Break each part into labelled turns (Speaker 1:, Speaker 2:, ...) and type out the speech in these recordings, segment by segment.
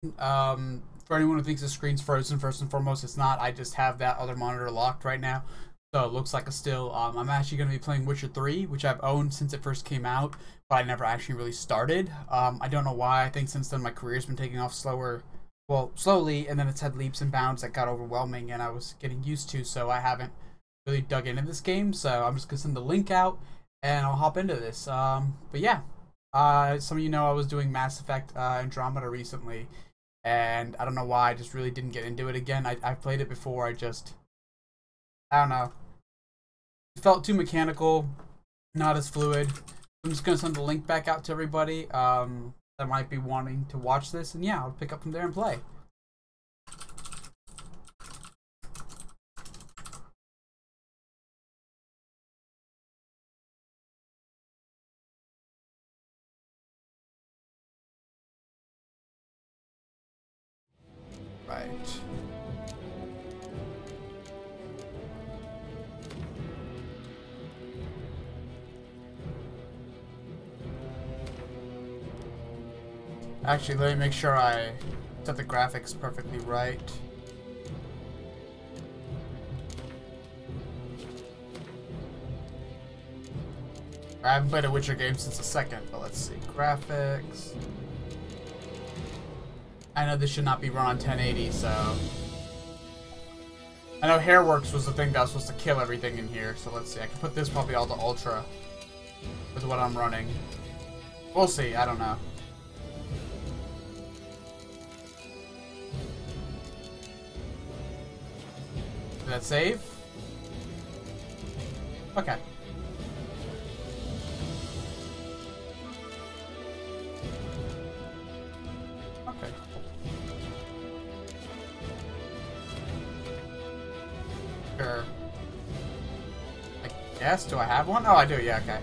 Speaker 1: For anyone who thinks the screen's frozen, first and foremost, it's not. I just have that other monitor locked right now, so it looks like a still. I'm actually going to be playing Witcher 3, which I've owned since it first came out, but I never actually really started. I don't know why. I think since then my career's been taking off slowly, and then it's had leaps and bounds that got overwhelming, and I was getting used to, so I haven't really dug into this game. So I'm just going to send the link out, and I'll hop into this. But yeah, some of you know I was doing Mass Effect Andromeda recently, and I don't know why I just really didn't get into it again. I've played it before. I don't know. It felt too mechanical, not as fluid. I'm just gonna send the link back out to everybody that might be wanting to watch this, and yeah, I'll pick up from there and play. Right. Actually, let me make sure I set the graphics perfectly right. I haven't played a Witcher game since the second, but let's see. Graphics. I know this should not be run on 1080, so... I know Hairworks was the thing that was supposed to kill everything in here, so let's see. I can put this probably all to Ultra with what I'm running. We'll see, I don't know. Did that save? Okay. Okay. Sure. I guess, do I have one? Oh, I do, yeah, okay.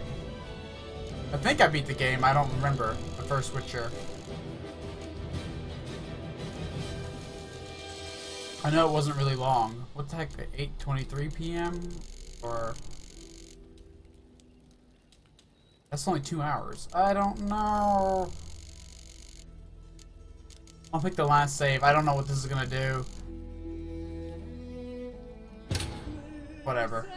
Speaker 1: I think I beat the game, I don't remember the first Witcher. I know it wasn't really long. What the heck, 8:23 p.m.? Or... That's only 2 hours. I don't know. I'll pick the last save. I don't know what this is gonna do. Whatever.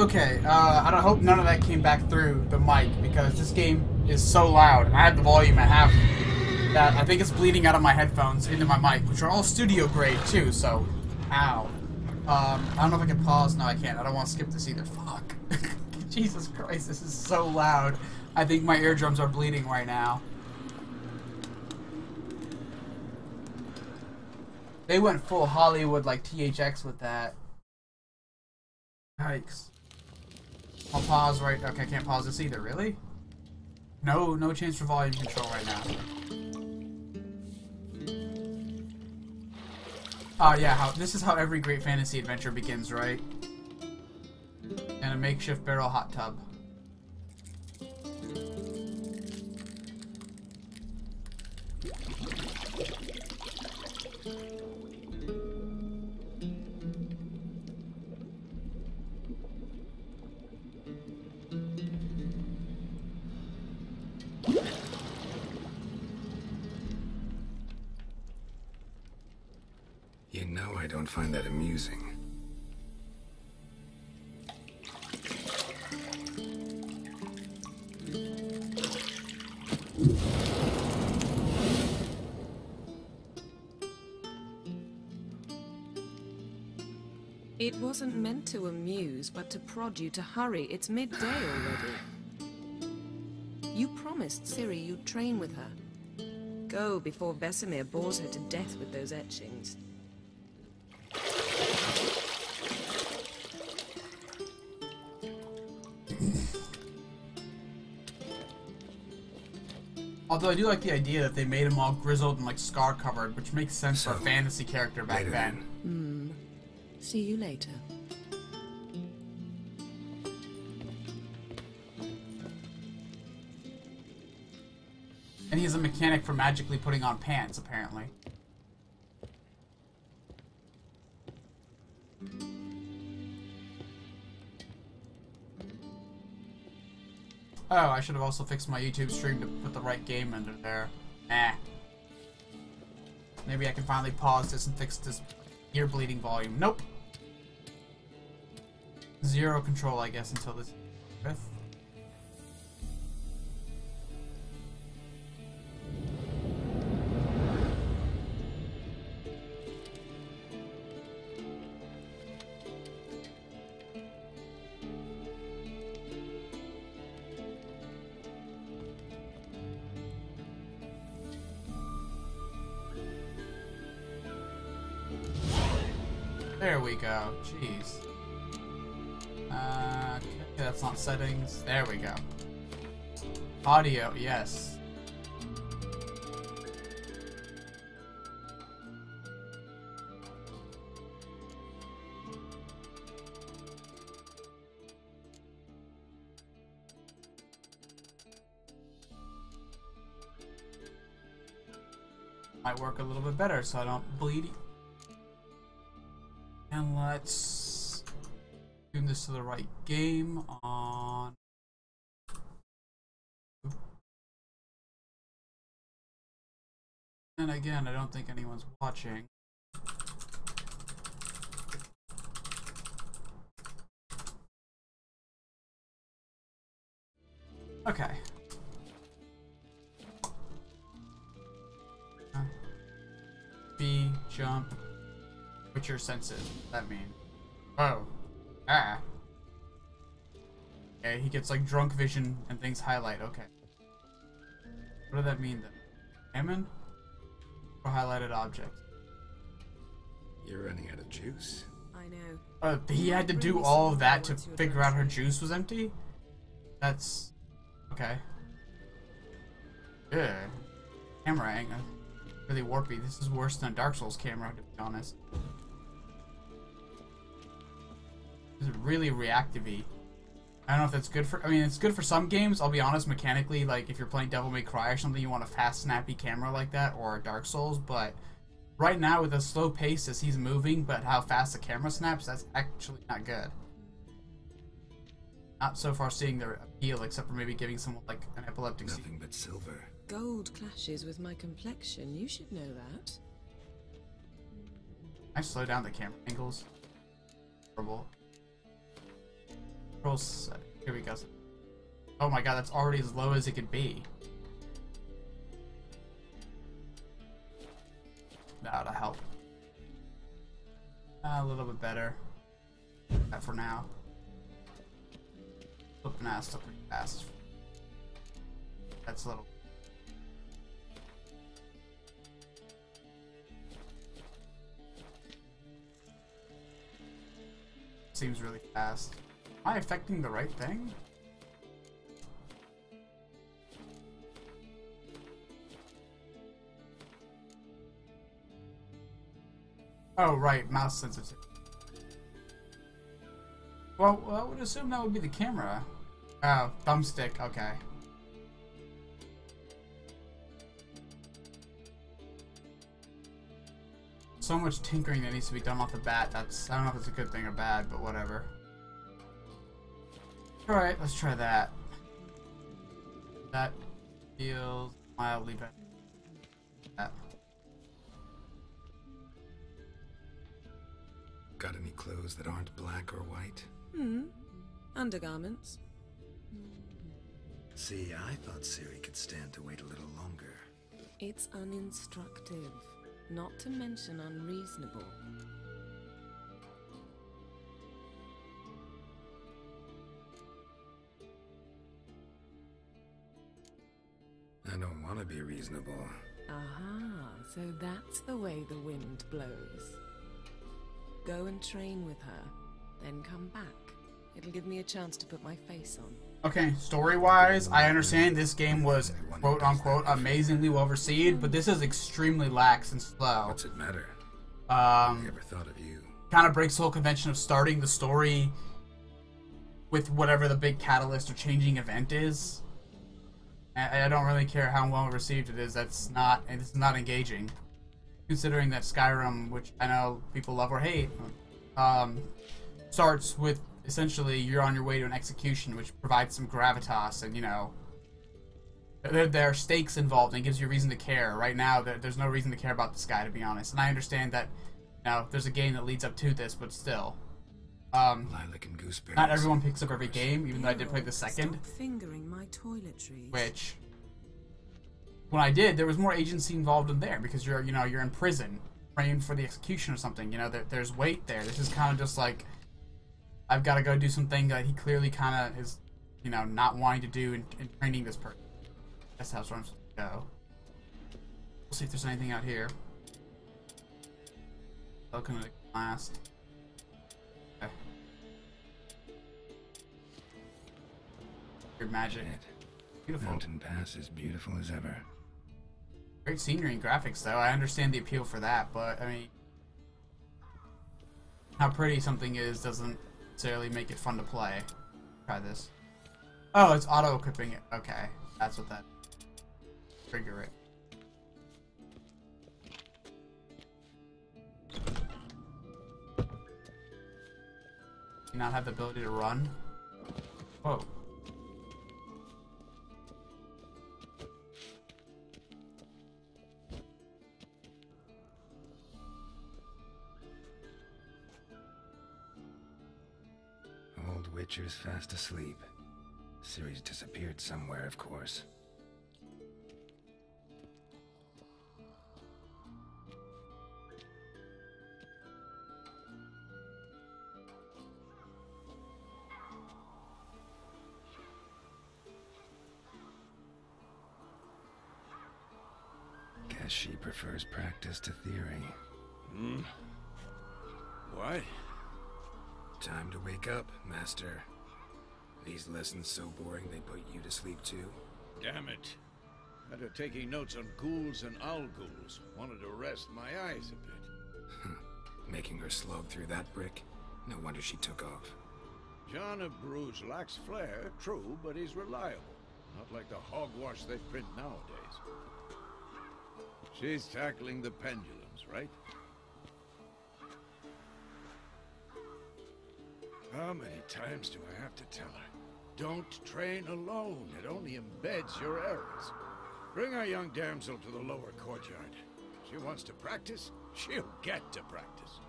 Speaker 1: Okay, I don't hope none of that came back through the mic because this game is so loud. I had the volume at half. That I think it's bleeding out of my headphones into my mic, which are all studio grade too. So, ow. I don't know if I can pause. No, I can't. I don't want to skip this either. Fuck. Jesus Christ, this is so loud. I think my eardrums are bleeding right now. They went full Hollywood like THX with that. Yikes. I'll pause right. Okay, I can't pause this either. Really? No chance for volume control right now. Yeah, this is how every great fantasy adventure begins, right? In a makeshift barrel hot tub.
Speaker 2: You know I don't find that amusing.
Speaker 3: It wasn't meant to amuse, but to prod you to hurry. It's midday already. You promised Ciri you'd train with her. Go before Vesemir bores her to death with those etchings.
Speaker 1: Although I do like the idea that they made him all grizzled and like scar covered, which makes sense for a fantasy character back then.
Speaker 3: See you later.
Speaker 1: And he's a mechanic for magically putting on pants, apparently. Oh, I should have also fixed my YouTube stream to put the right game under there. Nah. Maybe I can finally pause this and fix this ear bleeding volume. Nope. Zero control, I guess, until this fifth. There we go. Jeez. Okay, that's not settings. There we go. Audio, yes. Might work a little bit better so I don't bleed. And let's tune this to the right game on. And again, I don't think anyone's watching. Okay. B, jump. What's your senses? What does that mean? Oh. Ah. Okay, he gets like drunk vision and things highlight. Okay. What does that mean then? Salmon? Or highlighted object?
Speaker 2: You're running out of juice.
Speaker 3: I know.
Speaker 1: He had to do all of that to figure out her juice was empty? That's... okay. Yeah. Camera angle. Really warpy. This is worse than a Dark Souls camera, to be honest. This is really reactive-y. I don't know if that's good for... I mean, it's good for some games. I'll be honest, mechanically, like, if you're playing Devil May Cry or something, you want a fast, snappy camera like that, or Dark Souls, but right now, with a slow pace as he's moving, but how fast the camera snaps, that's actually not good. Not so far seeing their appeal, except for maybe giving someone, like, an epileptic...
Speaker 2: Nothing but silver.
Speaker 3: Gold clashes with my complexion. You should know that.
Speaker 1: I slow down the camera angles. Horrible. Control set. Here we go. Oh my god, that's already as low as it could be. That'll help. A little bit better. That for now. Flipping ass stuff pretty fast. That's a little. Seems really fast. Am I affecting the right thing? Oh, right, mouse sensitivity. Well, I would assume that would be the camera. Oh, thumbstick, okay. So much tinkering that needs to be done off the bat. That's, I don't know if it's a good thing or bad, but whatever. Alright, let's try that. That feels mildly better. That.
Speaker 2: Got any clothes that aren't black or white?
Speaker 3: Undergarments.
Speaker 2: See, I thought Ciri could stand to wait a little longer.
Speaker 3: It's uninstructive, not to mention unreasonable.
Speaker 2: I don't want to be reasonable.
Speaker 3: Aha, so that's the way the wind blows. Go and train with her, then come back. It'll give me a chance to put my face on.
Speaker 1: Okay, story-wise, I understand this game was quote-unquote amazingly well received, but this is extremely lax and slow.
Speaker 2: What's it matter?
Speaker 1: I
Speaker 2: Never thought of you.
Speaker 1: kind of breaks the whole convention of starting the story with whatever the big catalyst or changing event is. I don't really care how well received it is. It's not engaging. Considering that Skyrim, which I know people love or hate, starts with essentially you're on your way to an execution, which provides some gravitas, and you know there are stakes involved, and it gives you a reason to care. Right now, there's no reason to care about this guy, to be honest. And I understand that, you know, there's a game that leads up to this, but still,
Speaker 2: Lilac and gooseberries.
Speaker 1: not everyone picks up every game. Even though I did play the second,
Speaker 3: Stop fingering my toiletries.
Speaker 1: which when I did, there was more agency involved in there because you're in prison, praying for the execution or something. You know, there's weight there. This is kind of just like, I've got to go do something that he clearly kind of is, you know, not wanting to do in training this person. That's how I'm supposed to go. We'll see if there's anything out here. Looking at the last. Okay. Your magic. Beautiful.
Speaker 2: Mountain Pass is beautiful as ever.
Speaker 1: Great scenery and graphics, though. I understand the appeal for that, but I mean, how pretty something is doesn't necessarily make it fun to play. Try this. Oh, it's auto-equipping it. Okay, that's what that. Trigger it. You not have the ability to run? Whoa.
Speaker 2: Old Witcher's fast asleep. Ciri's disappeared somewhere, of course. Guess she prefers practice to theory.
Speaker 4: What?
Speaker 2: Time to wake up, Master. These lessons so boring they put you to sleep too?
Speaker 4: Damn it. After taking notes on ghouls and owl ghouls, wanted to rest my eyes a bit.
Speaker 2: Making her slog through that brick? No wonder she took off.
Speaker 4: John of Bruges lacks flair, true, but he's reliable. Not like the hogwash they print nowadays. She's tackling the pendulums, right? How many times do I have to tell her? Don't train alone. It only embeds your errors. Bring our young damsel to the lower courtyard. She wants to practice, she'll get to practice.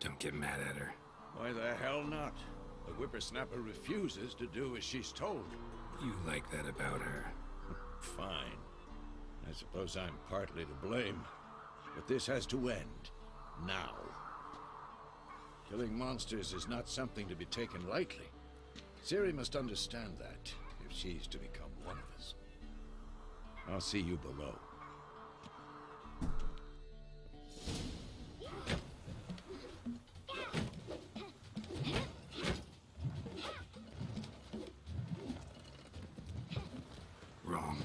Speaker 2: Don't get mad at her.
Speaker 4: Why the hell not? The whippersnapper refuses to do as she's told.
Speaker 2: You like that about her.
Speaker 4: Fine. I suppose I'm partly to blame. But this has to end. Now. Killing monsters is not something to be taken lightly. Ciri must understand that, if she's to become one of us. I'll see you below.
Speaker 2: Wrong.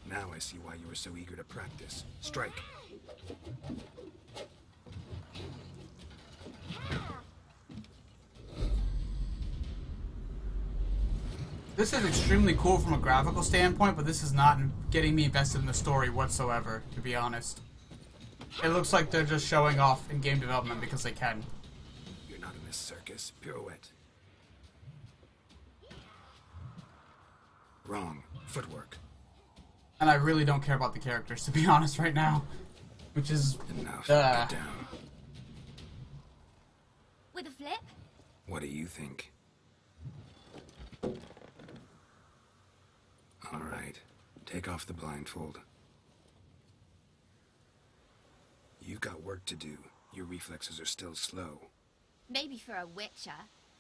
Speaker 2: Now I see why you were so eager to practice. Strike.
Speaker 1: This is extremely cool from a graphical standpoint, but this is not getting me invested in the story whatsoever, to be honest. It looks like they're just showing off in game development because they can.
Speaker 2: You're not in this circus. Pirouette. Wrong. Footwork.
Speaker 1: And I really don't care about the characters, to be honest, right now. Which is...
Speaker 2: Enough. Get down.
Speaker 5: With a flip?
Speaker 2: What do you think? All right. Take off the blindfold. You've got work to do. Your reflexes are still slow.
Speaker 5: Maybe for a witcher.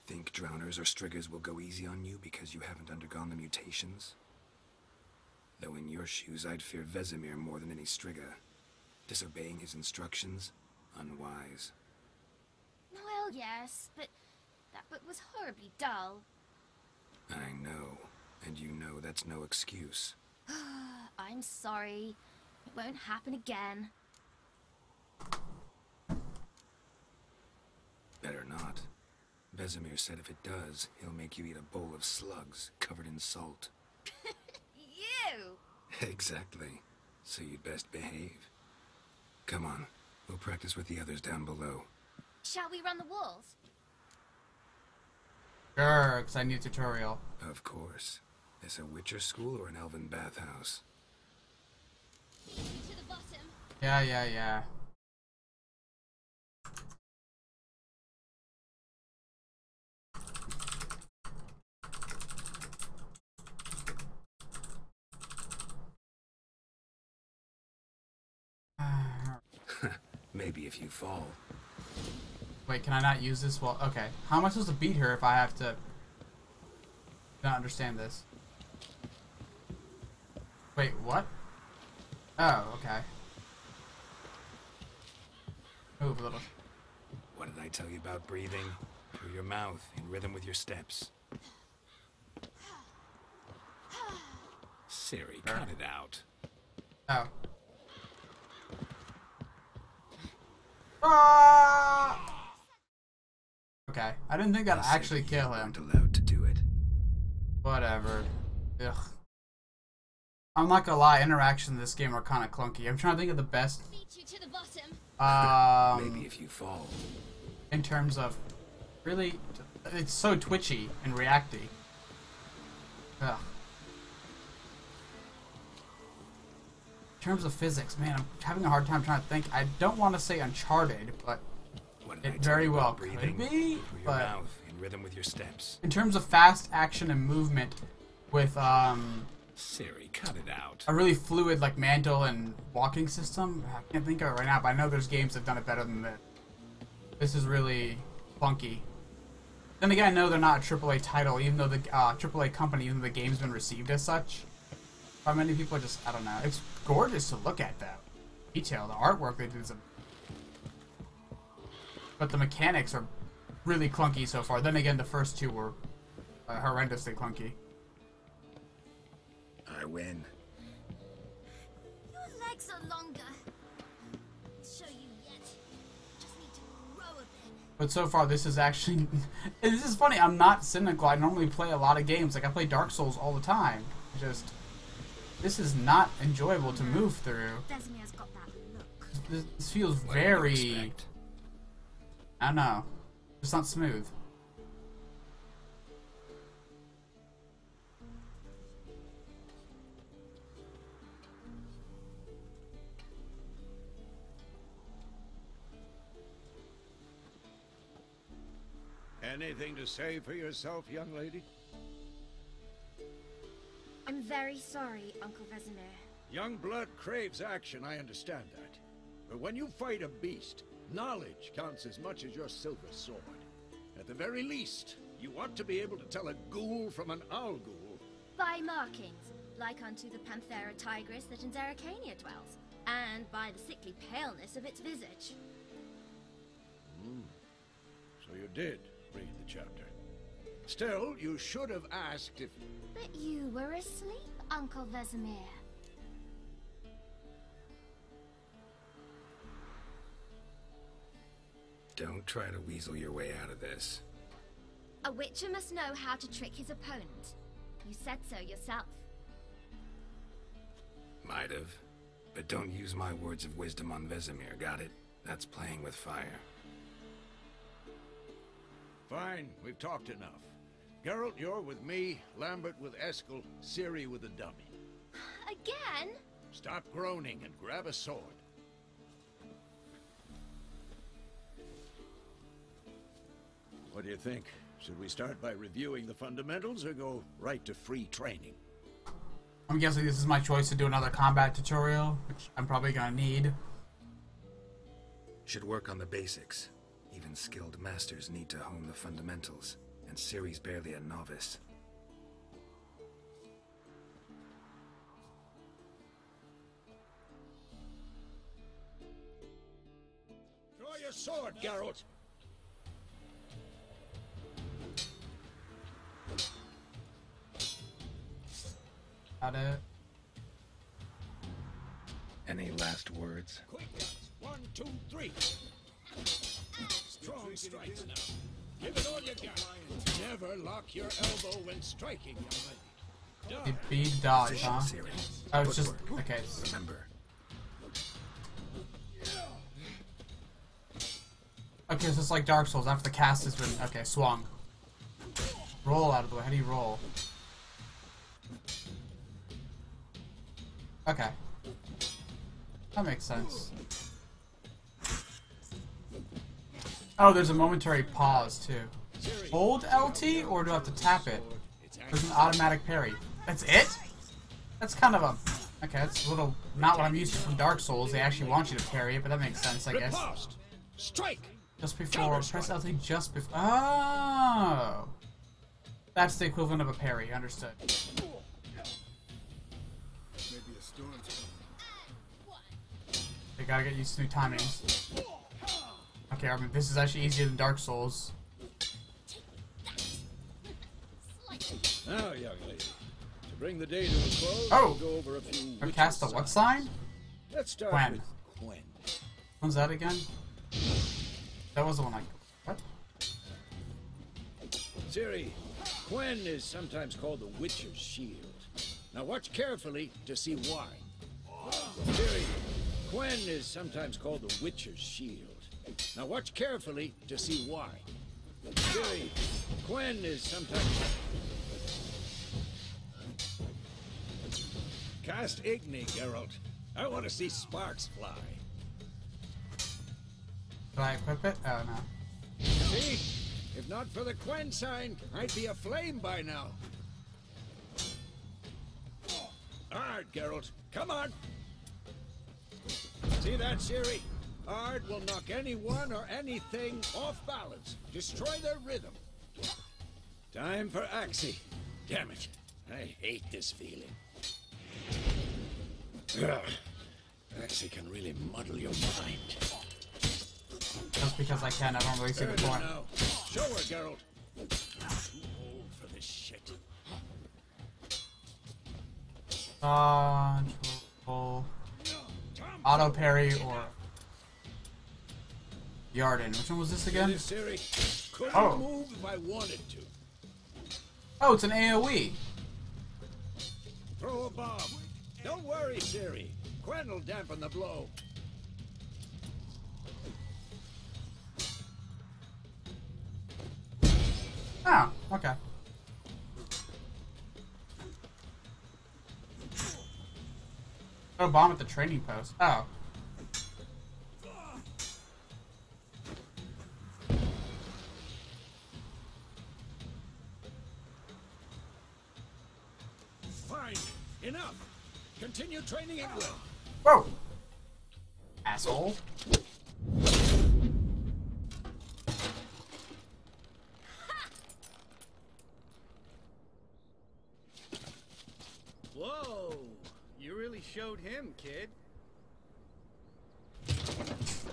Speaker 2: Think drowners or striggers will go easy on you because you haven't undergone the mutations? Though in your shoes, I'd fear Vesemir more than any strigger. Disobeying his instructions? Unwise.
Speaker 5: Well, yes, but that book was horribly dull.
Speaker 2: I know. And you know that's no excuse.
Speaker 5: I'm sorry. It won't happen again.
Speaker 2: Better not. Vesemir said if it does, he'll make you eat a bowl of slugs covered in salt.
Speaker 5: You!
Speaker 2: Exactly. So you'd best behave. Come on. We'll practice with the others down below.
Speaker 5: Shall we run the walls?
Speaker 1: Sure, because I need a tutorial.
Speaker 2: Of course. This a Witcher school or an elven bathhouse?
Speaker 5: To the bottom.
Speaker 1: Yeah.
Speaker 2: Maybe if you fall.
Speaker 1: Wait, can I not use this? Well, okay. How am I supposed to beat her if I have to not understand this? Wait, what? Oh, okay. Move a little.
Speaker 2: What did I tell you about breathing? Through your mouth, in rhythm with your steps. Ciri, cut it out.
Speaker 1: Oh. Ah! Okay, I didn't think that'd actually kill him.
Speaker 2: You weren't allowed to do it.
Speaker 1: Whatever. Ugh. I'm not gonna lie, interactions in this game are kind of clunky. I'm trying to think of the best.
Speaker 5: Beat you to the bottom.
Speaker 2: Maybe if you fall.
Speaker 1: In terms of, really, it's so twitchy and reacty. Ugh. In terms of physics, man, I'm having a hard time trying to think. I don't want to say Uncharted, but it very well could be.
Speaker 2: Through your
Speaker 1: But
Speaker 2: mouth, in rhythm with your steps.
Speaker 1: in terms of fast action and movement, with
Speaker 2: Ciri, cut it out.
Speaker 1: a really fluid like mantle and walking system, I can't think of it right now, but I know there's games that have done it better than this. This is really funky. Then again, I know they're not a AAA title, even though the AAA company, even though the game's been received as such. But many people are just, I don't know. It's gorgeous to look at, though. Detail, the artwork they did is but the mechanics are really clunky so far. Then again, the first two were horrendously clunky.
Speaker 2: I win.
Speaker 5: Your legs are longer. I'll show you yet. Just need to grow a bit.
Speaker 1: But so far, this is actually... This is funny, I'm not cynical. I normally play a lot of games. Like, I play Dark Souls all the time. Just... This is not enjoyable to move through.
Speaker 5: Vesemir's got that look.
Speaker 1: This feels
Speaker 2: What did you
Speaker 1: very...
Speaker 2: expect?
Speaker 1: I don't know. It's not smooth.
Speaker 4: Anything to say for yourself, young lady?
Speaker 5: I'm very sorry, Uncle Vesemir.
Speaker 4: Young blood craves action, I understand that. But when you fight a beast, knowledge counts as much as your silver sword. At the very least, you ought to be able to tell a ghoul from an owl ghoul.
Speaker 5: By markings, like unto the Panthera tigris that in Zerrikania dwells, and by the sickly paleness of its visage.
Speaker 4: So you did read the chapter. Still, you should have asked if...
Speaker 5: But you were asleep, Uncle Vesemir.
Speaker 2: Don't try to weasel your way out of this.
Speaker 5: A witcher must know how to trick his opponent. You said so yourself.
Speaker 2: Might have. But don't use my words of wisdom on Vesemir, got it? That's playing with fire.
Speaker 4: Fine, we've talked enough. Geralt, you're with me, Lambert with Eskel, Ciri with the dummy.
Speaker 5: Again?
Speaker 4: Stop groaning and grab a sword. What do you think? Should we start by reviewing the fundamentals or go right to free training?
Speaker 1: I'm guessing this is my choice to do another combat tutorial, which I'm probably gonna need.
Speaker 2: Should work on the basics. Even skilled masters need to hone the fundamentals, and Ciri's barely a novice.
Speaker 4: Draw your sword, Geralt!
Speaker 1: Got it.
Speaker 2: Any last words?
Speaker 4: Quick guys! 1, 2, 3! Strong strikes now. Give it all you got. Never lock your elbow when striking, young lady.
Speaker 1: It beat dodge, huh?
Speaker 2: Ciri.
Speaker 1: Oh, it's just okay.
Speaker 2: Remember.
Speaker 1: Okay, so it's like Dark Souls. After the cast has been okay, swung. Roll out of the way. How do you roll? Okay, that makes sense. Oh, there's a momentary pause too. Hold LT, or do I have to tap it? There's an automatic parry. That's it? That's kind of a... Okay, that's a little... Not what I'm used to from Dark Souls. They actually want you to parry it, but that makes sense, I guess.
Speaker 4: Riposte. Strike!
Speaker 1: Just before... Press LT just before... Oh! That's the equivalent of a parry. Understood. You gotta get used to new timings. Okay, I mean, this is actually easier than Dark Souls.
Speaker 4: Now, young lady, to bring the day to a close,
Speaker 1: Oh!
Speaker 4: we'll go over a few
Speaker 1: Or
Speaker 4: witches'
Speaker 1: cast a what sign?
Speaker 4: Let's start
Speaker 1: Quen.
Speaker 4: with Quen.
Speaker 1: When's that again? That was the one I... What?
Speaker 4: Ciri, Quen is sometimes called the Witcher's Shield. Now watch carefully to see why. Ciri, Quen is sometimes called the Witcher's Shield. Now watch carefully to see why. Ciri, Quen is sometimes... Cast Igni, Geralt. I want to see sparks fly.
Speaker 1: Did I equip it? Oh, no.
Speaker 4: See? If not for the Quen sign, I'd be aflame by now. Ard, Geralt. Come on. See that, Ciri? Ard will knock anyone or anything off balance. Destroy their rhythm. Time for Axii. Damn it. I hate this feeling. Ugh. Axii can really muddle your mind.
Speaker 1: Just because I can, I don't really see the
Speaker 4: There it is
Speaker 1: point.
Speaker 4: now. Show her, Geralt. I'm too old for this shit.
Speaker 1: Control. Auto parry or Yarden. Which one was this again?
Speaker 4: Ciri, couldn't
Speaker 1: Oh.
Speaker 4: move if I wanted to.
Speaker 1: Oh, it's an AoE.
Speaker 4: Throw a bomb. Don't worry, Ciri. Quen will dampen the blow.
Speaker 1: Oh, okay. Oh, bomb at the training post. Oh.
Speaker 4: Enough! Continue training at will.
Speaker 1: Whoa! Asshole.
Speaker 6: Whoa! You really showed him, kid.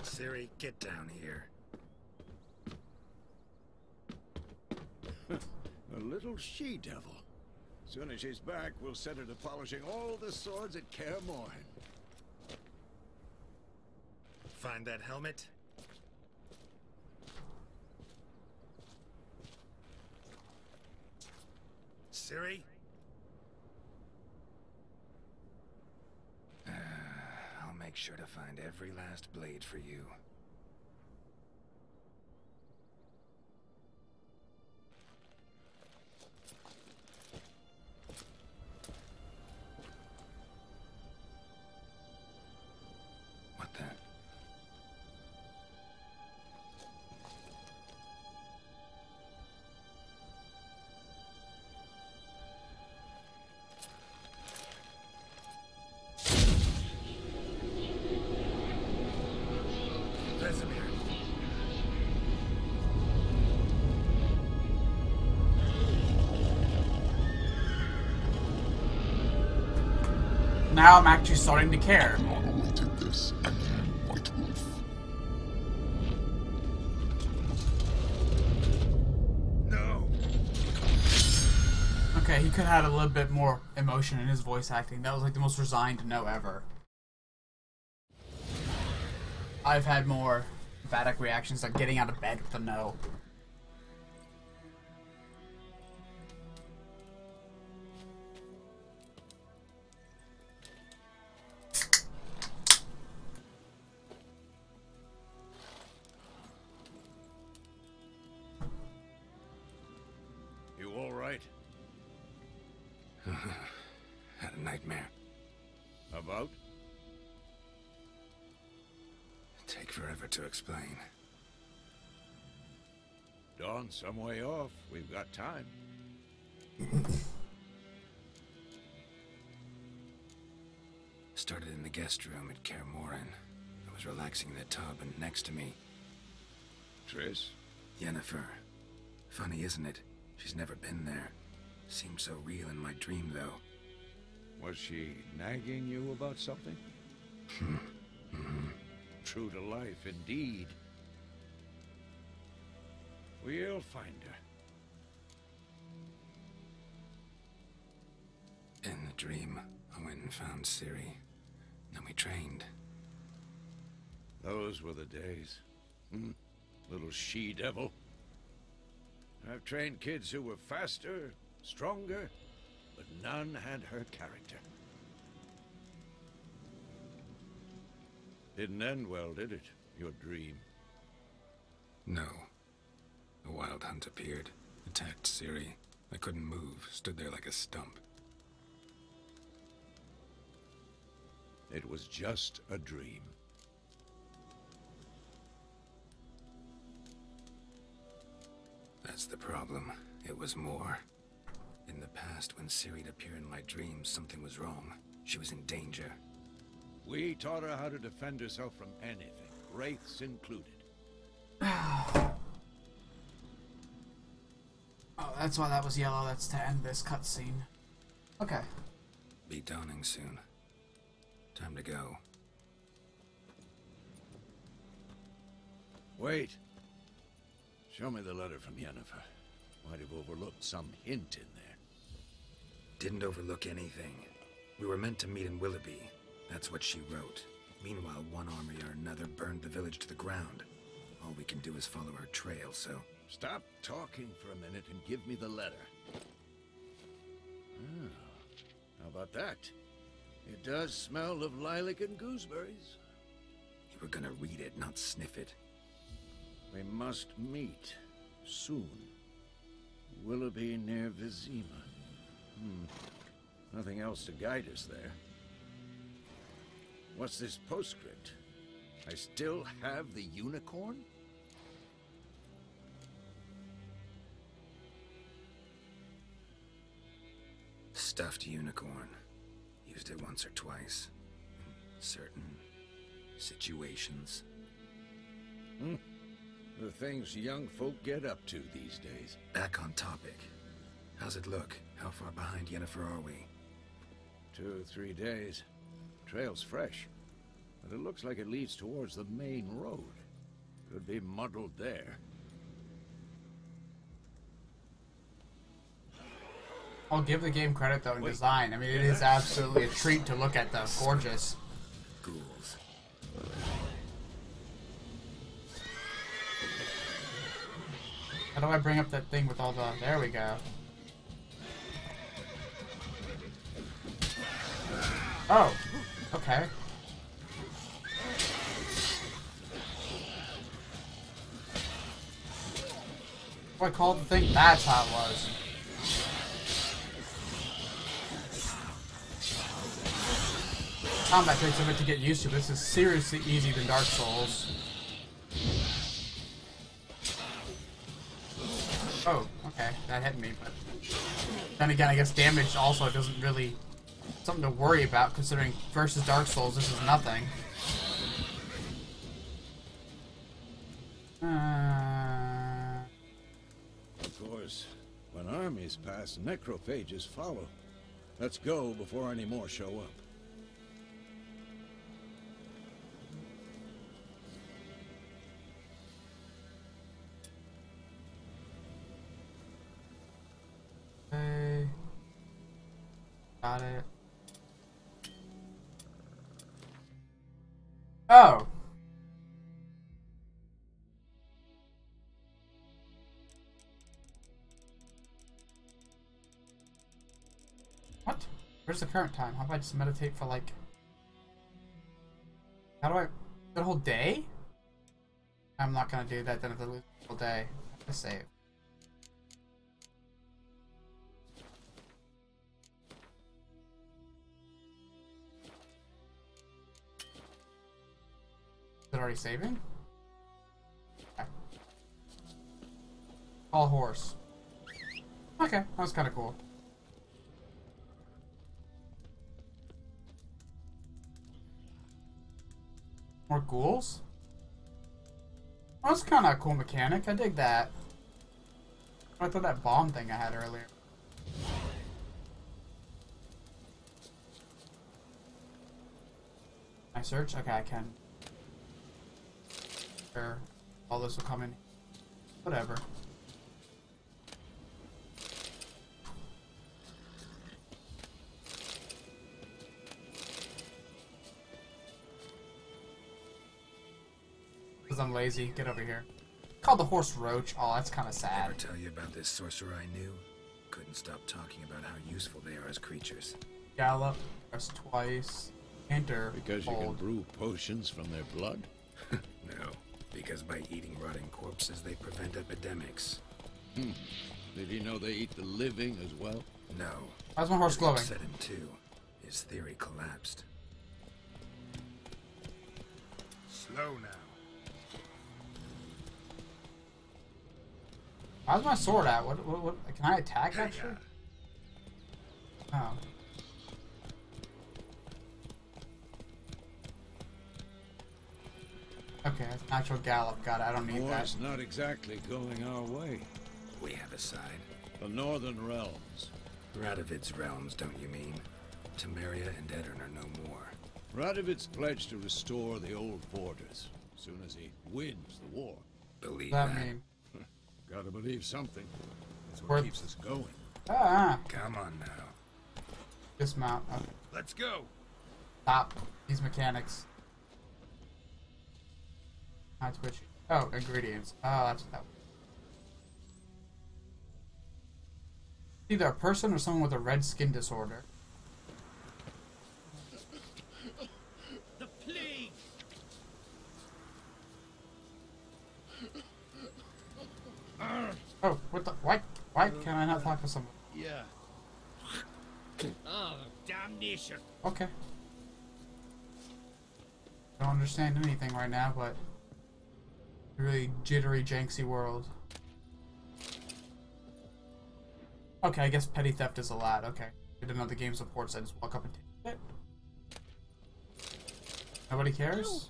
Speaker 2: Ciri, get down here.
Speaker 4: A little she-devil. Soon as she's back, we'll set her to polishing all the swords at Kaer Morhen.
Speaker 2: Find that helmet? Ciri? I'll make sure to find every last blade for you. What the? Vesemir.
Speaker 1: Now I'm actually starting to care.
Speaker 7: Not only did this, I am White Wolf.
Speaker 2: No!
Speaker 1: Okay, he could have had a little bit more emotion in his voice acting. That was like the most resigned no ever. I've had more emphatic reactions like getting out of bed with a no.
Speaker 4: You all right?
Speaker 2: Had a nightmare.
Speaker 4: About?
Speaker 2: Take forever to explain.
Speaker 4: Dawn, some way off. We've got time.
Speaker 2: Started in the guest room at Kaer Morhen. I was relaxing in the tub, and next to me,
Speaker 4: Triss?
Speaker 2: Yennefer. Funny, isn't it? She's never been there. Seemed so real in my dream, though.
Speaker 4: Was she nagging you about something? True to life, indeed. We'll find her.
Speaker 2: In the dream, I went and found Ciri. Then we trained.
Speaker 4: Those were the days. Little she-devil. I've trained kids who were faster, stronger, but none had her character. Didn't end well, did it? Your dream?
Speaker 2: No. A wild hunt appeared, attacked Ciri. I couldn't move, stood there like a stump.
Speaker 4: It was just a dream.
Speaker 2: That's the problem. It was more. In the past, when Ciri'd appear in my dreams, something was wrong. She was in danger.
Speaker 4: We taught her how to defend herself from anything, wraiths included.
Speaker 1: Oh, that's why that was yellow. That's to end this cutscene. Okay.
Speaker 2: Be dawning soon. Time to go.
Speaker 4: Wait. Show me the letter from Yennefer. Might have overlooked some hint in there.
Speaker 2: Didn't overlook anything. We were meant to meet in Willoughby. That's what she wrote. Meanwhile, one army or another burned the village to the ground. All we can do is follow her trail, so...
Speaker 4: Stop talking for a minute and give me the letter. How about that? It does smell of lilac and gooseberries.
Speaker 2: You were gonna read it, not sniff it.
Speaker 4: We must meet. Soon. Willoughby near Vizima. Nothing else to guide us there. What's this postscript? I still have the unicorn?
Speaker 2: Stuffed unicorn. Used it once or twice. In certain situations.
Speaker 4: The things young folk get up to these days.
Speaker 2: Back on topic. How's it look? How far behind Yennefer are we?
Speaker 4: 2 or 3 days. Trail's fresh, but it looks like it leads towards the main road. Could be muddled there.
Speaker 1: I'll give the game credit though in design. I mean, it is absolutely a treat to look at though. Gorgeous.
Speaker 2: Ghouls.
Speaker 1: How do I bring up that thing with all the... There we go. Oh, okay. What I called the thing? That's how it was. Combat takes a bit to get used to. This is seriously easier than Dark Souls. Oh, okay, that hit me, but then again, I guess damage also doesn't really something to worry about, considering versus Dark Souls, this is nothing.
Speaker 4: Of course, when armies pass, necrophages follow. Let's go before any more show up.
Speaker 1: Okay. Got it. Oh. What? Where's the current time? How about I just meditate for like... How do I... The whole day? I'm not gonna do that then if I lose the whole day. I have to save. Is it already saving? Okay. Call horse. Okay, that was kind of cool. More ghouls? Oh, that's kind of a cool mechanic. I dig that. I thought that bomb thing I had earlier. Can I search? Okay, I can. Sure. All this will come in. Whatever. Because I'm lazy. Get over here. Called the horse Roach. Oh, that's kind of sad.
Speaker 2: Ever tell you about this sorcerer I knew? Couldn't stop talking about how useful they are as creatures.
Speaker 1: Gallop. Press twice. Enter.
Speaker 4: Because you can
Speaker 1: Hold.
Speaker 4: brew potions from their blood?
Speaker 2: No, because by eating rotting corpses, they prevent epidemics.
Speaker 4: Did he know they eat the living as well?
Speaker 2: No.
Speaker 1: How's my horse glowing?
Speaker 2: Upset him too. His theory collapsed. Slow now.
Speaker 1: How's my sword at? What can I attack actually? Oh. Okay, that's natural gallop. Got it. I don't need that.
Speaker 4: War's not exactly going our way.
Speaker 2: We have a side.
Speaker 4: The Northern Realms.
Speaker 2: Radovid's realms, don't you mean? Temeria and Edirn are no more.
Speaker 4: Radovid's pledged to restore the old borders as soon as he wins the war.
Speaker 2: Believe
Speaker 1: What does
Speaker 2: that.
Speaker 1: that mean?
Speaker 4: Gotta believe something. That's what
Speaker 1: Worth-
Speaker 4: keeps us going.
Speaker 2: Come on now.
Speaker 1: Dismount. Okay.
Speaker 2: Let's go.
Speaker 1: Stop these mechanics. Not twitching. Oh, ingredients. Oh, that's what that was. Either a person or someone with a red skin disorder.
Speaker 6: The plague!
Speaker 1: Oh, what the? Why can I not talk to someone?
Speaker 6: Yeah. Oh, damnation.
Speaker 1: Okay. Don't understand anything right now, but really jittery, janksy world. Okay, I guess petty theft is allowed. Okay. I didn't know the game supports. I just walk up and take it. Nobody cares?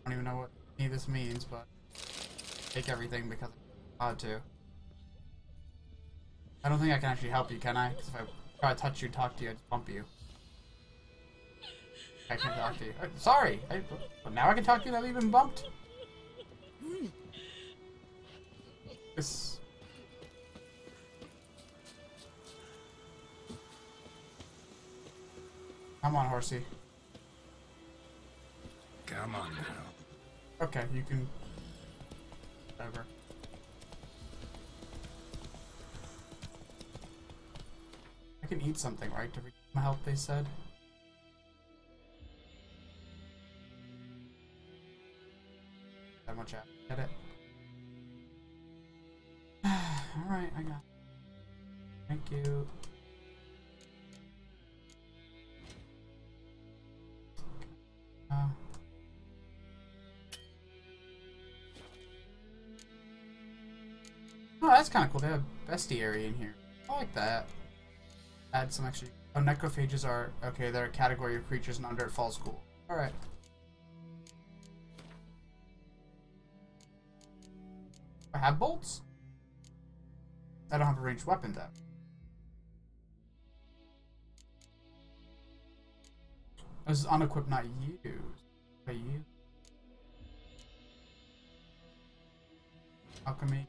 Speaker 1: I don't even know what any of this means, but take everything because I'm allowed to. I don't think I can actually help you, can I? Because if I try to touch you, talk to you, I just bump you. I can't talk to you. Sorry! But now I can talk to you without even bumped? This... Come on, horsey.
Speaker 2: Come on now.
Speaker 1: Okay, you can... Whatever. I can eat something, right? To regain my health, they said. That much out. Get it? Alright, I got it. Thank you. Oh, that's kind of cool. They have bestiary in here. I like that. Add some extra. Oh, necrophages are okay. They're a category of creatures in Underdark Falls School. All right. I have bolts. I don't have a ranged weapon though. This is unequipped, not used. By you. Alchemy.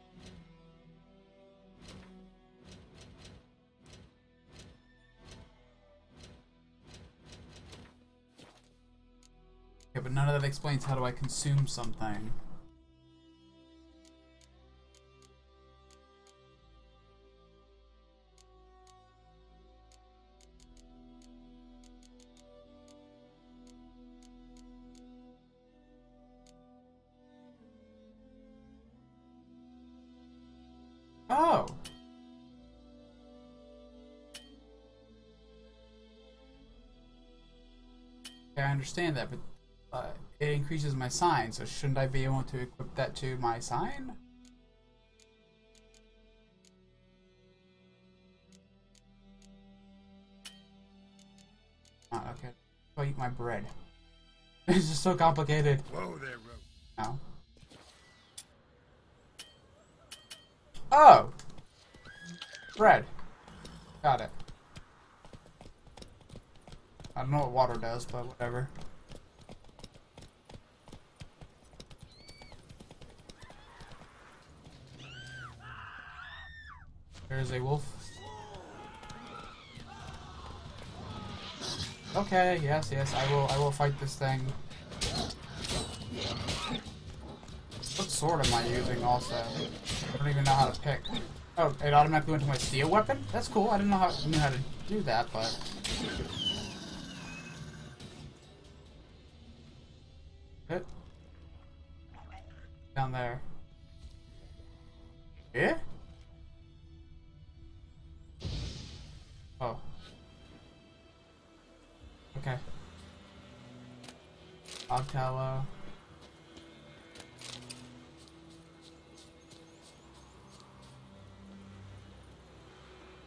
Speaker 1: Okay, but none of that explains how do I consume something. Oh. Okay, I understand that, but it increases my sign, so shouldn't I be able to equip that to my sign? Oh, okay. I'll eat my bread. It's just so complicated.
Speaker 2: Whoa there, Rogue.
Speaker 1: No. Oh! Bread. Got it. I don't know what water does, but whatever. There's a wolf. Okay, yes, I will fight this thing. What sword am I using also? I don't even know how to pick. Oh, it automatically went to my steel weapon? That's cool. I didn't know how to do that, but it down there. Yeah? Oh. Okay. Hog tallow.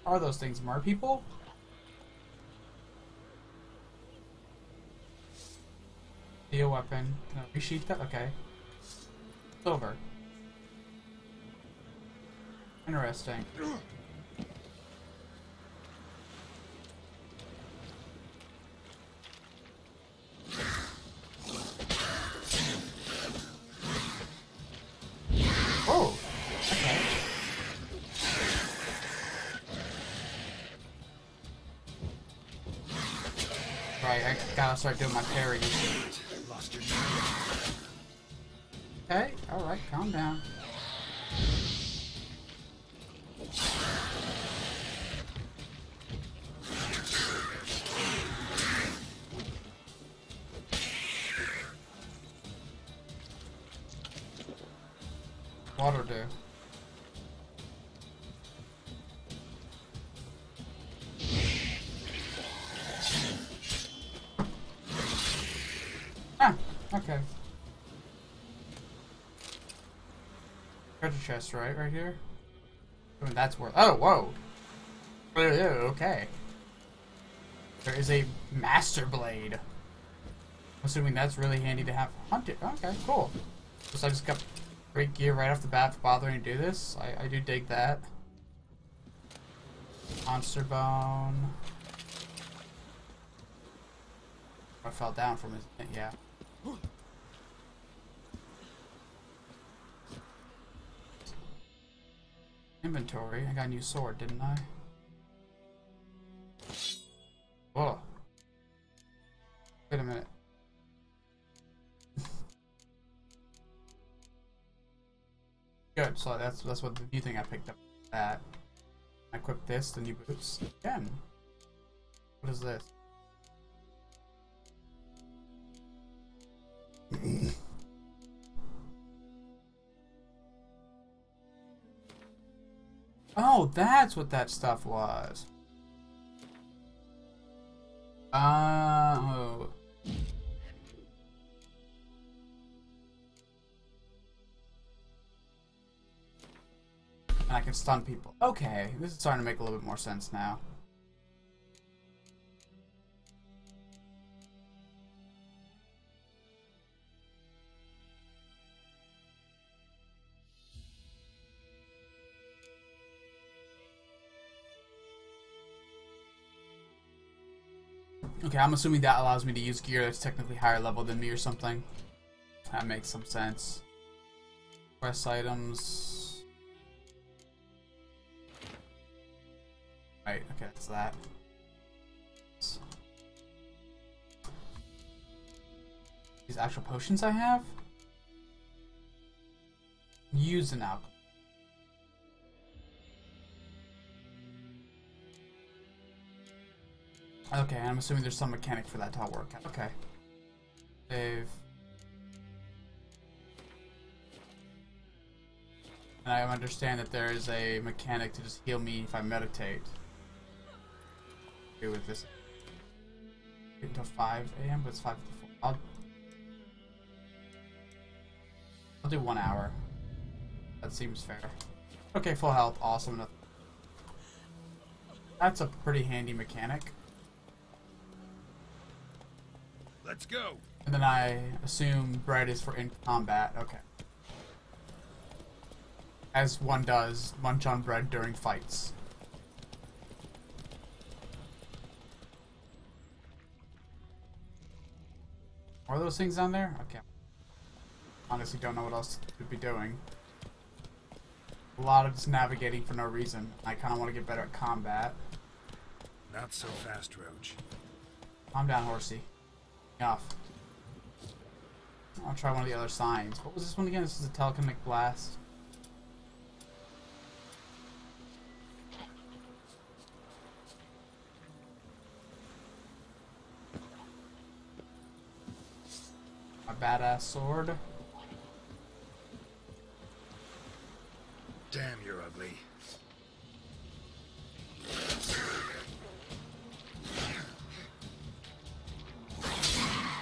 Speaker 1: Are those things mer people? Steel weapon. Can I resheath that? Okay. Silver. Interesting. Oh! Okay. Right, I gotta start doing my parry. Okay, alright, calm down. Water do. Ah, okay. Treasure chest, right here? I mean, that's worth. Oh, whoa! Okay. There is a Master Blade. I'm assuming that's really handy to have. Hunted. Okay, cool. So I just got great gear right off the bat for bothering to do this. I do dig that. Monster Bone. I fell down from his. Yeah. Inventory. I got a new sword, didn't I? Whoa. Wait a minute. Good. So that's what the new thing I picked up. That. I equip this, the new boots. Again. What is this? Oh, that's what that stuff was. Oh. And I can stun people. Okay, this is starting to make a little bit more sense now. Okay, I'm assuming that allows me to use gear that's technically higher level than me or something. That makes some sense. Quest items. Right, okay, that's that. These actual potions I have? Use an alcohol. Okay, I'm assuming there's some mechanic for that to all work out. Okay. Save. And I understand that there is a mechanic to just heal me if I meditate. Do with this. Until 5 a.m., but it's 5 to 4. I'll do 1 hour. That seems fair. Okay, full health. Awesome. That's a pretty handy mechanic.
Speaker 4: Let's go.
Speaker 1: And then I assume bread is for in combat. Okay. As one does, munch on bread during fights. Are those things down there? Okay. Honestly, don't know what else to be doing. A lot of just navigating for no reason. I kind of want to get better at combat.
Speaker 2: Not so fast, Roach.
Speaker 1: Calm down, horsey. Off. I'll try one of the other signs. What was this one again? This is a telekinetic blast. My badass sword.
Speaker 2: Damn, you're ugly.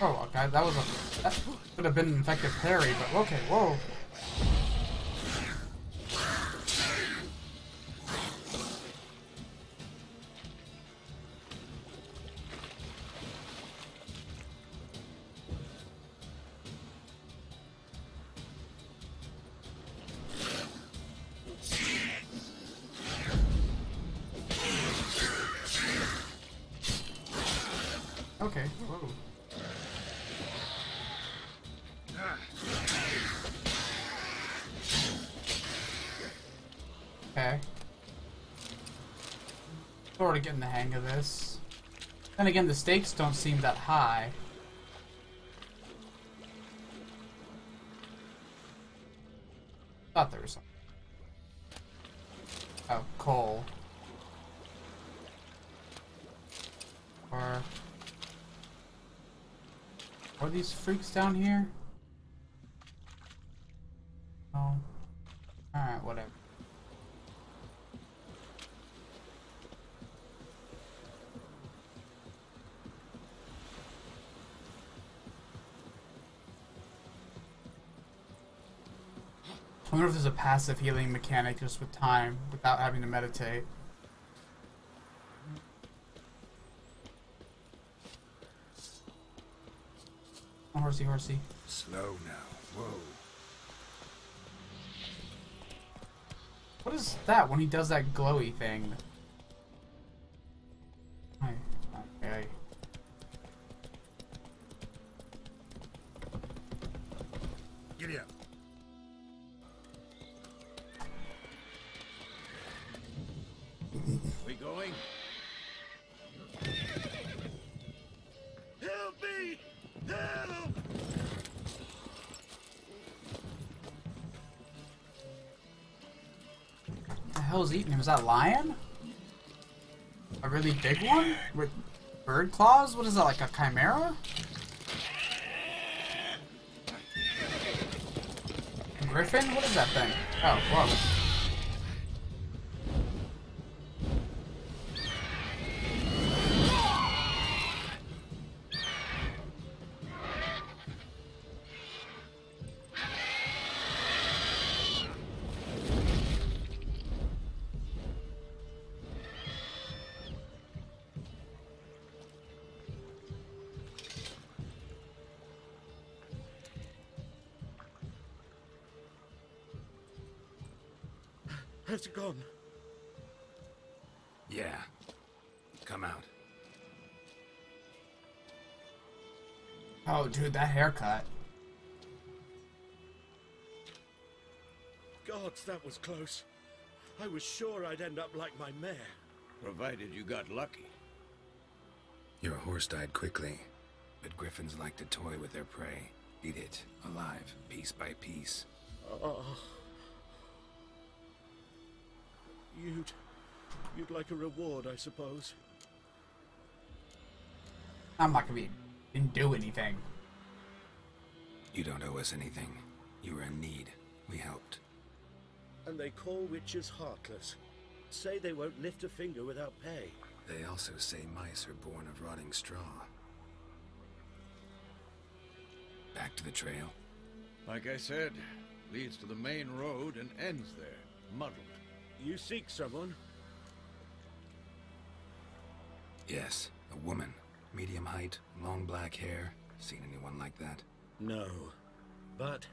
Speaker 1: Oh, okay, that could have been an effective parry, but okay, whoa. Okay, whoa. Okay. Sort of getting the hang of this. Then again, the stakes don't seem that high. Thought there was something. Oh, coal. Or... Are these freaks down here? Oh. Alright, whatever. I wonder if there's a passive healing mechanic just with time, without having to meditate. horsey, horsey.
Speaker 2: Slow now. Whoa.
Speaker 1: What is that when he does that glowy thing? Okay.
Speaker 2: Giddy up.
Speaker 4: We going? Help me! Help!
Speaker 1: What the hell's eating him? Is that a lion? A really big one? With bird claws? What is that, like a chimera? A griffin? What is that thing? Oh, whoa.
Speaker 4: Has it gone?
Speaker 2: Yeah. Come out.
Speaker 1: Oh, dude, that haircut.
Speaker 4: Gods, that was close. I was sure I'd end up like my mare. Provided you got lucky.
Speaker 2: Your horse died quickly, but griffins like to toy with their prey. Eat it, alive, piece by piece.
Speaker 4: Oh. You'd like a reward, I suppose.
Speaker 1: I'm not gonna didn't do anything.
Speaker 2: You don't owe us anything. You were in need. We helped.
Speaker 4: And they call witches heartless. Say they won't lift a finger without pay.
Speaker 2: They also say mice are born of rotting straw. Back to the trail.
Speaker 4: Like I said, leads to the main road and ends there, muddled. You seek someone?
Speaker 2: Yes, a woman. Medium height, long black hair. Seen anyone like that?
Speaker 4: No. But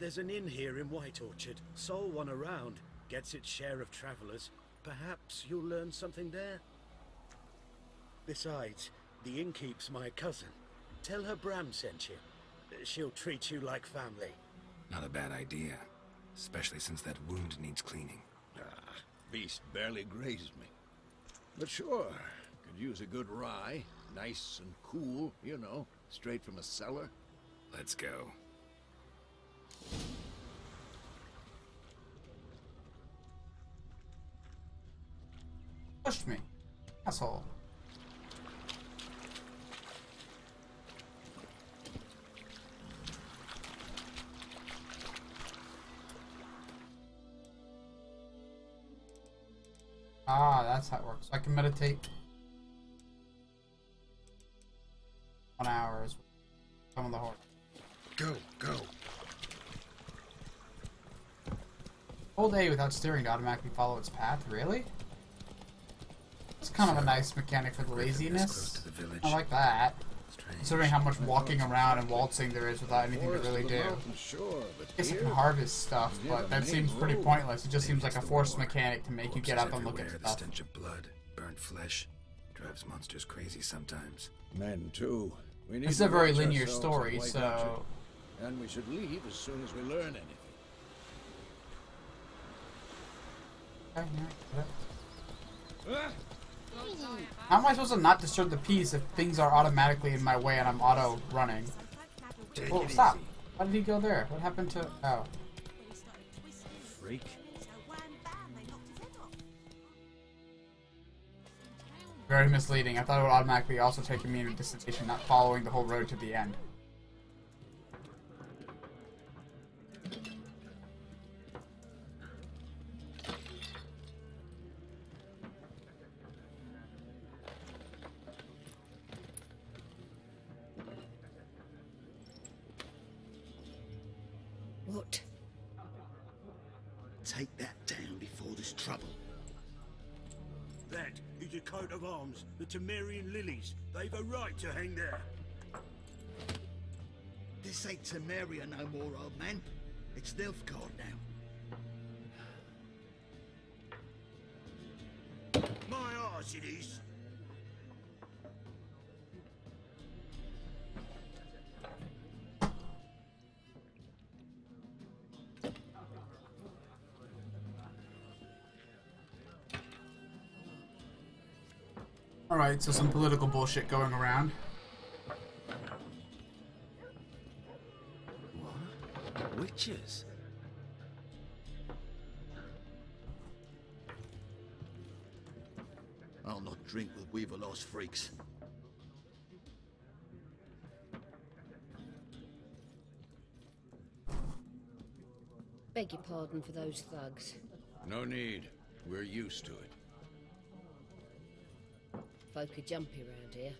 Speaker 4: there's an inn here in White Orchard. Sole one around. Gets its share of travelers. Perhaps you'll learn something there? Besides, the innkeep's my cousin. Tell her Bram sent you. She'll treat you like family.
Speaker 2: Not a bad idea. Especially since that wound needs cleaning.
Speaker 4: Beast barely grazed me. But sure, could use a good rye. Nice and cool, you know, straight from a cellar.
Speaker 2: Let's go.
Speaker 1: Pushed me. Asshole. Ah, that's how it works. I can meditate 1 hour is some of the horse.
Speaker 2: Go, go.
Speaker 1: Hold A without steering to automatically follow its path, really? It's kind of a nice mechanic for the laziness. I like that. Considering how much walking around and waltzing there is without anything to really do. I guess I can harvest stuff, but that seems pretty pointless. It just seems like a forced mechanic to make you get up and look at
Speaker 2: The
Speaker 1: stuff.
Speaker 2: stench of blood, burnt flesh, drives monsters crazy sometimes.
Speaker 4: Men too. We need
Speaker 1: It's
Speaker 4: to
Speaker 1: a very
Speaker 4: watch
Speaker 1: linear
Speaker 4: ourselves
Speaker 1: story,
Speaker 4: at White
Speaker 1: so...
Speaker 4: Orchard. And we should leave as soon as we learn anything.
Speaker 1: Okay, yeah. How am I supposed to not disturb the peace if things are automatically in my way and I'm auto running?
Speaker 2: Take
Speaker 1: Oh,
Speaker 2: it
Speaker 1: stop!
Speaker 2: easy.
Speaker 1: Why did he go there? What happened to... Oh.
Speaker 4: Freak.
Speaker 1: Very misleading. I thought it would automatically also take me in a destination, not following the whole road to the end.
Speaker 3: What?
Speaker 8: Take that down before there's trouble.
Speaker 6: That is a coat of arms, the Temerian lilies. They've a right to hang there.
Speaker 8: This ain't Temeria no more, old man. It's Nilfgaard now.
Speaker 6: My arse it is.
Speaker 1: Alright, so some political bullshit going around.
Speaker 2: What? Witches?
Speaker 8: I'll not drink with Weaverlost freaks.
Speaker 9: Beg your pardon for those thugs.
Speaker 4: No need. We're used to it.
Speaker 9: Folk are jumpy round here.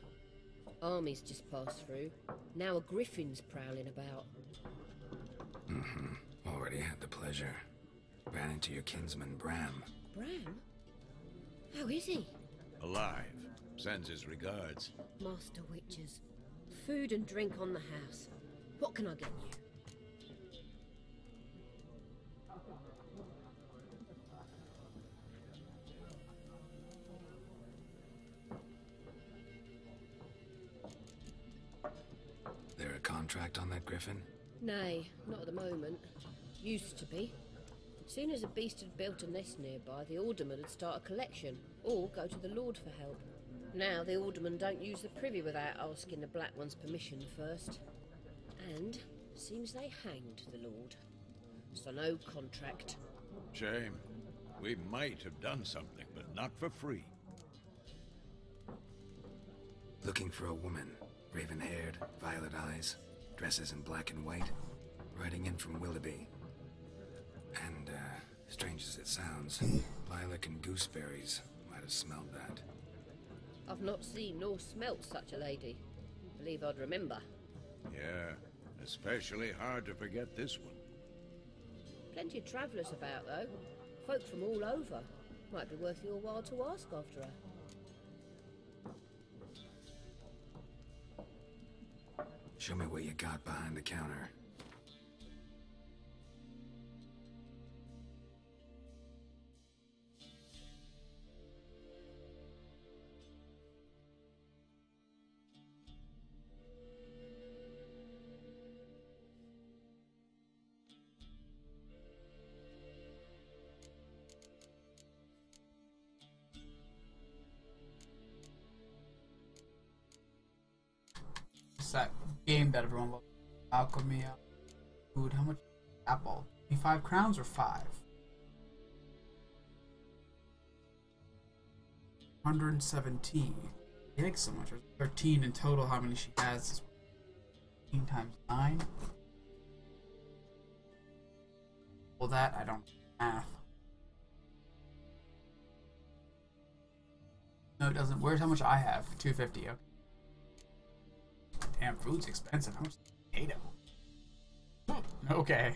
Speaker 9: Armies just passed through. Now a griffin's prowling about.
Speaker 2: Already had the pleasure. Ran into your kinsman, Bram.
Speaker 9: Bram? How is he?
Speaker 4: Alive. Sends his regards.
Speaker 9: Master Witchers. Food and drink on the house. What can I get you?
Speaker 2: There a contract on that griffin?
Speaker 9: Nay, not at the moment. Used to be. Soon as a beast had built a nest nearby, the alderman would start a collection, or go to the Lord for help. Now the aldermen don't use the privy without asking the Black One's permission first. And seems they hanged the Lord. So no contract.
Speaker 4: Shame. We might have done something, but not for free.
Speaker 2: Looking for a woman. Raven-haired, violet eyes, dresses in black and white. Riding in from Willoughby. And, strange as it sounds, lilac and gooseberries might have smelled that.
Speaker 9: I've not seen nor smelt such a lady. Believe I'd remember.
Speaker 4: Yeah, especially hard to forget this one.
Speaker 9: Plenty of travellers about, though. Folk from all over. Might be worth your while to ask after her.
Speaker 2: Show me what you got behind the counter.
Speaker 1: It's that game that everyone loves. Alchemy. Food. How much? Apple. 25 crowns or 5? 117. Thanks so much. 13 in total. How many she has? 15 times 9. Well, that I don't math. No, it doesn't. Where's how much I have? 250. Okay. Damn, food's expensive. How much is potato? Okay.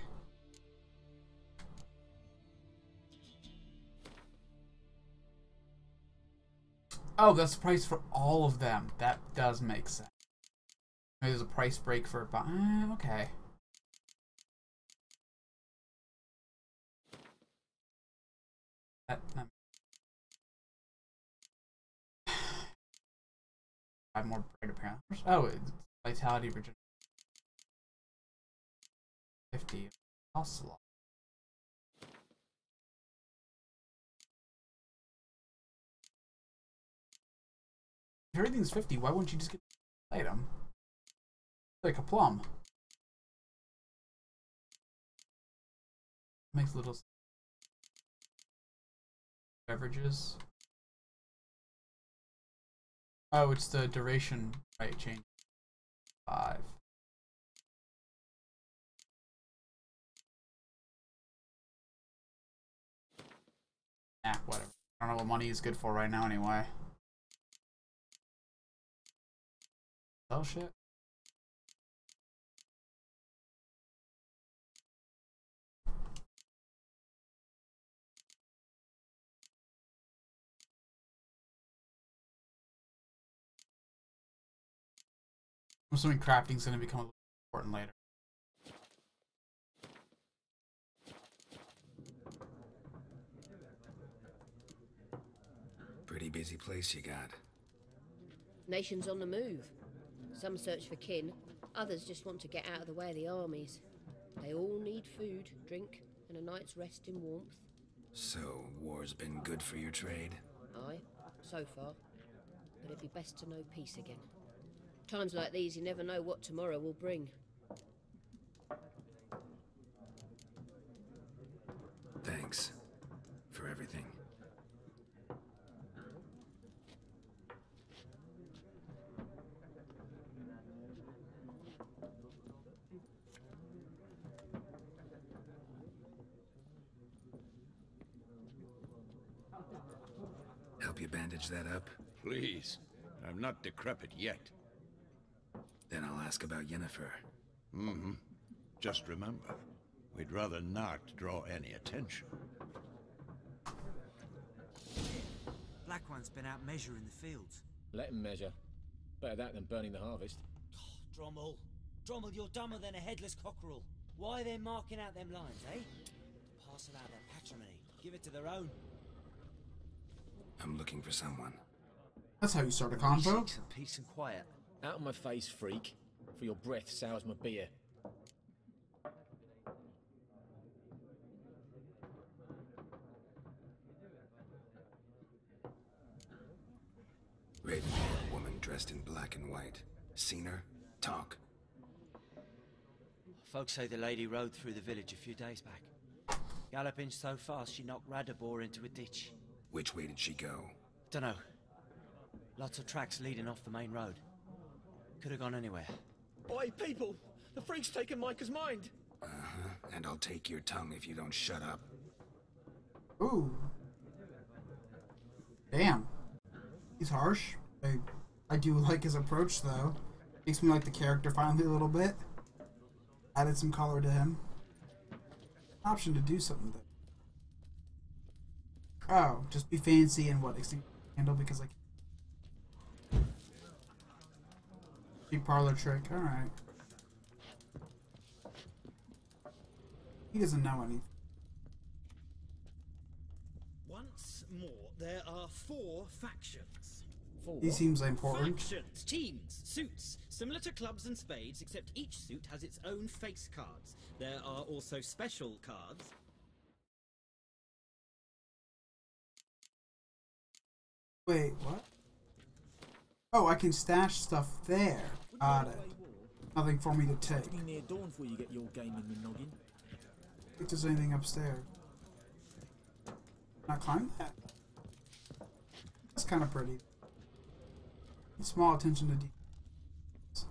Speaker 1: Oh, that's the price for all of them. That does make sense. Maybe there's a price break for it, but okay. That 5 more bread apparently. Oh, it's vitality regeneration. 50. Costs a lot. If everything's 50, why wouldn't you just get the item? Like a plum. Makes little beverages. Oh, it's the duration, right? Change 5. Nah, whatever. I don't know what money is good for right now, anyway. Oh shit. I'm assuming crafting's gonna become important later.
Speaker 2: Pretty busy place you got.
Speaker 9: Nations on the move. Some search for kin, others just want to get out of the way of the armies. They all need food, drink, and a night's rest in warmth.
Speaker 2: So, war's been good for your trade?
Speaker 9: Aye, so far. But it'd be best to know peace again. Times like these, you never know what tomorrow will bring.
Speaker 2: Thanks for everything. Help you bandage that up?
Speaker 4: Please. I'm not decrepit yet.
Speaker 2: Then I'll ask about Yennefer.
Speaker 4: Mm-hmm. Just remember, we'd rather not draw any attention.
Speaker 10: Black One's been out measuring the fields.
Speaker 11: Let him measure. Better that than burning the harvest.
Speaker 10: Drommel. Drommel, you're dumber than a headless cockerel. Why are they marking out them lines, eh? To parcel out their patrimony. Give it to their own.
Speaker 2: I'm looking for someone.
Speaker 1: That's how you start a convo.
Speaker 10: Some peace and quiet.
Speaker 11: Out of my face, freak. For your breath sours my beer.
Speaker 2: Ravenhair woman dressed in black and white. Seen her? Talk.
Speaker 10: Folks say the lady rode through the village a few days back. Galloping so fast she knocked Radabor into a ditch.
Speaker 2: Which way did she go?
Speaker 10: Dunno. Lots of tracks leading off the main road. Could have gone anywhere.
Speaker 11: Oi, people! The freak's taken Micah's mind!
Speaker 2: Uh-huh. And I'll take your tongue if you don't shut up.
Speaker 1: Ooh. Damn. He's harsh. I do like his approach, though. Makes me like the character finally a little bit. Added some color to him. Option to do something with it. Oh, just be fancy and what? Handle because like. Parlor trick. Alright. He doesn't know anything.
Speaker 12: Once more, there are 4 factions.
Speaker 1: He seems important.
Speaker 12: Factions, teams, suits, similar to clubs and spades, except each suit has its own face cards. There are also special cards.
Speaker 1: Wait, what? Oh, I can stash stuff there. Got it. Nothing for me to take.
Speaker 11: Be near dawn before you get your game in the noggin.
Speaker 1: If there's anything upstairs. Can I climb that? That's kind of pretty. Small attention to details.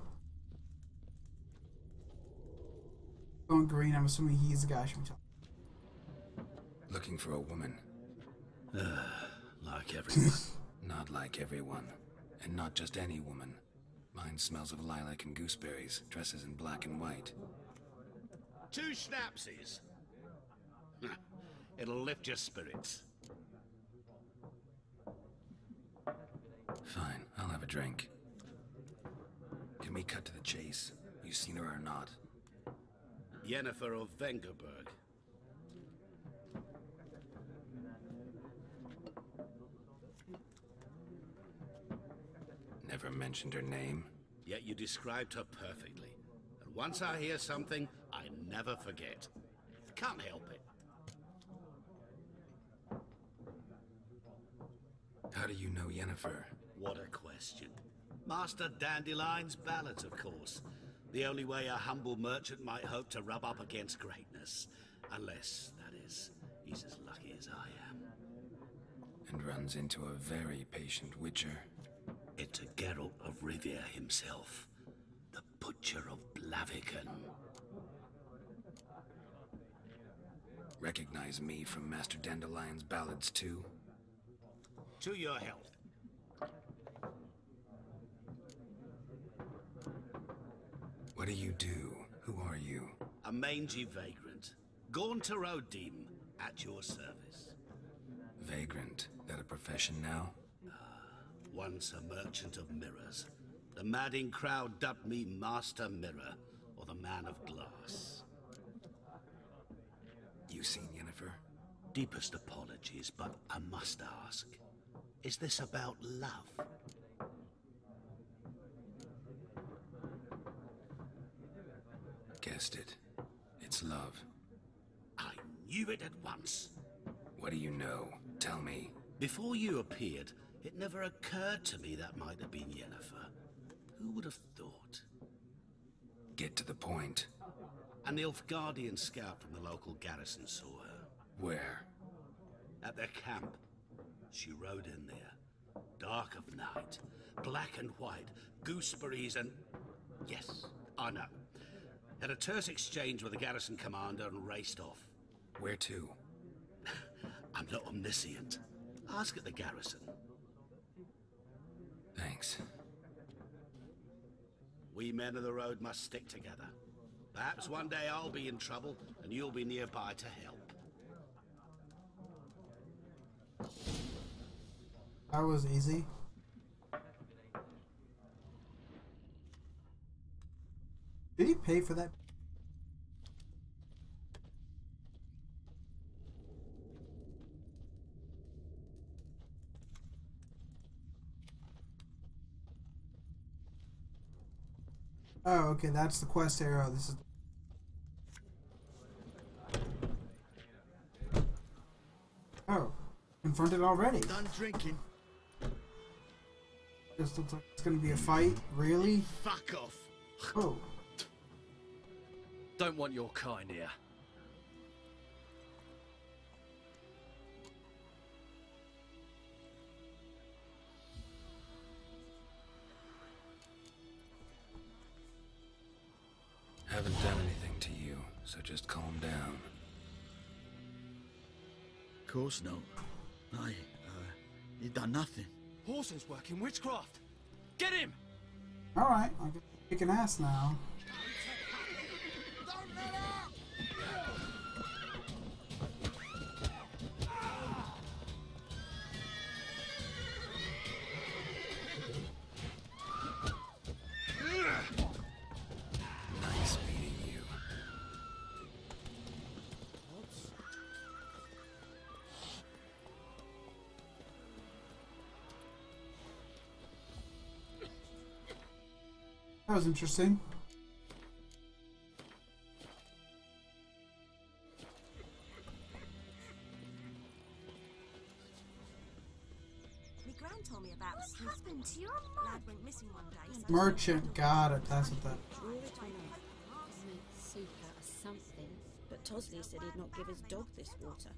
Speaker 1: Going green, I'm assuming he's the guy I should be talking.
Speaker 2: Looking for a woman.
Speaker 4: Like everyone.
Speaker 2: Not like everyone. And not just any woman. Mine smells of lilac and gooseberries, dresses in black and white.
Speaker 6: 2 schnapsies. It'll lift your spirits.
Speaker 2: Fine, I'll have a drink. Can we cut to the chase? You seen her or not?
Speaker 6: Yennefer of Vengerberg.
Speaker 2: Never mentioned her name.
Speaker 6: Yet you described her perfectly. And once I hear something, I never forget. Can't help it.
Speaker 2: How do you know Yennefer?
Speaker 6: What a question. Master Dandelion's ballads, of course. The only way a humble merchant might hope to rub up against greatness. Unless, that is, he's as lucky as I am.
Speaker 2: And runs into a very patient witcher.
Speaker 6: It's a Geralt of Rivia himself. The Butcher of Blaviken.
Speaker 2: Recognize me from Master Dandelion's ballads too?
Speaker 6: To your health.
Speaker 2: What do you do? Who are you?
Speaker 6: A mangy vagrant. Gaunter O'Dim, at your service.
Speaker 2: Vagrant? That a profession now?
Speaker 6: Once a merchant of mirrors. The madding crowd dubbed me Master Mirror, or the Man of Glass.
Speaker 2: You seen Yennefer?
Speaker 6: Deepest apologies, but I must ask. Is this about love?
Speaker 2: Guessed it. It's love.
Speaker 6: I knew it at once.
Speaker 2: What do you know? Tell me.
Speaker 6: Before you appeared, it never occurred to me that might have been Yennefer. Who would have thought?
Speaker 2: Get to the point.
Speaker 6: An Nilfgaardian scout from the local garrison saw her.
Speaker 2: Where?
Speaker 6: At their camp. She rode in there. Dark of night. Black and white. Gooseberries and... Yes, I know. Had a terse exchange with the garrison commander and raced off.
Speaker 2: Where to?
Speaker 6: I'm not omniscient. Ask at the garrison.
Speaker 2: Thanks.
Speaker 6: We men of the road must stick together. Perhaps one day I'll be in trouble and you'll be nearby to help.
Speaker 1: That was easy. Did he pay for that? Oh, okay, that's the quest area. This is... Oh, confronted already.
Speaker 8: Done drinking.
Speaker 1: This looks like it's gonna be a fight. Really?
Speaker 8: Fuck off.
Speaker 1: Oh.
Speaker 13: Don't want your kind here.
Speaker 2: Haven't done anything to you, so just calm down.
Speaker 8: Of course not. You done nothing.
Speaker 13: Horses work in witchcraft. Get him!
Speaker 1: Alright, I can kick an ass now.
Speaker 2: Nice beating you.
Speaker 1: That was interesting.
Speaker 14: My gran told me about this. What happened to your lad went missing one day. So
Speaker 1: Merchant, got it. That's what that.
Speaker 15: Soup out of something. But Tosley said he'd not give his dog this water.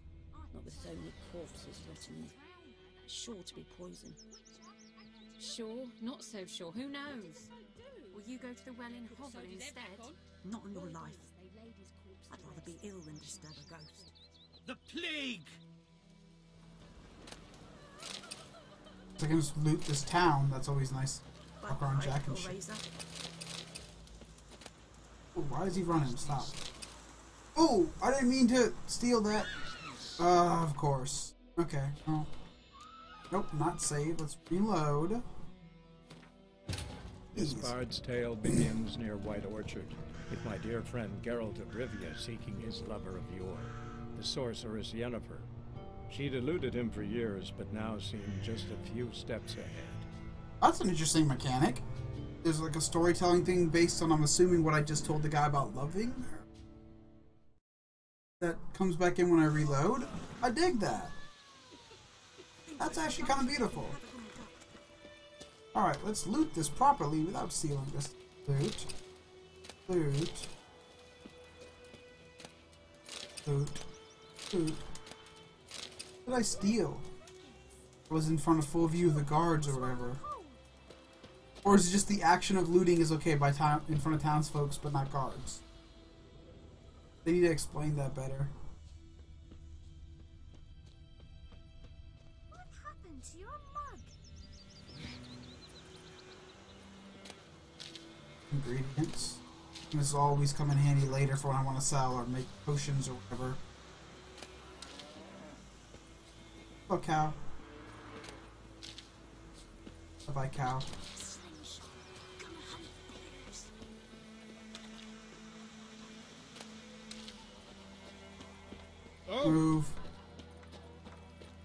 Speaker 15: Not with so many corpses rotting. Sure to be poison.
Speaker 16: Sure, not so sure. Who knows? Will you go to the well in Hovel instead?
Speaker 14: not in your life. I'd rather be ill than disturb a ghost.
Speaker 4: The plague!
Speaker 1: So I can just loot this town. That's always nice. Walk around Jack and shit. Oh, why is he running? Stop. Oh, I didn't mean to steal that. Of course. Okay. Oh. Nope, not save. Let's reload.
Speaker 17: This bard's tale begins near White Orchard, with my dear friend Geralt of Rivia seeking his lover of yore, the sorceress Yennefer. She'd eluded him for years, but now seemed just a few steps ahead.
Speaker 1: That's an interesting mechanic. There's like a storytelling thing based on, I'm assuming, what I just told the guy about loving her. That comes back in when I reload. I dig that. That's actually kind of beautiful. Alright, let's loot this properly without stealing this. Loot. Loot. Loot. Loot. What did I steal? I was in front of full view of the guards or whatever. Or is it just the action of looting is okay by town in front of townsfolk but not guards? They need to explain that better.
Speaker 5: What happened to your mug?
Speaker 1: Ingredients. This will always come in handy later for when I want to sell or make potions or whatever. Oh, cow. Bye-bye, cow. Oh. Move.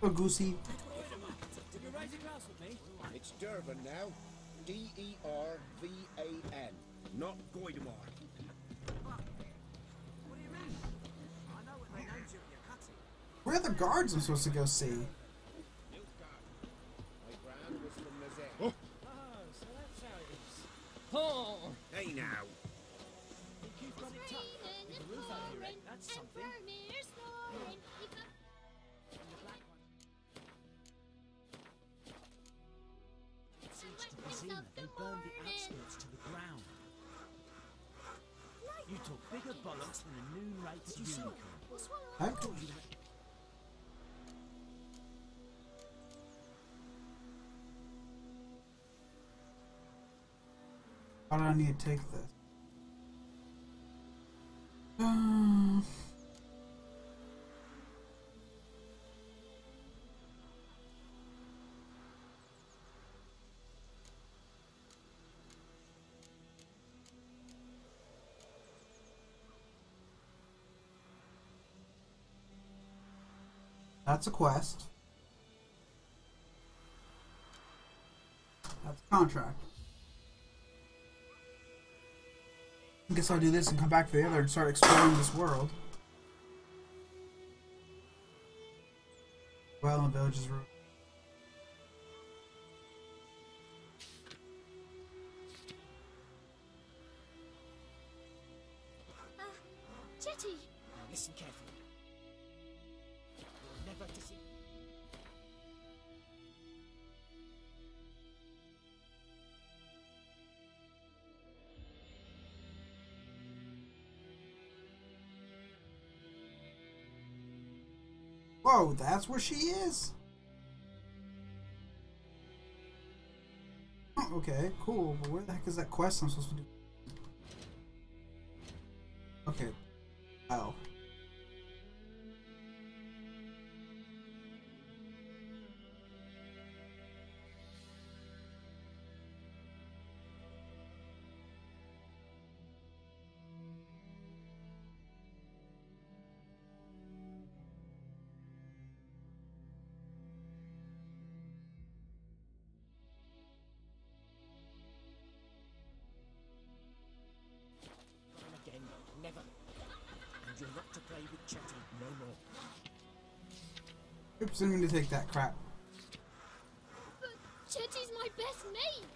Speaker 1: Oh, Goosey.
Speaker 12: me?
Speaker 4: It's Dervan now. D-E-R-V-A-N. Not Goidemar.
Speaker 1: Where are the guards I'm supposed to go see?
Speaker 4: My grand was from Nazet.
Speaker 12: Oh, so that's how it is. Oh!
Speaker 4: Hey now.
Speaker 12: Think you've got it tucked. There's a roof out here, eh? That's something. Siege to Vizima, they burned the outskirts to the ground. You talk bigger bollocks than a noon-raped unicorn.
Speaker 1: Heck? How do I need to take this? That's a quest. That's a contract. I guess I'll do this and come back for the other and start exploring this world. Well, the village is ruined.
Speaker 5: Chetty!
Speaker 12: Now listen carefully. You're never to see.
Speaker 1: Whoa, that's where she is? Oh, okay, cool. But where the heck is that quest I'm supposed to do? Okay. Oh.
Speaker 12: Again, never. And you're not to play with Chetty no more.
Speaker 1: Oops, didn't mean to take that crap.
Speaker 5: But Chetty's my best mate!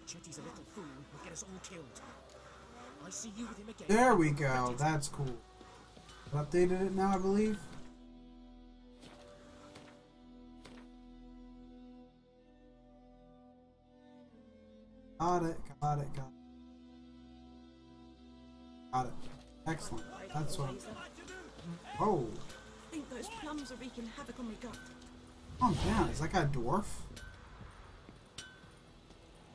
Speaker 12: Chetty's a little fool who'll get us all killed. I see you with him again.
Speaker 1: There we go, that's cool. I've updated it now, I believe. Got it. Got it. Excellent. That's what. Oh.
Speaker 14: I think those plums are wreaking havoc on my gut.
Speaker 1: Calm down. Is that guy a dwarf?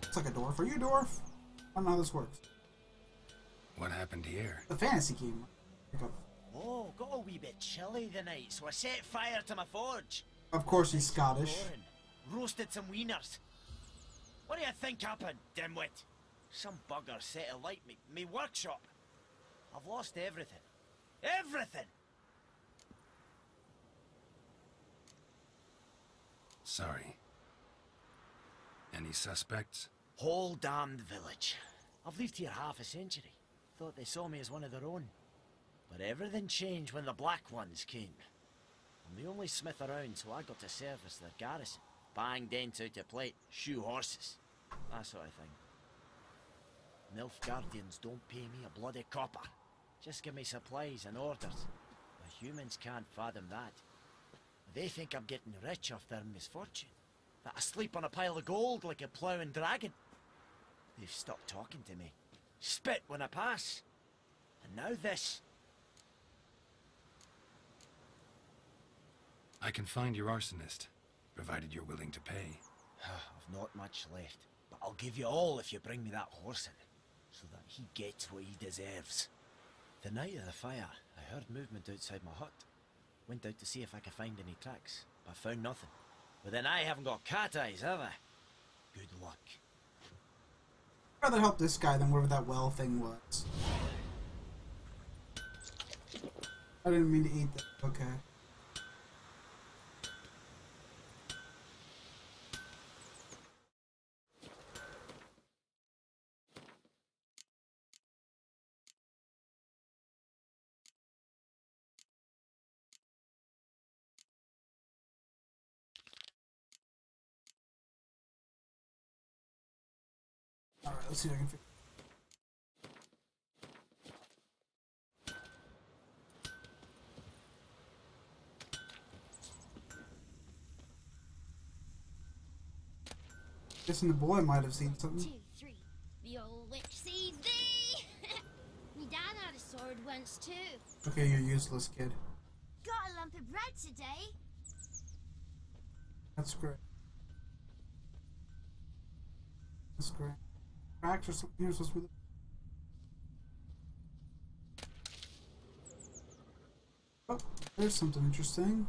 Speaker 1: Looks like a dwarf. Are you a dwarf? I don't know how this works.
Speaker 2: What happened here?
Speaker 1: The fantasy game.
Speaker 10: Oh, got a wee bit chilly the night, so I set fire to my forge.
Speaker 1: Of course he's Scottish.
Speaker 10: Roasted some wieners. What do you think happened, dimwit? Some bugger set alight me workshop. I've lost everything. Everything!
Speaker 2: Sorry. Any suspects?
Speaker 10: Whole damned village. I've lived here half a century. Thought they saw me as one of their own. But everything changed when the Black Ones came. I'm the only smith around, so I got to service their garrison. Bang dents out of plate, shoe horses. That sort of thing. Nilfgaardians don't pay me a bloody copper. Just give me supplies and orders. The humans can't fathom that. They think I'm getting rich off their misfortune. That I sleep on a pile of gold like a ploughing dragon. They've stopped talking to me. Spit when I pass. And now this.
Speaker 2: I can find your arsonist, provided you're willing to pay.
Speaker 10: I've not much left, but I'll give you all if you bring me that horse in, so that he gets what he deserves. The night of the fire, I heard movement outside my hut. Went out to see if I could find any tracks, but found nothing. But then I haven't got cat eyes, have I? Good luck.
Speaker 1: I'd rather help this guy than whatever that well thing was. I didn't mean to eat that. Okay. Alright, let's see if I can figure. Guessing the boy might have seen something.
Speaker 5: 2, 3. The old witch sees thee! Me dad had a sword once too.
Speaker 1: Okay, you're useless, kid.
Speaker 5: Got a lump of bread today.
Speaker 1: That's great. That's great. Cracks or something you're supposed to be. Oh, there's something interesting.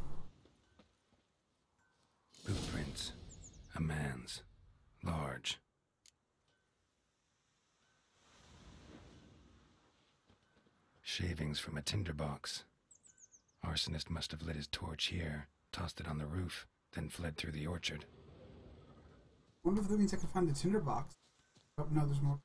Speaker 2: Blueprints. A man's. Large. Shavings from a tinderbox. Arsonist must have lit his torch here, tossed it on the roof, then fled through the orchard.
Speaker 1: Wonder if that means I can find the tinderbox. Oh no, there's more.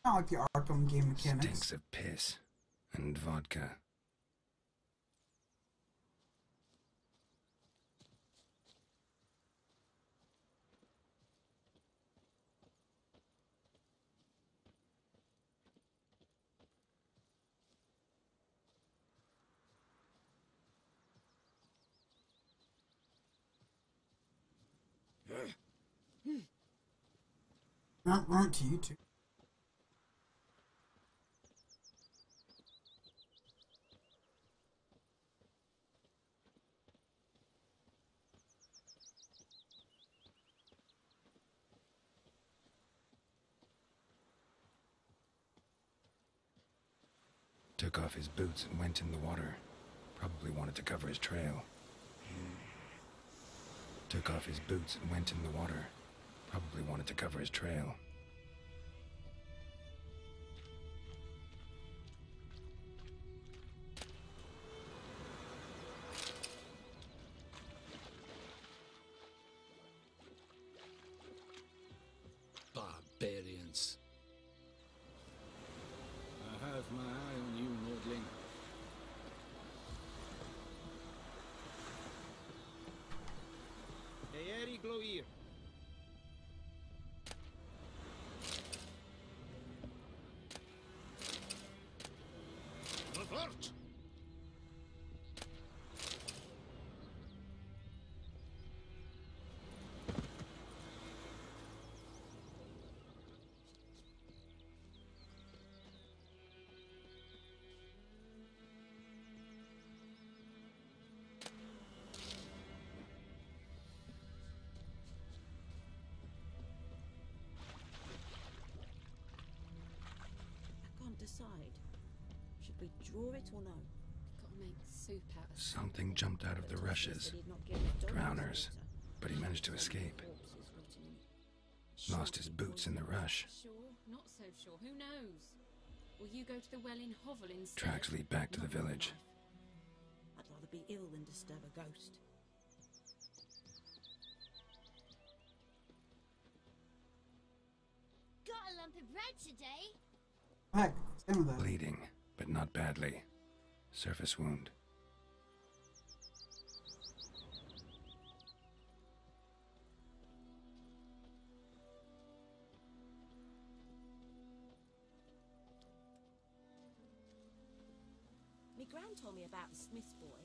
Speaker 1: I like the Arkham game mechanics.
Speaker 2: Stinks of piss and vodka.
Speaker 1: Not to you two.
Speaker 2: Took off his boots and went in the water. Probably wanted to cover his trail. Took off his boots and went in the water. Probably wanted to cover his trail.
Speaker 4: Barbarians. I have my eye on you, Nordling.
Speaker 12: Eeri Gloir.
Speaker 4: Revert!
Speaker 15: Decide. Should we draw it or no?
Speaker 16: Gotta make soup out of
Speaker 2: Something jumped out of the rushes. Drowners. But he managed to escape. Lost his boots in the rush.
Speaker 16: Sure, not so sure. Who knows? Will you go to the well in Hovel instead?
Speaker 2: Tracks lead back to the village.
Speaker 15: I'd rather be ill than disturb a ghost.
Speaker 5: Got a lump of bread today.
Speaker 1: Heck, same with that.
Speaker 2: Bleeding, but not badly. Surface wound.
Speaker 14: Me gran told me about the Smith's boy.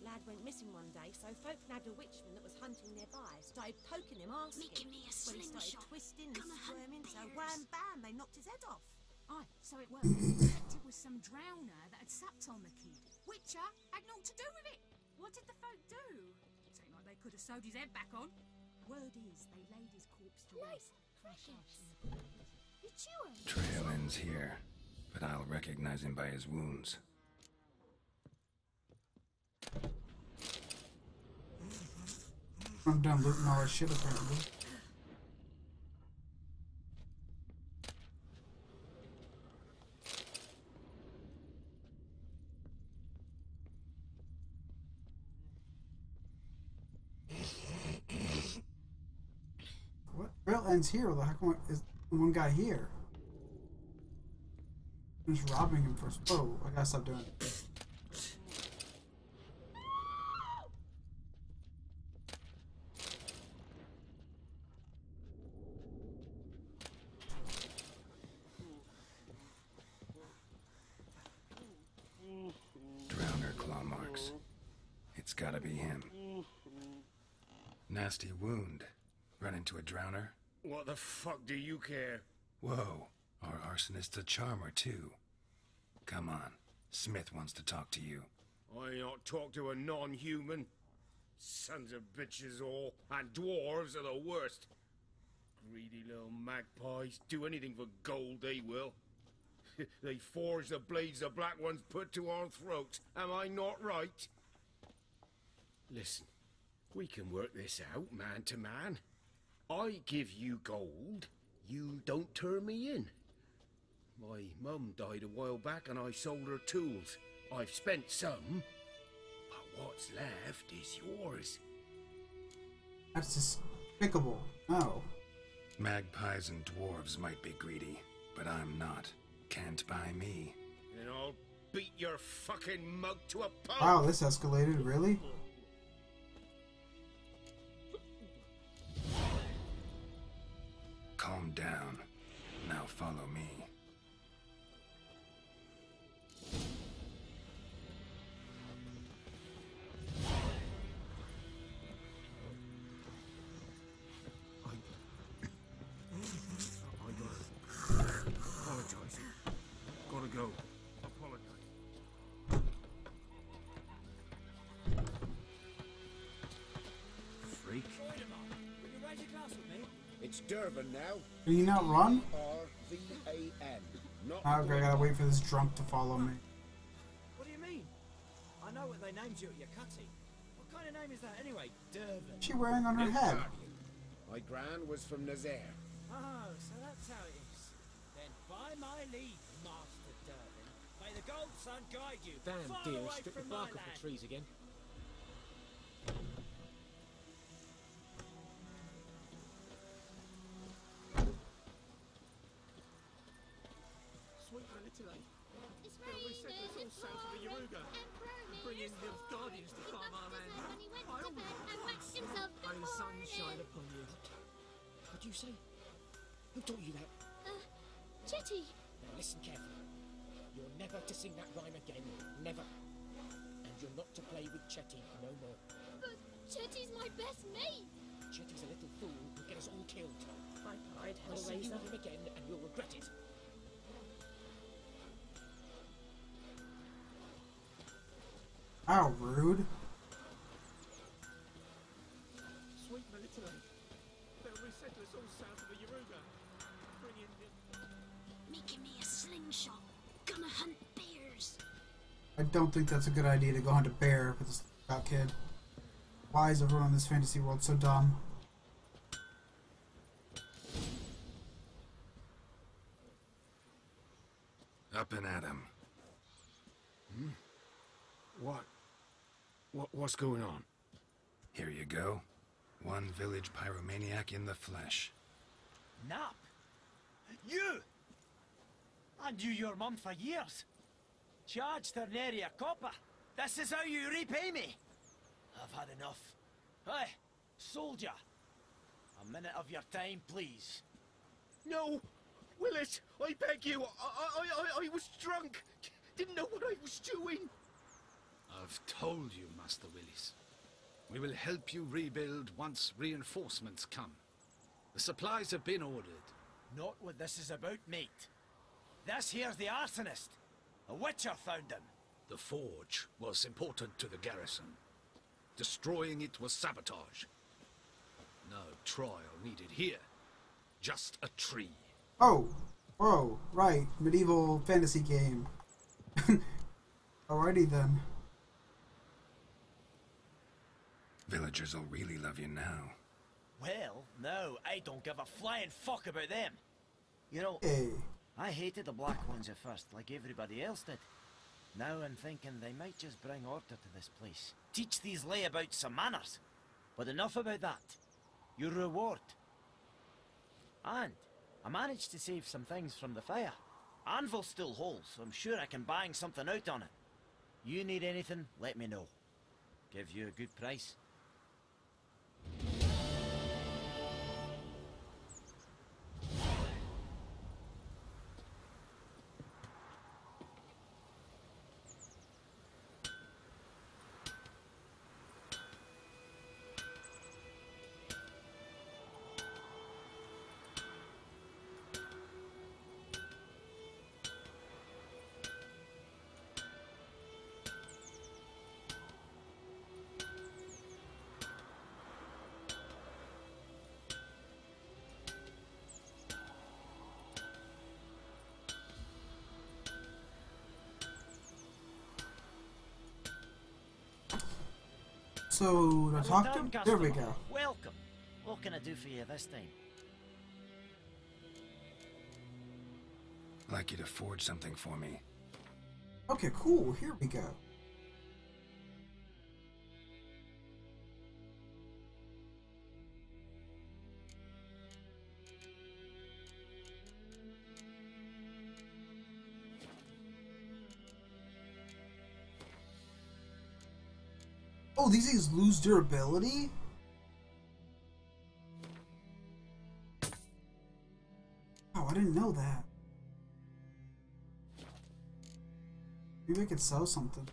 Speaker 14: Lad went missing one day, so folk nabbed a witchman that was hunting nearby. Started poking him, asking.
Speaker 5: Making me a
Speaker 14: When he started
Speaker 5: slingshot.
Speaker 14: twisting and
Speaker 5: Come and hunt
Speaker 14: squirming, so
Speaker 5: bears.
Speaker 14: wham bam, they knocked his head off.
Speaker 18: Aye, so it was. It was some drowner that had supped on the kid. Witcher had naught to do with it. What did the folk do? Seemed like they could have sewed his head back on. Word is, they laid his corpse to rest. Fresh out.
Speaker 5: You chew him.
Speaker 2: Trail ends here, but I'll recognize him by his wounds.
Speaker 1: I'm done looting all our shit apparently. What? Trail ends here. The heck is one guy here? I'm just robbing him first. Oh, I gotta stop doing it.
Speaker 2: Drowner claw marks. It's gotta be him. Nasty wound. Run into a drowner?
Speaker 4: What the fuck do you care?
Speaker 2: Whoa, our arsonist's a charmer too. Come on, Smith wants to talk to you.
Speaker 4: I not talk to a non-human. Sons of bitches all, and dwarves are the worst. Greedy little magpies, do anything for gold they will. They forge the blades the black ones put to our throats, am I not right? Listen, we can work this out man to man. I give you gold, you don't turn me in. My mum died a while back and I sold her tools. I've spent some, but what's left is yours.
Speaker 1: That's despicable. No.
Speaker 2: Magpies and dwarves might be greedy, but I'm not. Can't buy me.
Speaker 4: Then I'll beat your fucking mug to a pulp.
Speaker 1: Wow, this escalated, really?
Speaker 2: Calm down. Now follow me.
Speaker 4: Apologize. Gotta go. Apologize. Freak. It's Durban now.
Speaker 1: Can you not run?
Speaker 4: R-V-A-N. Not
Speaker 1: I gotta wait for this drunk to follow me.
Speaker 10: What do you mean? I know what they named you at your cutting. What kind of name is that anyway? Durban.
Speaker 1: What's she wearing on her head?
Speaker 4: My gran was from Nazaire.
Speaker 10: Oh, so that's how it is. Then by my leave, Master Durban, may the gold sun guide you.
Speaker 11: Damn
Speaker 10: far
Speaker 11: dear,
Speaker 10: away
Speaker 11: stripped the
Speaker 10: from
Speaker 11: bark
Speaker 10: my
Speaker 11: off
Speaker 10: land.
Speaker 11: the trees again.
Speaker 13: Sweet Manipulate. We said this all south of the Yaruga. Bring in the Guardians to farm our land. May the sun shine upon you.
Speaker 11: What do you say? Who taught you that?
Speaker 5: Chetty!
Speaker 11: Now listen carefully. You're never to sing that rhyme again. Never. And you're not to play with Chetty no more.
Speaker 5: But Chetty's my best mate!
Speaker 11: Chetty's a little fool who'll get us all killed.
Speaker 9: I cried,
Speaker 11: I'll see you
Speaker 9: Hellraiser.
Speaker 11: with him again and you'll regret it.
Speaker 1: How rude.
Speaker 13: Sweet Manipulate. They'll resettle us all south of the Yaruga. Bring in the...
Speaker 5: Making me a slingshot. Gonna hunt bears.
Speaker 1: I don't think that's a good idea to go hunt a bear with this scout kid. Why is everyone in this fantasy world so dumb?
Speaker 2: Up and at him.
Speaker 4: What's going on?
Speaker 2: Here you go. One village pyromaniac in the flesh.
Speaker 10: Nap? You! I knew your mum for years. Charged her nary a copper. This is how you repay me. I've had enough. Hey, soldier. A minute of your time, please.
Speaker 4: No! Willis, I beg you. I was drunk. Didn't know what I was doing.
Speaker 6: I've told you, Master Willis. We will help you rebuild once reinforcements come. The supplies have been ordered.
Speaker 10: Not what this is about, mate. This here's the arsonist. A witcher found him.
Speaker 6: The forge was important to the garrison. Destroying it was sabotage. No trial needed here. Just a tree.
Speaker 1: Oh, whoa, right, medieval fantasy game. Alrighty then.
Speaker 2: Villagers will really love you now.
Speaker 10: Well, no, I don't give a flying fuck about them. You know, I hated the Black Ones at first, like everybody else did. Now I'm thinking they might just bring order to this place. Teach these layabouts some manners. But enough about that. Your reward. And I managed to save some things from the fire. Anvil still holds, so I'm sure I can bang something out on it. You need anything, let me know. Give you a good price.
Speaker 1: So, to talk to him? There we go.
Speaker 10: Welcome. What can I do for you this time?
Speaker 2: I'd like you to forge something for me.
Speaker 1: Okay, cool. Here we go. Oh, these things lose durability? Oh, I didn't know that. Maybe I could sell something.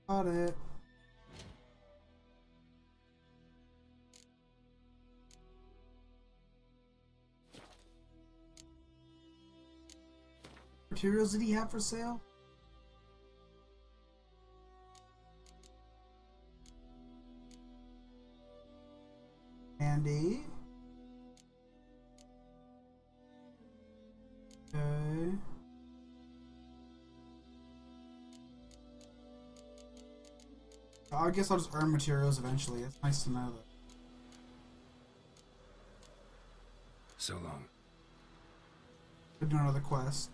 Speaker 1: Got it. Materials did he have for sale? Andy. Okay. I guess I'll just earn materials eventually. It's nice to know that.
Speaker 2: So long.
Speaker 1: Do another quest.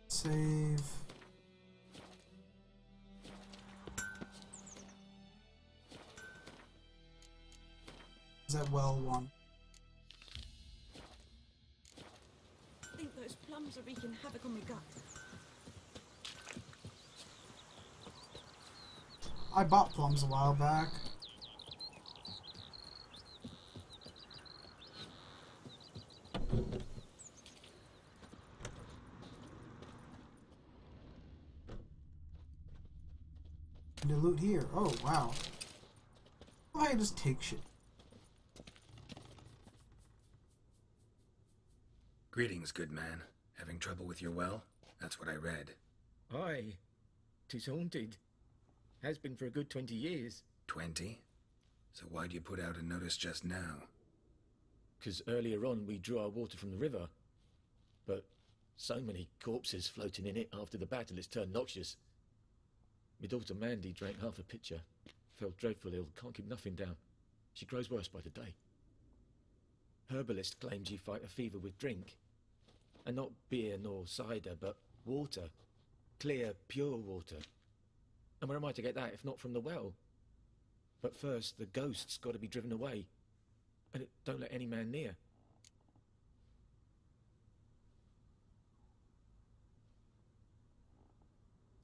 Speaker 1: Save. Is that well one?
Speaker 15: I think those plums are wreaking havoc on my gut.
Speaker 1: I bought plums a while back. The loot here. Oh, wow. Why I just take shit?
Speaker 2: Greetings, good man. Having trouble with your well? That's what I read.
Speaker 11: Aye. 'Tis haunted. Has been for a good 20 years.
Speaker 2: 20? So why'd you put out a notice just now?
Speaker 11: 'Cause earlier on we drew our water from the river. But so many corpses floating in it after the battle it's turned noxious. My daughter Mandy drank half a pitcher. Fell dreadful ill, can't keep nothing down. She grows worse by the day. Herbalist claims you fight a fever with drink. And not beer nor cider, but water. Clear, pure water. And where am I to get that if not from the well? But first, the ghost's got to be driven away. And it don't let any man near.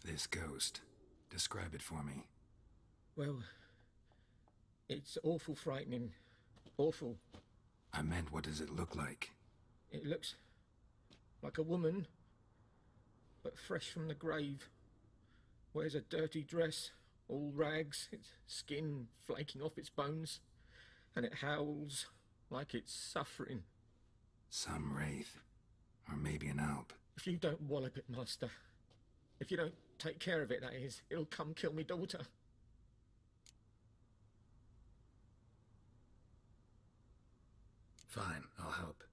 Speaker 2: This ghost. Describe it for me.
Speaker 11: Well, it's awful frightening. Awful.
Speaker 2: I meant, what does it look like?
Speaker 11: It looks like a woman, but fresh from the grave. Wears a dirty dress, all rags, its skin flaking off its bones, and it howls like it's suffering.
Speaker 2: Some wraith. Or maybe an alp.
Speaker 11: If you don't wallop it, Master, if you don't take care of it, that is, it'll come kill me daughter.
Speaker 2: Fine, I'll help.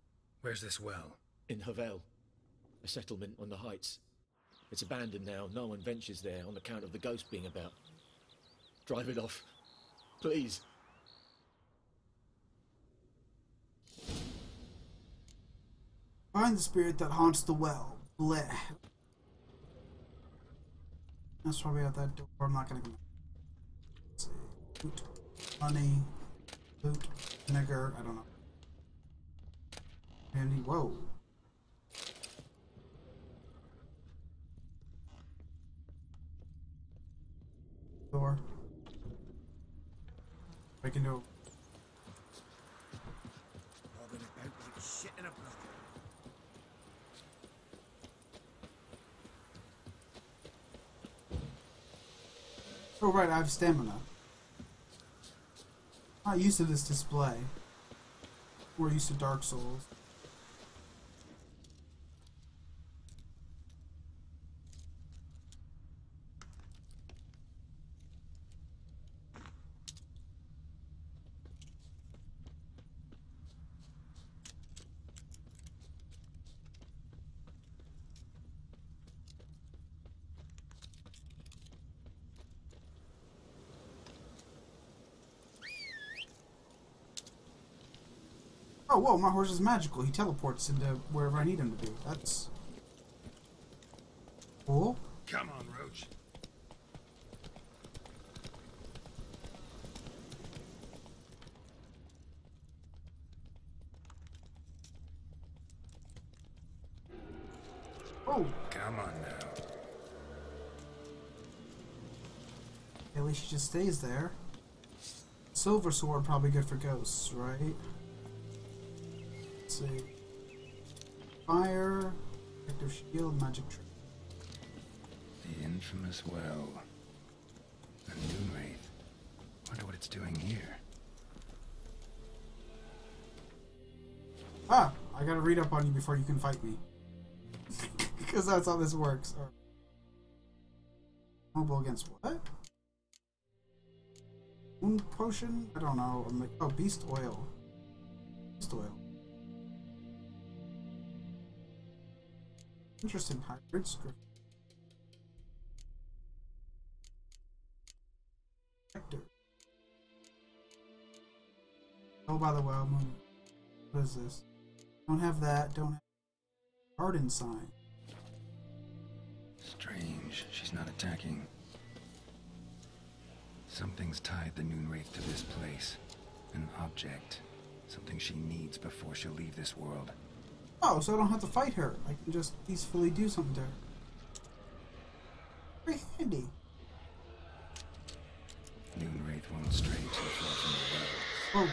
Speaker 2: Where's this well?
Speaker 11: In Havel, a settlement on the heights. It's abandoned now. No one ventures there on account of the ghost being about. Drive it off, please.
Speaker 1: Find the spirit that haunts the well. Bleh. That's probably at that door. I'm not gonna go. Let's see. Loot, money, loot, vinegar. I don't know. Andy, whoa. Door. I can do.
Speaker 8: Bobbing about like shit in a bucket.
Speaker 1: Oh right, I have stamina. I'm not used to this display. We're used to Dark Souls. Oh, whoa, my horse is magical. He teleports into wherever I need him to be. That's cool.
Speaker 2: Come on, Roach.
Speaker 1: Oh.
Speaker 2: Come on now.
Speaker 1: At least she just stays there. Silver sword probably good for ghosts, right? Let's see. Fire, protective shield, magic trick.
Speaker 2: The infamous well. A Noonwraith. Wonder what it's doing here.
Speaker 1: Ah! I gotta read up on you before you can fight me. Because that's how this works. Mobile against what? Wound potion? I don't know. I'm like, oh, beast oil. Beast oil. Interesting hybrid script. Vector. Oh, by the way, what is this? Don't have that. Don't have Garden sign.
Speaker 2: Strange. She's not attacking. Something's tied the Noonwraith to this place. An object. Something she needs before she'll leave this world.
Speaker 1: Oh, so I don't have to fight her. I can just peacefully do something to her. Very handy.
Speaker 2: Noonwraith won't stray too far from the well.
Speaker 1: Oh.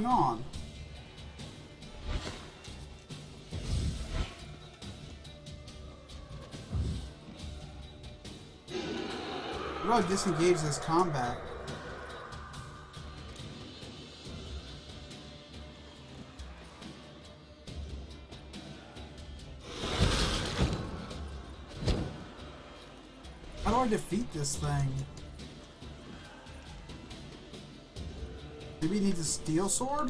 Speaker 1: On. How do I disengage this combat? How do I defeat this thing? Maybe he needs a steel sword?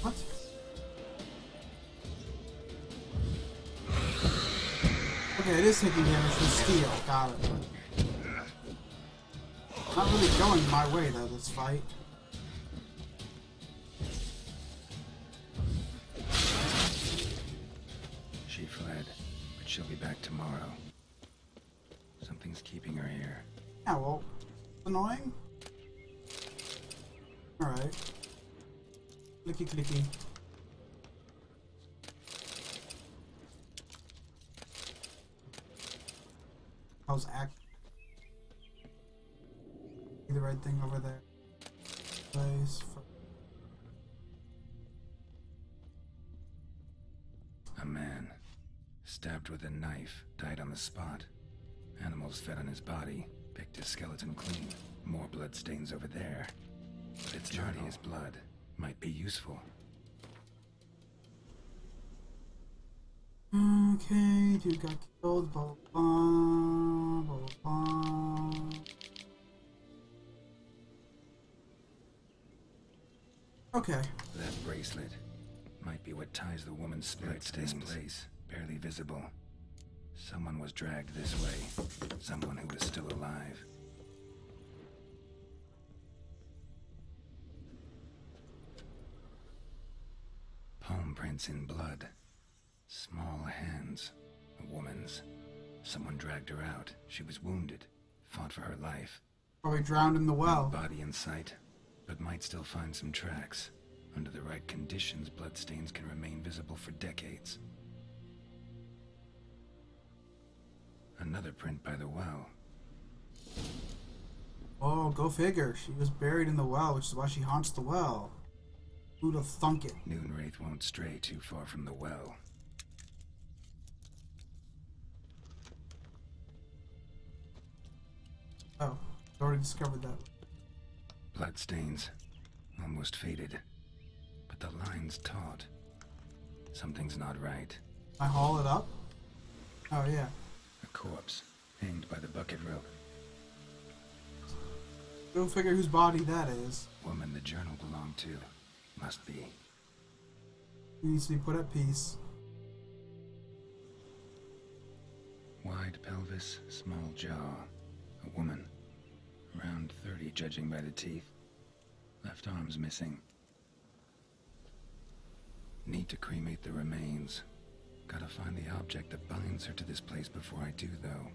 Speaker 1: What? Okay, it is taking damage from steel. Got it. Not really going my way though, this fight.
Speaker 2: She fled, but she'll be back tomorrow. Something's keeping her here.
Speaker 1: Yeah, well, annoying. Alright. Clicky clicky. How's act? See the right thing over there. Place.
Speaker 2: man. Stabbed with a knife, died on the spot. Animals fed on his body, picked his skeleton clean. More bloodstains over there. But it's not his blood. Might be useful.
Speaker 1: Okay, dude got killed, blah blah blah, blah blah. Okay.
Speaker 2: That bracelet might be what ties the woman's spirit to this place. Barely visible. Someone was dragged this way. Someone who was still alive. Palm prints in blood. Small hands. A woman's. Someone dragged her out. She was wounded. Fought for her life.
Speaker 1: Probably drowned in the well.
Speaker 2: No body in sight, but might still find some tracks. Under the right conditions, bloodstains can remain visible for decades. Another print by the well.
Speaker 1: Oh, go figure. She was buried in the well, which is why she haunts the well. Who'd have thunk it?
Speaker 2: Noonwraith won't stray too far from the well.
Speaker 1: Oh, already discovered that.
Speaker 2: Bloodstains. Almost faded. But the line's taut. Something's not right.
Speaker 1: I haul it up? Oh, yeah.
Speaker 2: A corpse, hanged by the bucket rope.
Speaker 1: Go figure whose body that is.
Speaker 2: Woman the journal belonged to. Must be.
Speaker 1: He needs to be put at peace.
Speaker 2: Wide pelvis, small jaw. A woman. Around 30, judging by the teeth. Left arm's missing. Need to cremate the remains. Gotta find the object that binds her to this place before I do, though.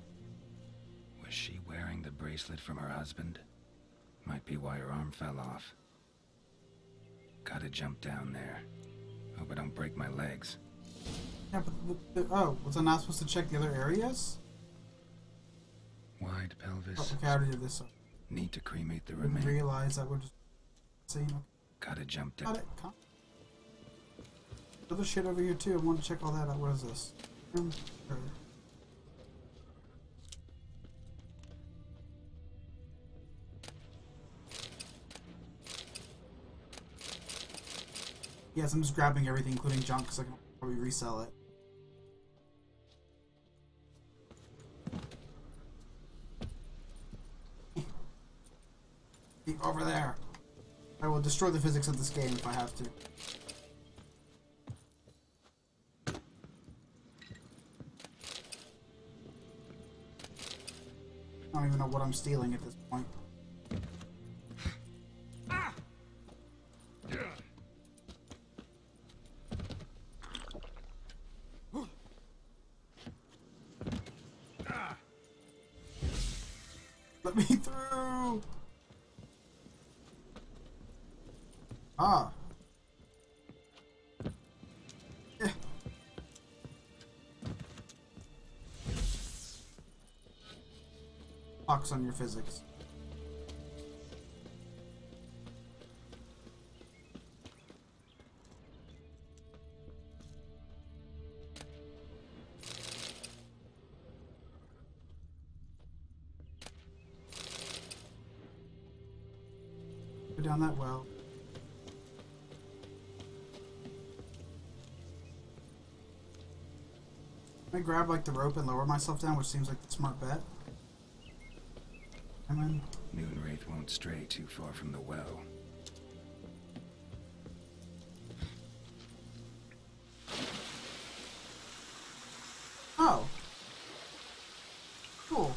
Speaker 2: Was she wearing the bracelet from her husband? Might be why her arm fell off. Gotta jump down there. Hope I don't break my legs.
Speaker 1: Yeah, but oh, was I not supposed to check the other areas?
Speaker 2: Wide pelvis.
Speaker 1: Oh, okay, I already did this.
Speaker 2: Need to cremate the
Speaker 1: I didn't
Speaker 2: remains.
Speaker 1: realize I would just see.
Speaker 2: Gotta jump down.
Speaker 1: Got it. Other shit over here too. I want to check all that out. What is this? Sure. Yes, I'm just grabbing everything, including junk, because I can probably resell it. Keep over there. I will destroy the physics of this game if I have to. I don't even know what I'm stealing at this point. Let me through! Ah. Yeah. Locks on your physics. Go down that well. Can I grab like the rope and lower myself down, which seems like the smart bet? And then
Speaker 2: Noonwraith won't stray too far from the well.
Speaker 1: oh, cool.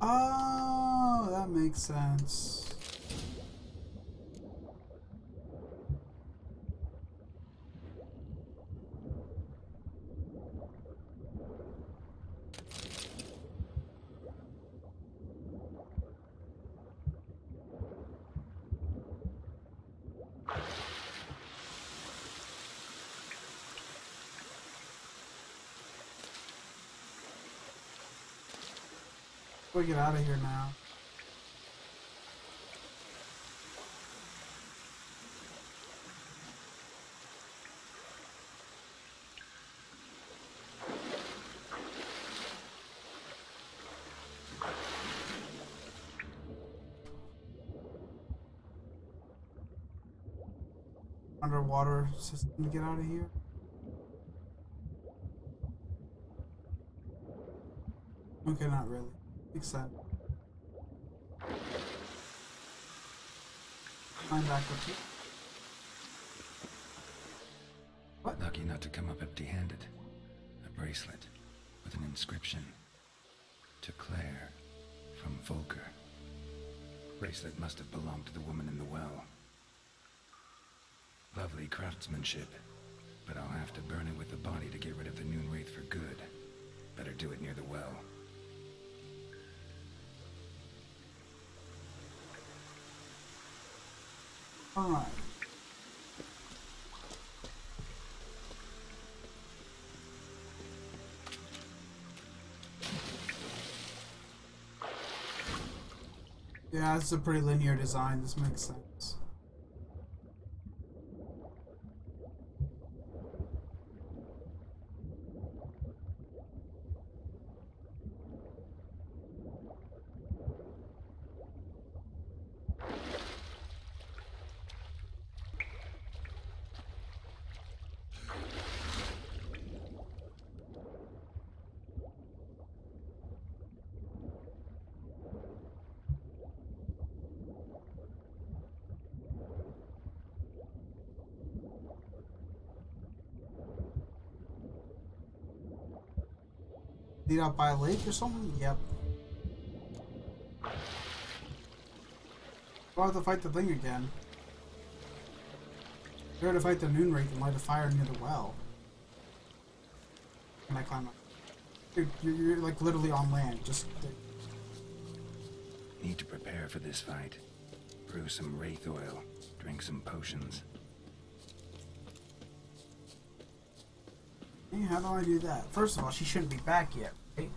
Speaker 1: Oh, that makes sense. We get out of here now. Underwater system to get out of here. Okay, not really. Makes sense. Climb back up here.
Speaker 2: What? Lucky not to come up empty-handed. A bracelet with an inscription. To Claire, from Volker. Bracelet must have belonged to the woman in the well. Lovely craftsmanship, but I'll have to burn it with the body to get rid of the Noon Wraith for good. Better do it near the well.
Speaker 1: Alright. Yeah, it's a pretty linear design. This makes sense. Lead out by a lake or something? Yep. We'll have to fight the thing again. We're to fight the Noon Wraith and light a fire near the well. Can I climb up? Dude, you're like literally on land. Just.
Speaker 2: Need to prepare for this fight. Brew some wraith oil. Drink some potions.
Speaker 1: Hey, how do I do that? First of all, she shouldn't be back yet, right?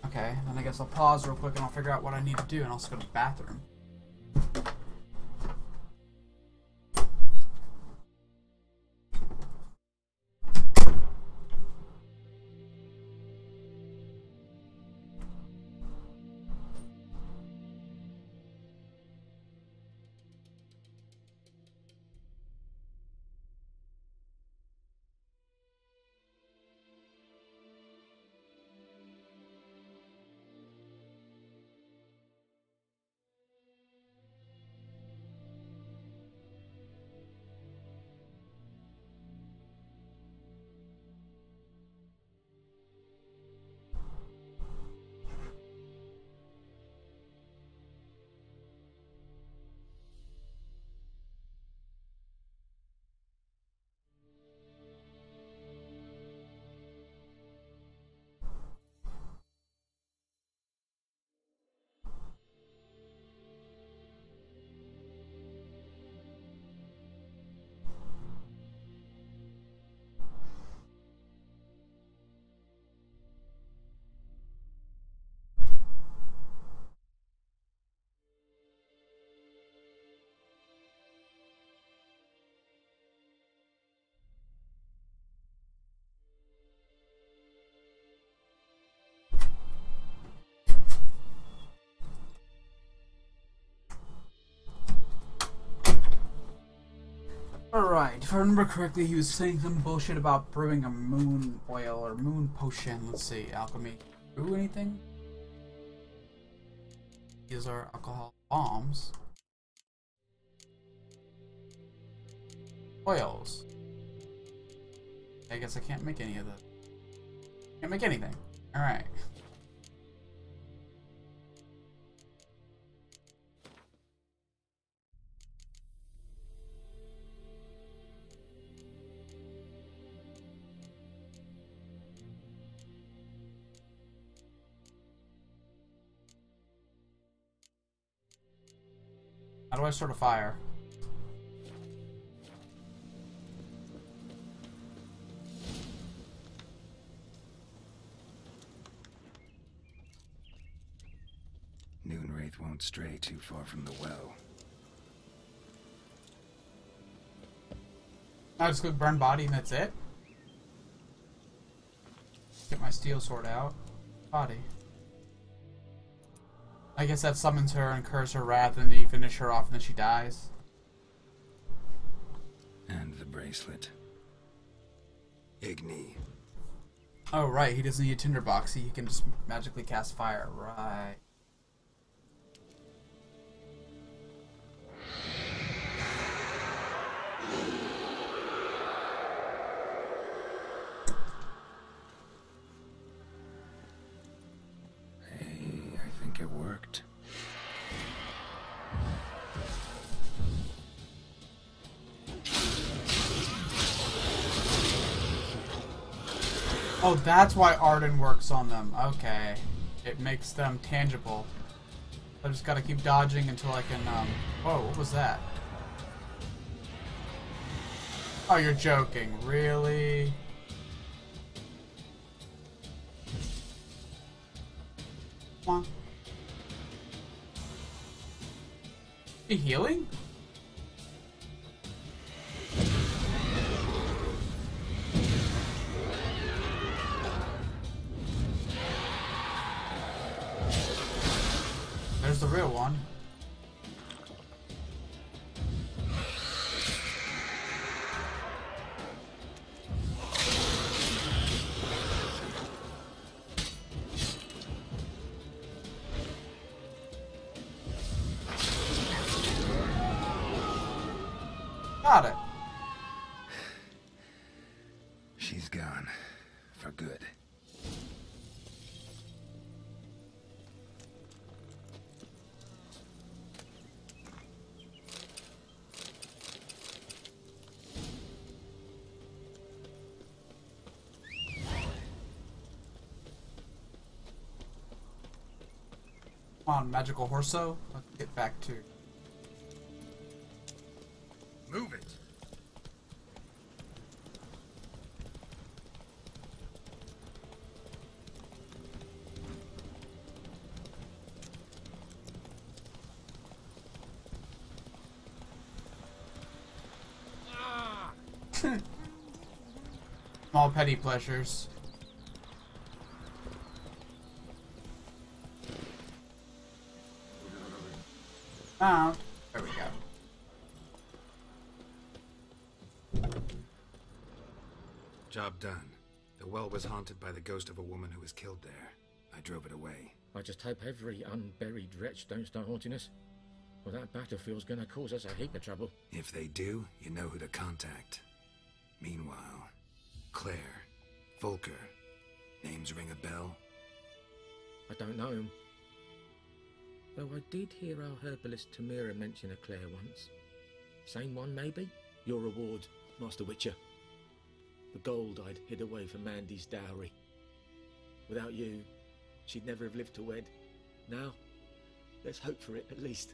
Speaker 1: Okay, then I guess I'll pause real quick and I'll figure out what I need to do and I'll just go to the bathroom. Alright, if I remember correctly, he was saying some bullshit about brewing a moon oil or moon potion. Let's see, alchemy. Brew anything? These are alcohol bombs. Oils. I guess I can't make any of that. Can't make anything. Alright. How do I start a fire?
Speaker 2: Wraith won't stray too far from the well.
Speaker 1: I just click burn body and that's it? Get my steel sword out. Body. I guess that summons her and incurs her wrath, and then you finish her off and then she dies.
Speaker 2: And the bracelet. Igni.
Speaker 1: Oh, right. He doesn't need a tinderbox. He can just magically cast fire. Right.
Speaker 2: Hey, I think it worked.
Speaker 1: Oh, that's why Arden works on them. Okay. It makes them tangible. I just gotta keep dodging until I can, Whoa, what was that? Oh, you're joking. Really? Come on. He healing? There's the real one. Got it.
Speaker 2: She's gone. For good.
Speaker 1: Come on, magical horso. Let's get back to.
Speaker 2: Move it.
Speaker 1: Small petty pleasures. Out. There we go.
Speaker 2: Job done. The well was haunted by the ghost of a woman who was killed there. I drove it away.
Speaker 11: I just hope every unburied wretch don't start haunting us. Well, that battlefield's gonna cause us a heap of trouble.
Speaker 2: If they do, you know who to contact. Meanwhile, Claire, Volker, names ring a bell?
Speaker 11: I don't know him. Though I did hear our herbalist Tamira mention a Claire once. Same one, maybe? Your reward, Master Witcher. The gold I'd hid away for Mandy's dowry. Without you, she'd never have lived to wed. Now, let's hope for it, at least.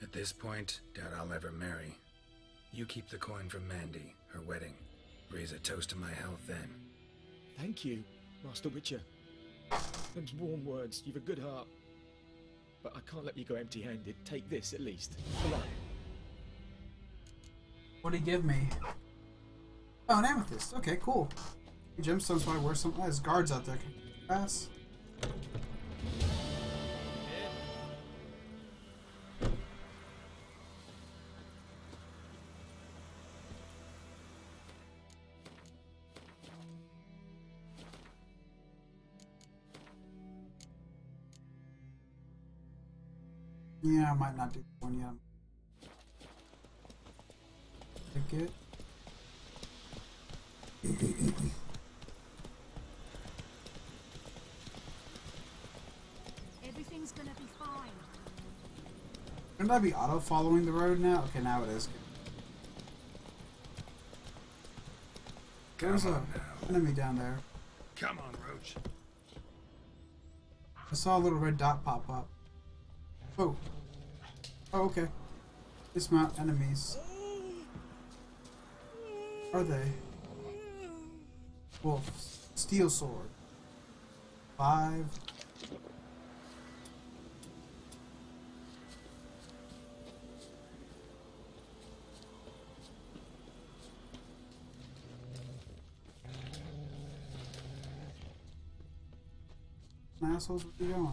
Speaker 2: At this point, doubt I'll ever marry. You keep the coin from Mandy, her wedding. Raise a toast to my health then.
Speaker 11: Thank you, Master Witcher. Them's warm words, you've a good heart. But I can't let you go empty-handed. Take this, at least. Come on.
Speaker 1: What'd he give me? Oh, an amethyst. Okay, cool. Gemstones, why wear some. There's guards out there. Can you pass? Yeah, I might not do one yet. Take it.
Speaker 18: Everything's gonna be fine.
Speaker 1: Shouldn't I be auto-following the road now? Okay, now it is. There's an enemy down there.
Speaker 2: Come on, Roach.
Speaker 1: I saw a little red dot pop up. Oh. Oh, okay. Dismount enemies. Are they? Wolves. Steel sword. 5. Assholes, where you going?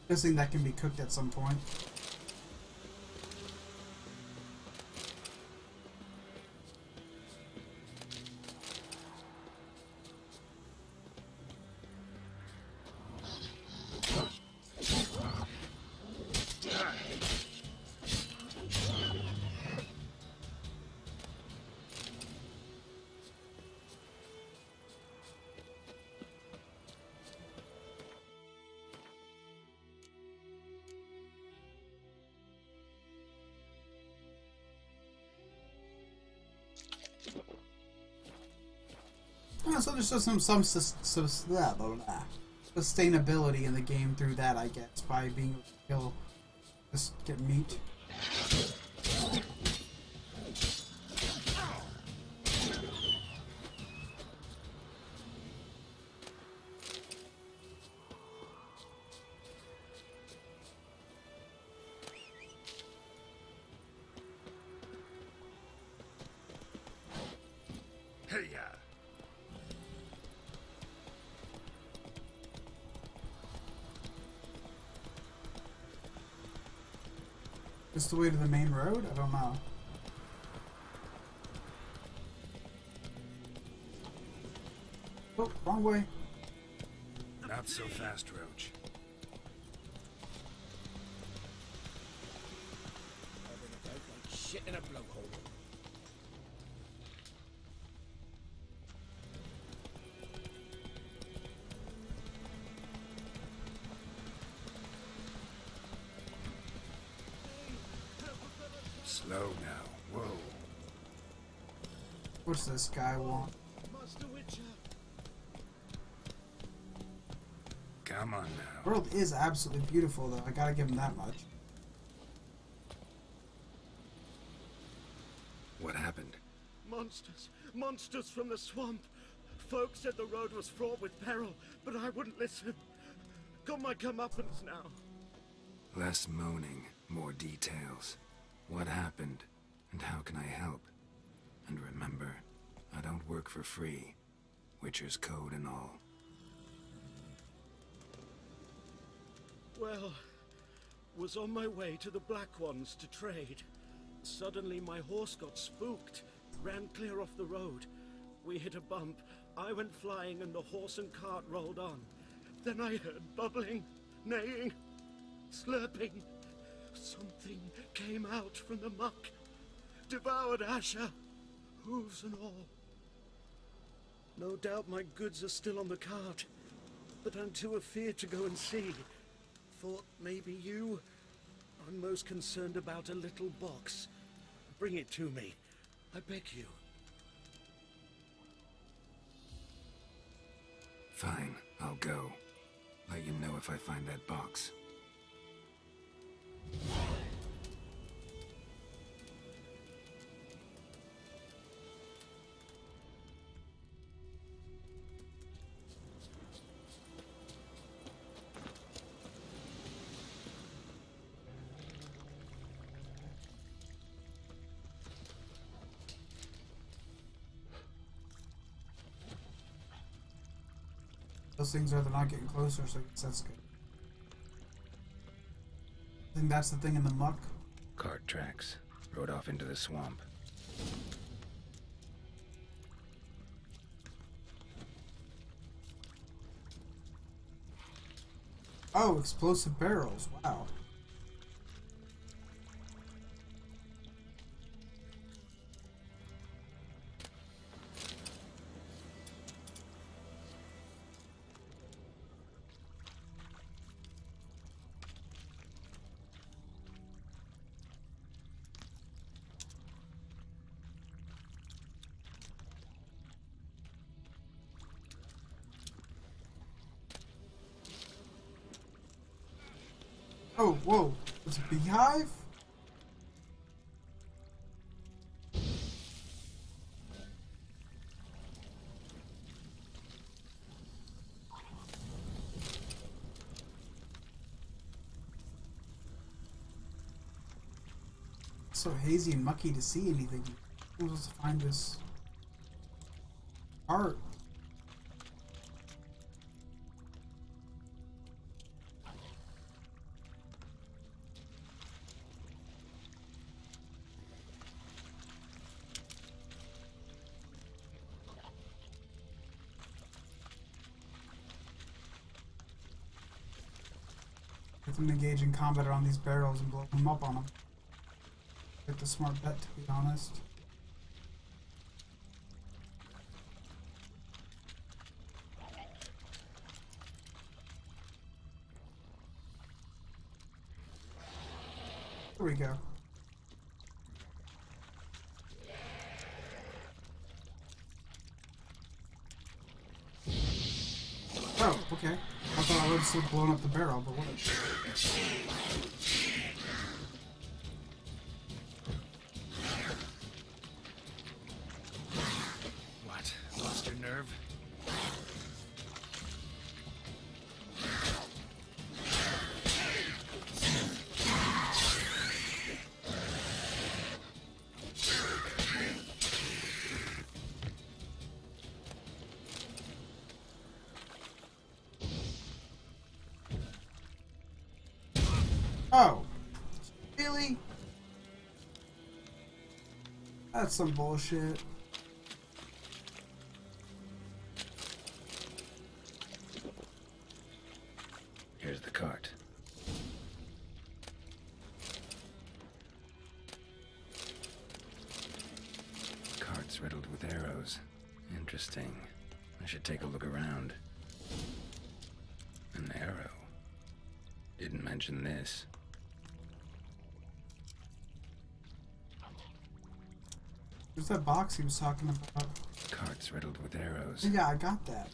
Speaker 1: Guessing that can be cooked at some point. Yeah, so there's just some sustainability in the game through that, I guess, by being able to kill, just get meat. Is the way to the main road? I don't know. Oh, wrong way.
Speaker 2: Not so fast, Roach.
Speaker 4: Like shit in a blowhole.
Speaker 2: Slow now. Whoa.
Speaker 1: What's this guy want?
Speaker 4: Master Witcher.
Speaker 2: Come on now.
Speaker 1: The world is absolutely beautiful, though. I gotta give him that much.
Speaker 2: What happened?
Speaker 8: Monsters. Monsters from the swamp. Folk said the road was fraught with peril, but I wouldn't listen. Got my comeuppance now.
Speaker 2: Less moaning, more details. What happened, and how can I help? And remember, I don't work for free. Witcher's code and all.
Speaker 8: Well, was on my way to the Black Ones to trade. Suddenly my horse got spooked, ran clear off the road. We hit a bump, I went flying and the horse and cart rolled on. Then I heard bubbling, neighing, slurping. Something came out from the muck, devoured Asher, hooves and all. No doubt my goods are still on the cart, but I'm too afeard to go and see. Thought maybe you. I'm most concerned about a little box. Bring it to me, I beg you.
Speaker 2: Fine, I'll go. Let you know if I find that box.
Speaker 1: Those things are, they're not getting closer, so I guess that's good. I think that's the thing in the muck.
Speaker 2: Cart tracks. Rode off into the swamp.
Speaker 1: Oh, explosive barrels. Wow. Oh, whoa. It's a beehive? So hazy and mucky to see anything. I'm supposed to find this art. Get them to engage in combat around these barrels and blow them up on them. Get the smart bet, to be honest. There we go. Oh, okay. I thought I would have still blown up the barrel, but what?
Speaker 2: What? Lost your nerve?
Speaker 1: Oh, really? That's some bullshit.
Speaker 2: Here's the cart. Cart's riddled with arrows. Interesting. I should take a look around. An arrow. Didn't mention this.
Speaker 1: Where's that box he was talking about?
Speaker 2: Cart's riddled with arrows.
Speaker 1: Yeah, I got that.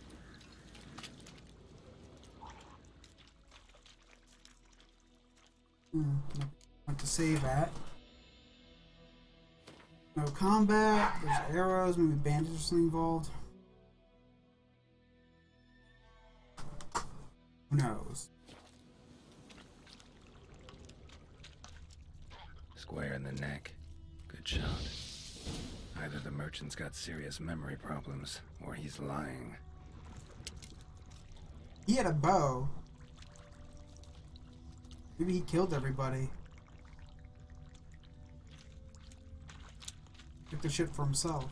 Speaker 1: Want to save at. No combat. There's arrows. Maybe bandages or something involved. Who knows?
Speaker 2: Square in the neck. Good shot. Either the merchant's got serious memory problems, or he's lying.
Speaker 1: He had a bow. Maybe he killed everybody. Took the shit for himself.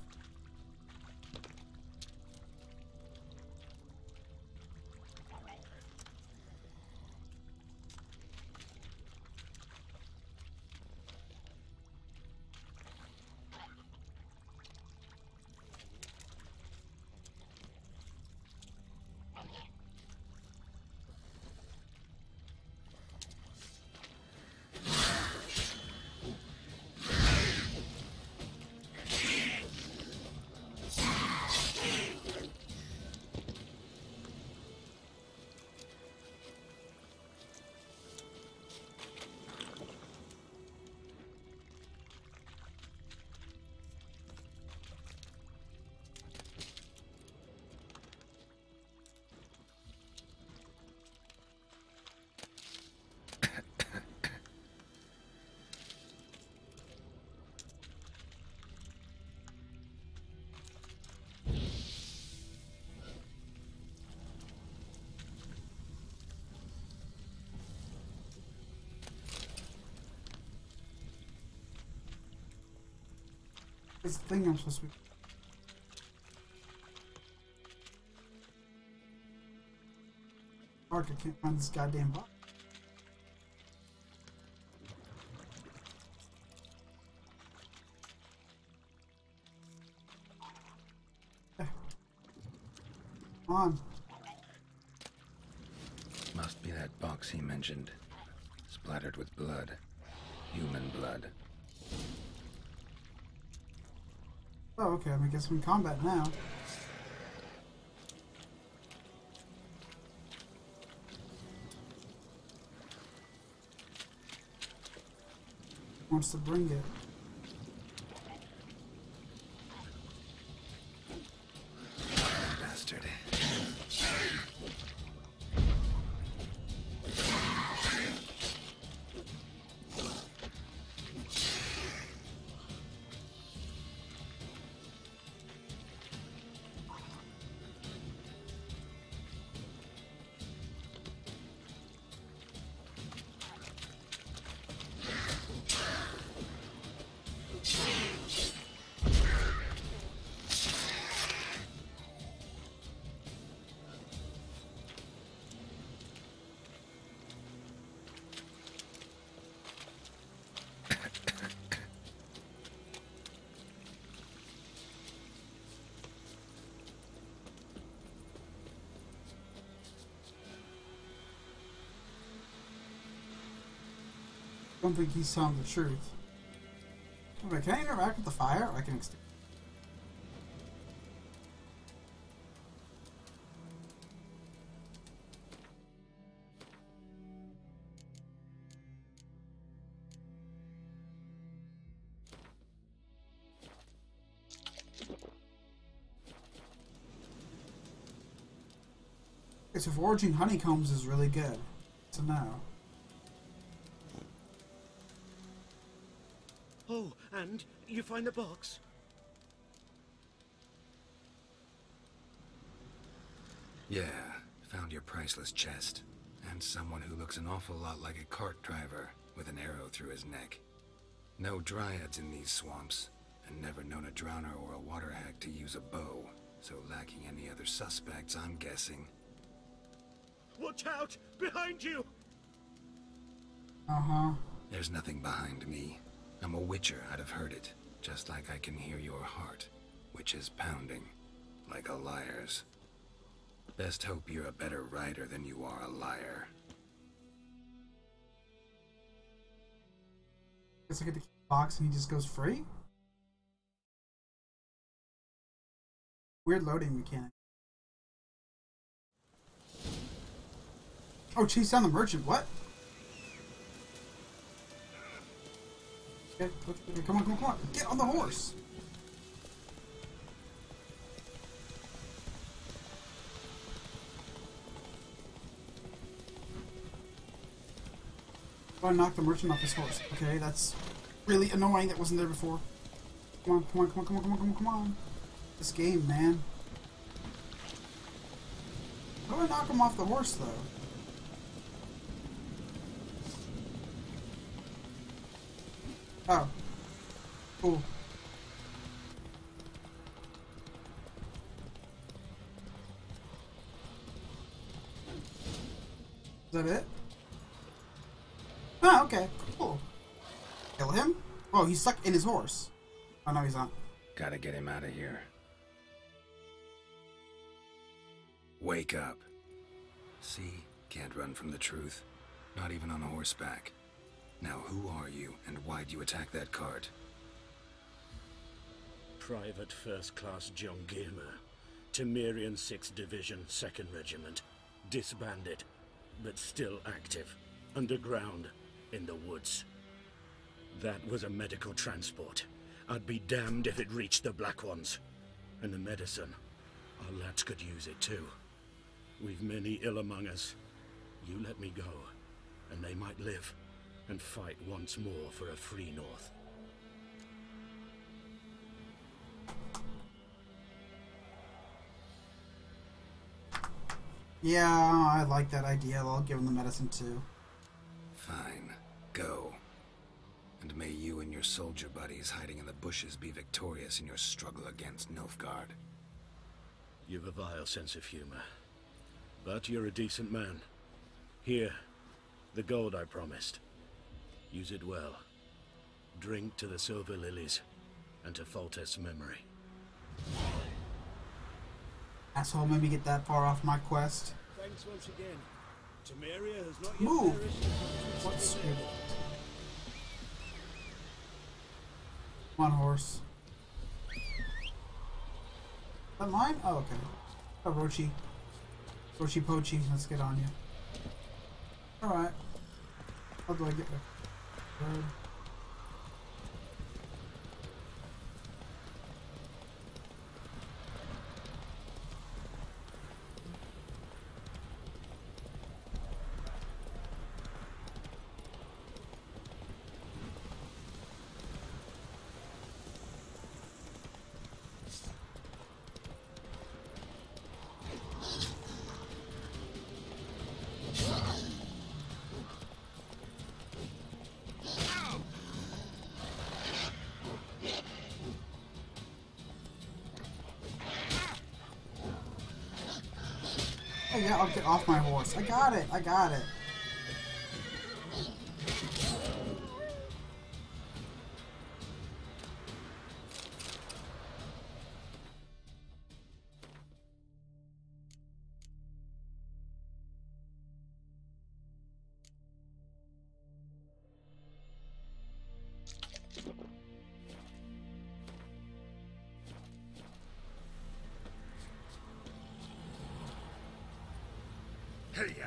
Speaker 1: It's the thing I'm supposed to be. Mark, I can't find this goddamn box. Come on.
Speaker 2: Must be that box he mentioned. Splattered with blood. Human blood.
Speaker 1: Oh, okay, I guess we're in combat now. Wants to bring it.
Speaker 2: Bastard.
Speaker 1: I don't think he's telling the truth. Wait, can I interact with the fire? Or I can extinguish. Okay, so foraging honeycombs is really good to know.
Speaker 8: Oh, and you find the box?
Speaker 2: Yeah, found your priceless chest. And someone who looks an awful lot like a cart driver with an arrow through his neck. No dryads in these swamps, and never known a drowner or a water hag to use a bow. So lacking any other suspects, I'm guessing.
Speaker 8: Watch out! Behind you!
Speaker 1: Uh-huh.
Speaker 2: There's nothing behind me. I'm a witcher, I'd have heard it. Just like I can hear your heart, which is pounding, like a liar's. Best hope you're a better writer than you are a liar.
Speaker 1: Guess I get the box and he just goes free? Weird loading mechanic. Oh, chase down the merchant, what? Okay, come on, come on, come on. Get on the horse. Oh, I knocked the merchant off his horse. Okay, that's really annoying. That wasn't there before. Come on, come on, come on, come on, come on, come on, come on. This game, man. How do I knock him off the horse, though? Oh. Cool. Is that it? Oh, okay. Cool. Kill him? Oh, he's stuck in his horse. Oh, no, he's not.
Speaker 2: Gotta get him out of here. Wake up. See? Can't run from the truth. Not even on horseback. Now, who are you, and why'd you attack that cart?
Speaker 8: Private First Class John Gilmer, Temerian 6th Division, 2nd Regiment. Disbanded, but still active. Underground, in the woods. That was a medical transport. I'd be damned if it reached the Black Ones. And the medicine, our lads could use it too. We've many ill among us. You let me go, and they might live. And fight once more for a free North.
Speaker 1: Yeah, I like that idea. I'll give him the medicine too.
Speaker 2: Fine. Go. And may you and your soldier buddies hiding in the bushes be victorious in your struggle against Nilfgaard.
Speaker 8: You've a vile sense of humor. But you're a decent man. Here, the gold I promised. Use it well. Drink to the Silver Lilies, and to Foltest's memory.
Speaker 1: Asshole made me get that far off my quest.
Speaker 8: Thanks once again. Temeria has not yet
Speaker 1: Move!
Speaker 8: perished.
Speaker 1: What's it? Come on, horse. Is that mine? Oh, okay. Oh, Rochi. Rochi Pochi, let's get on you. Alright. How do I get there? Yeah, I'll get off my horse. I got it. I got it.
Speaker 6: Hey-ya!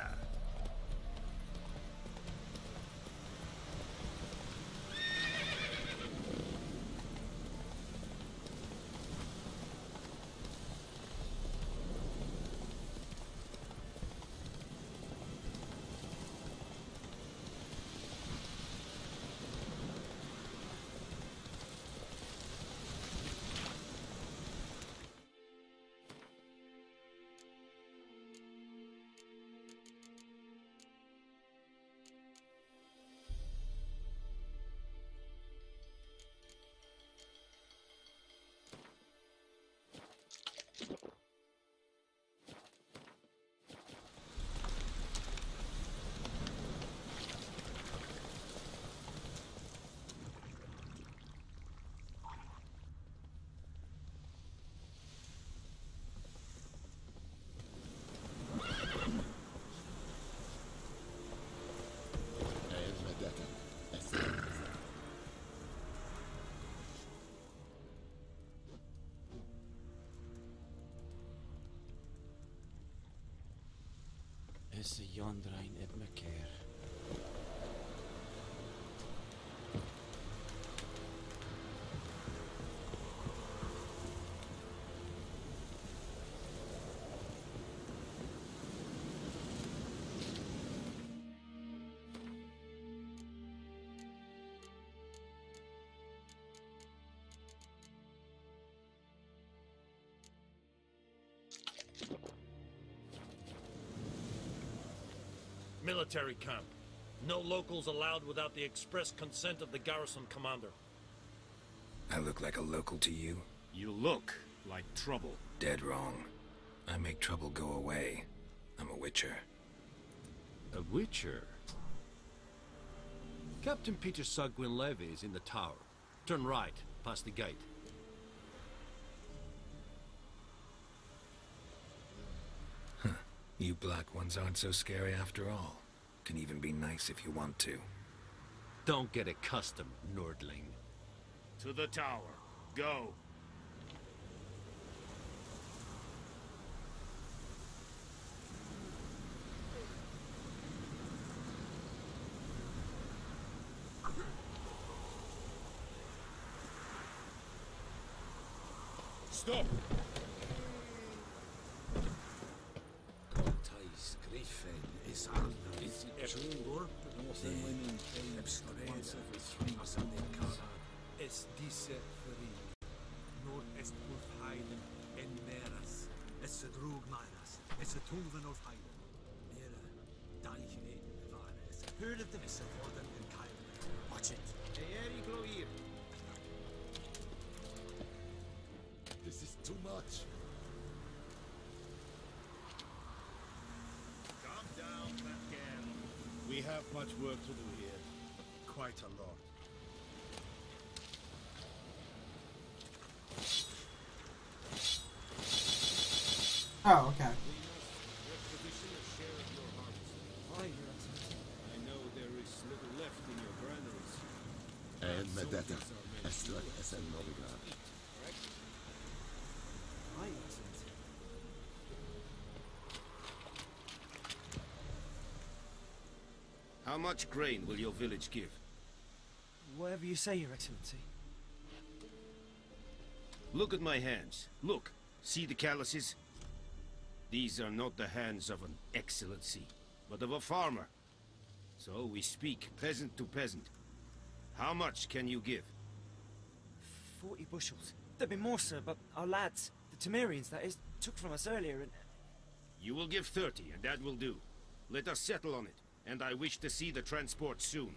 Speaker 10: Is the Yondrain at Macair?
Speaker 19: Military camp. No locals allowed without the express consent of the garrison commander.
Speaker 2: I look like a local to you?
Speaker 19: You look like trouble.
Speaker 2: Dead wrong. I make trouble go away. I'm a witcher.
Speaker 19: A witcher? Captain Peter Sir Gwynleve is in the tower. Turn right, past the gate.
Speaker 2: You black ones aren't so scary after all. Can even be nice if you want to.
Speaker 19: Don't get accustomed, Nordling. To the tower. Go.
Speaker 4: Stop!
Speaker 13: Es diese Verin, nur est Ulf Heilen en Meras, es drug Minas, es Tulven Ulf Heilen, Mera, Daich Eden Bevares, heard of the Vissa Warden and Kyle. Watch it. Eri Gloir.
Speaker 7: This is too much.
Speaker 4: Calm down, Batman. We have much work to do here. Quite a lot.
Speaker 1: Oh, okay.
Speaker 4: I know there is little left in your granaries.
Speaker 7: And Medetta, Esther SN Novigrad.
Speaker 4: How much grain will your village give?
Speaker 10: Whatever you say, Your Excellency.
Speaker 4: Look at my hands. Look. See the calluses? These are not the hands of an excellency, but of a farmer. So we speak peasant to peasant. How much can you give?
Speaker 10: 40 bushels. There'd be more, sir, but our lads, the Temerians, that is, took from us earlier and...
Speaker 4: You will give 30, and that will do. Let us settle on it, and I wish to see the transport soon.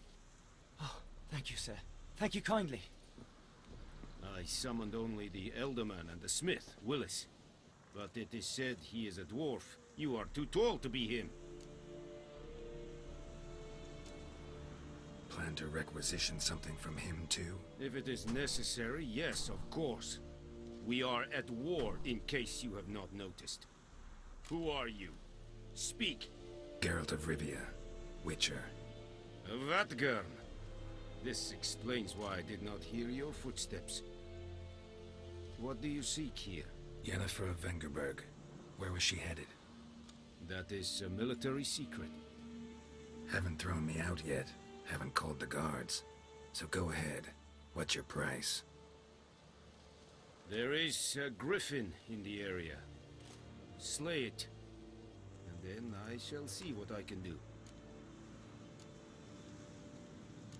Speaker 10: Oh, thank you, sir. Thank you kindly.
Speaker 4: I summoned only the Elderman and the smith, Willis. But it is said he is a dwarf,
Speaker 19: You are too tall to be him.
Speaker 2: Plan to requisition something from him, too?
Speaker 19: If it is necessary, yes, of course. We are at war, in case you have not noticed. Who are you? Speak.
Speaker 2: Geralt of Rivia, Witcher.
Speaker 19: Vatt'ghern. This explains why I did not hear your footsteps. What do you seek here?
Speaker 2: Yennefer of Vengerberg. Where was she headed?
Speaker 19: That is a military secret.
Speaker 2: Haven't thrown me out yet. Haven't called the guards. So go ahead. What's your price?
Speaker 19: There is a griffin in the area. Slay it. And then I shall see what I can do.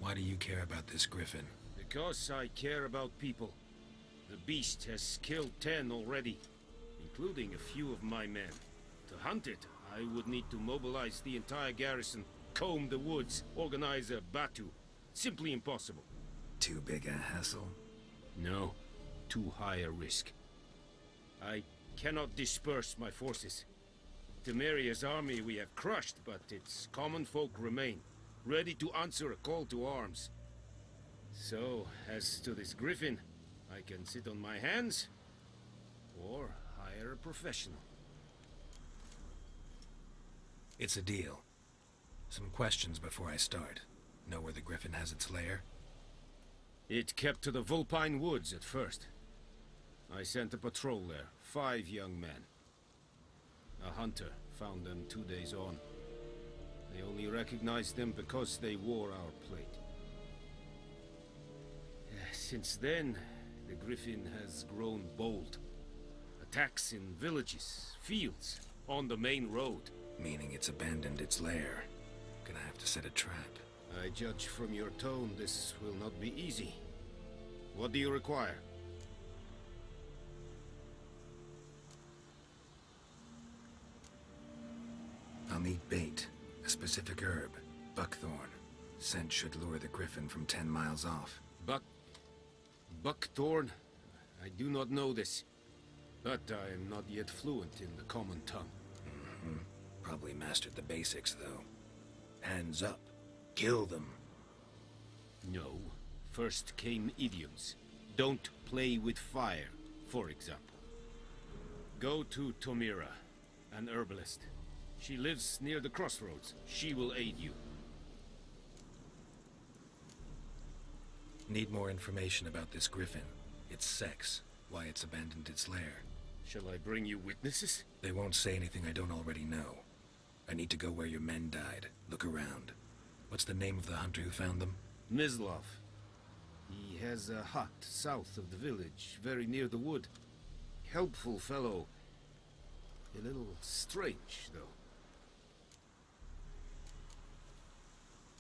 Speaker 2: Why do you care about this griffin?
Speaker 19: Because I care about people. The beast has killed 10 already, including a few of my men. To hunt it, I would need to mobilize the entire garrison, comb the woods, organize a batu. Simply impossible.
Speaker 2: Too big a hassle?
Speaker 19: No, too high a risk. I cannot disperse my forces. Temeria's army we have crushed, but its common folk remain, ready to answer a call to arms. So, as to this griffin, I can sit on my hands, or hire a professional.
Speaker 2: It's a deal. Some questions before I start. Know where the griffin has its lair?
Speaker 19: It kept to the Vulpine Woods at first. I sent a patrol there, 5 young men. A hunter found them 2 days on. They only recognized them because they wore our plate. Since then, the griffin has grown bold. Attacks in villages, fields, on the main road.
Speaker 2: Meaning it's abandoned its lair. Gonna have to set a trap.
Speaker 19: I judge from your tone this will not be easy. What do you require?
Speaker 2: I'll need bait. A specific herb. Buckthorn. Scent should lure the griffin from 10 miles off.
Speaker 19: Buckthorn? I do not know this. But I am not yet fluent in the common tongue.
Speaker 2: Probably mastered the basics, though. Hands up. Kill them.
Speaker 19: No. First came idioms. Don't play with fire, for example. Go to Tomira, an herbalist. She lives near the crossroads. She will aid you.
Speaker 2: Need more information about this griffin. Its sex. Why it's abandoned its lair.
Speaker 19: Shall I bring you witnesses?
Speaker 2: They won't say anything I don't already know. I need to go where your men died. Look around. What's the name of the hunter who found them?
Speaker 19: Mislav. He has a hut south of the village, very near the wood. Helpful fellow. A little strange, though.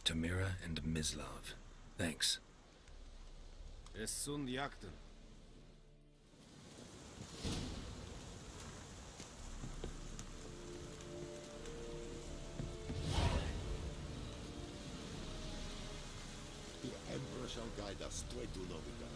Speaker 2: Tomira and Mislav. Thanks.
Speaker 19: Es sunt jakten.
Speaker 7: The Emperor shall guide us straight to Novigrad.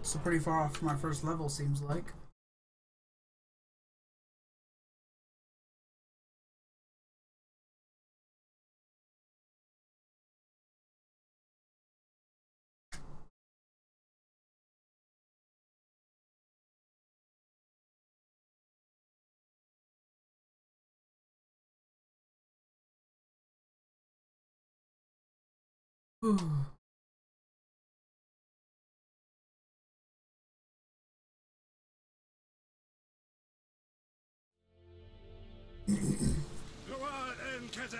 Speaker 1: So pretty far off from my first level, seems like.
Speaker 4: Go on, Enketer!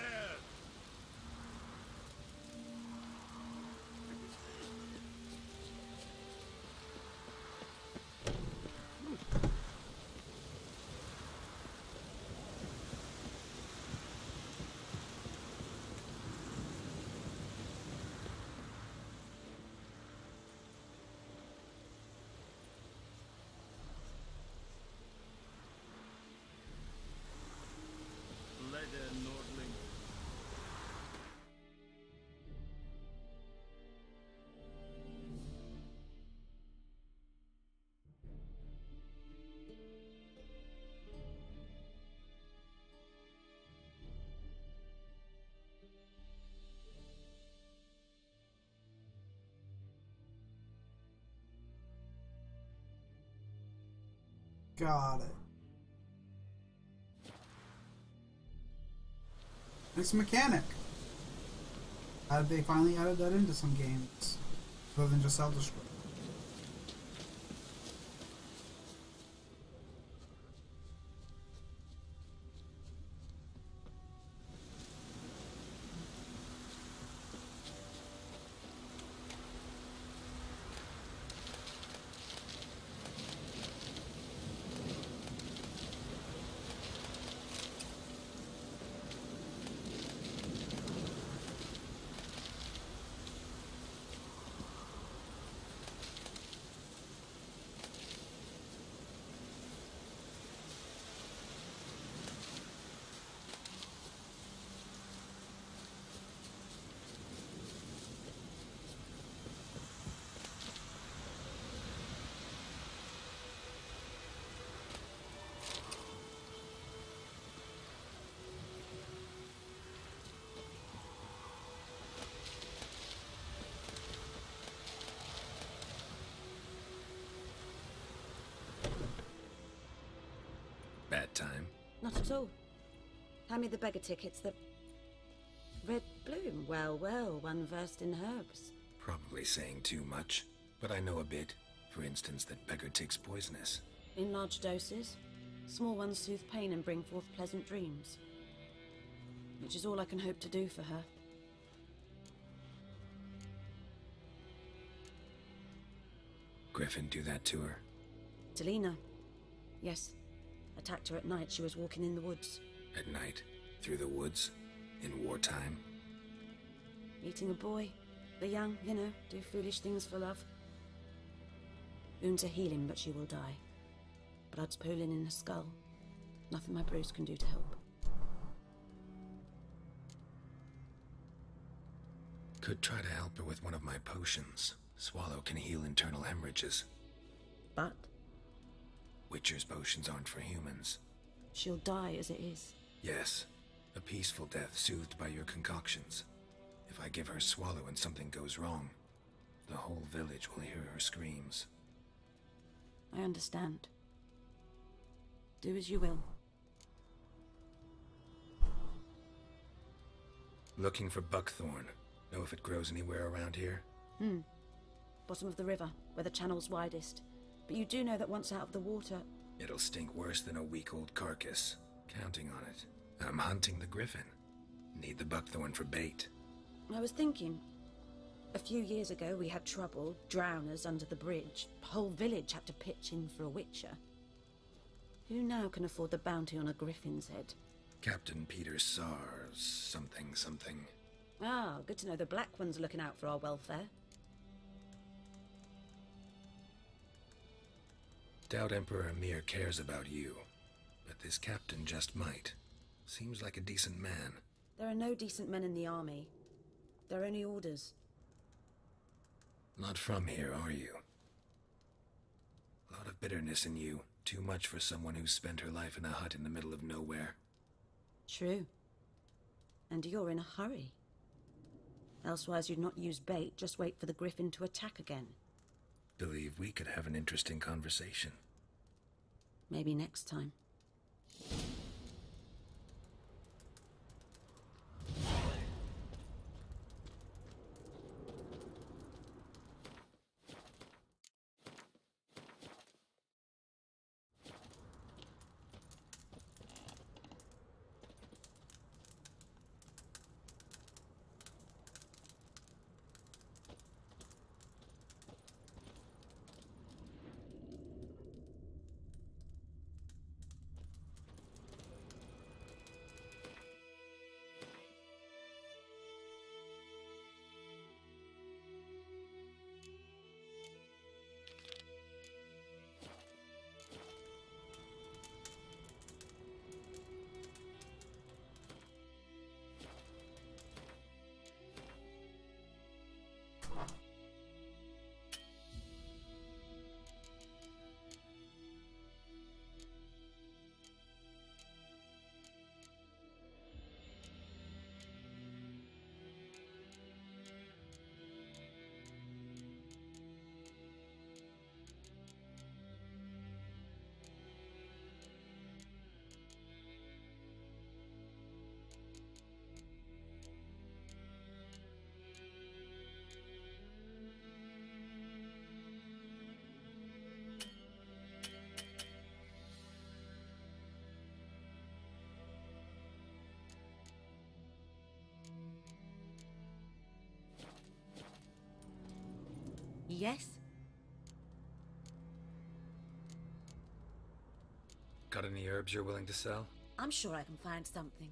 Speaker 8: Leder Nordling.
Speaker 1: Got it. It's mechanic. They finally added that into some games, rather than just Elder Scrolls.
Speaker 2: Bad time.
Speaker 15: Not at all. Hand me the beggar tickets, the red bloom. Well, well, one versed in herbs.
Speaker 2: Probably saying too much, but I know a bit. For instance, that beggar tick's poisonous.
Speaker 15: In large doses. Small ones soothe pain and bring forth pleasant dreams. Which is all I can hope to do for her.
Speaker 2: Griffin do that to her?
Speaker 15: Delina. Yes. Attacked her at night. She was walking in the woods.
Speaker 2: At night? Through the woods? In wartime?
Speaker 15: Meeting a boy. The young, you know, do foolish things for love. Wounds are healing, but she will die. Blood's pooling in her skull. Nothing my bruise can do to help.
Speaker 2: Could try to help her with one of my potions. Swallow can heal internal hemorrhages.
Speaker 15: But?
Speaker 2: Witcher's potions aren't for humans.
Speaker 15: She'll die as it is.
Speaker 2: Yes. A peaceful death soothed by your concoctions. If I give her Swallow and something goes wrong, the whole village will hear her screams.
Speaker 15: I understand. Do as you will.
Speaker 2: Looking for buckthorn. Know if it grows anywhere around here?
Speaker 15: Bottom of the river, where the channel's widest. But you do know that once out of the water...
Speaker 2: It'll stink worse than a week-old carcass. Counting on it. I'm hunting the griffin. Need the buckthorn for bait.
Speaker 15: I was thinking... A few years ago we had trouble, drowners under the bridge. The whole village had to pitch in for a witcher. Who now can afford the bounty on a griffin's head?
Speaker 2: Captain Peter Sars, something.
Speaker 15: Ah, good to know the Black One's looking out for our welfare.
Speaker 2: Doubt Emperor Emir cares about you, but this captain just might. Seems like a decent man.
Speaker 15: There are no decent men in the army. There are only orders.
Speaker 2: Not from here, are you? A lot of bitterness in you. Too much for someone who's spent her life in a hut in the middle of nowhere.
Speaker 15: True. And you're in a hurry. Elsewise you'd not use bait, just wait for the griffin to attack again.
Speaker 2: Believe we could have an interesting conversation.
Speaker 15: Maybe next time. Yes?
Speaker 2: Got any herbs you're willing to sell?
Speaker 15: I'm sure I can find something.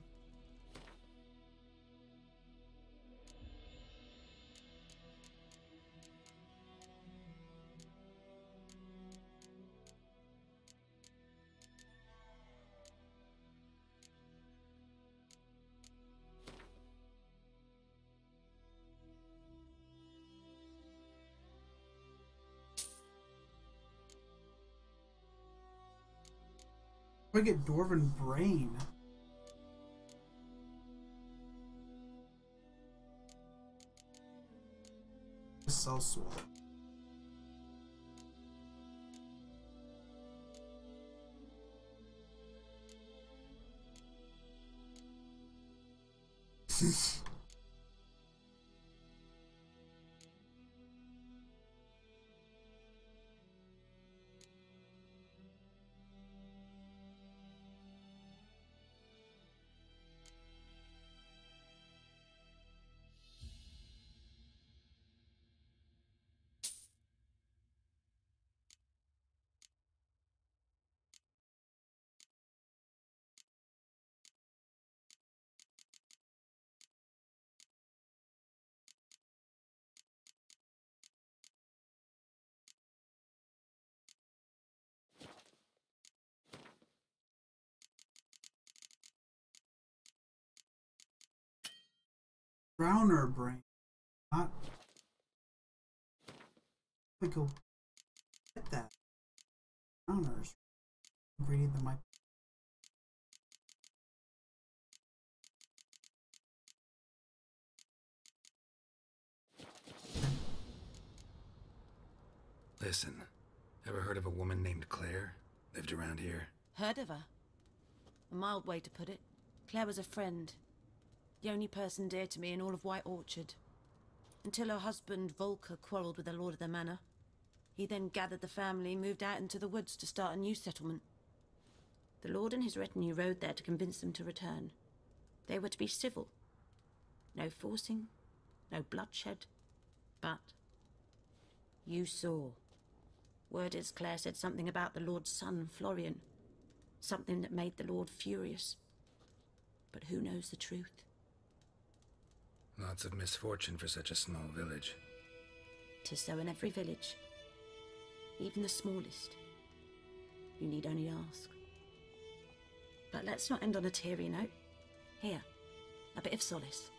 Speaker 1: I get Dwarven Brain. Cell sword. Drowner Brain. Not. We go get that. Drowners. Ingredient that might.
Speaker 2: Listen, ever heard of a woman named Claire? Lived around here?
Speaker 15: Heard of her? A mild way to put it. Claire was a friend. The only person dear to me in all of White Orchard. Until her husband, Volker, quarreled with the lord of the manor. He then gathered the family, moved out into the woods to start a new settlement. The lord and his retinue rode there to convince them to return. They were to be civil. No forcing, no bloodshed. But you saw. Word is Claire said something about the lord's son, Florian. Something that made the lord furious. But who knows the truth?
Speaker 2: Lots of misfortune for such a small village.
Speaker 15: 'Tis so in every village. Even the smallest. You need only ask. But let's not end on a teary note. Here, a bit of solace.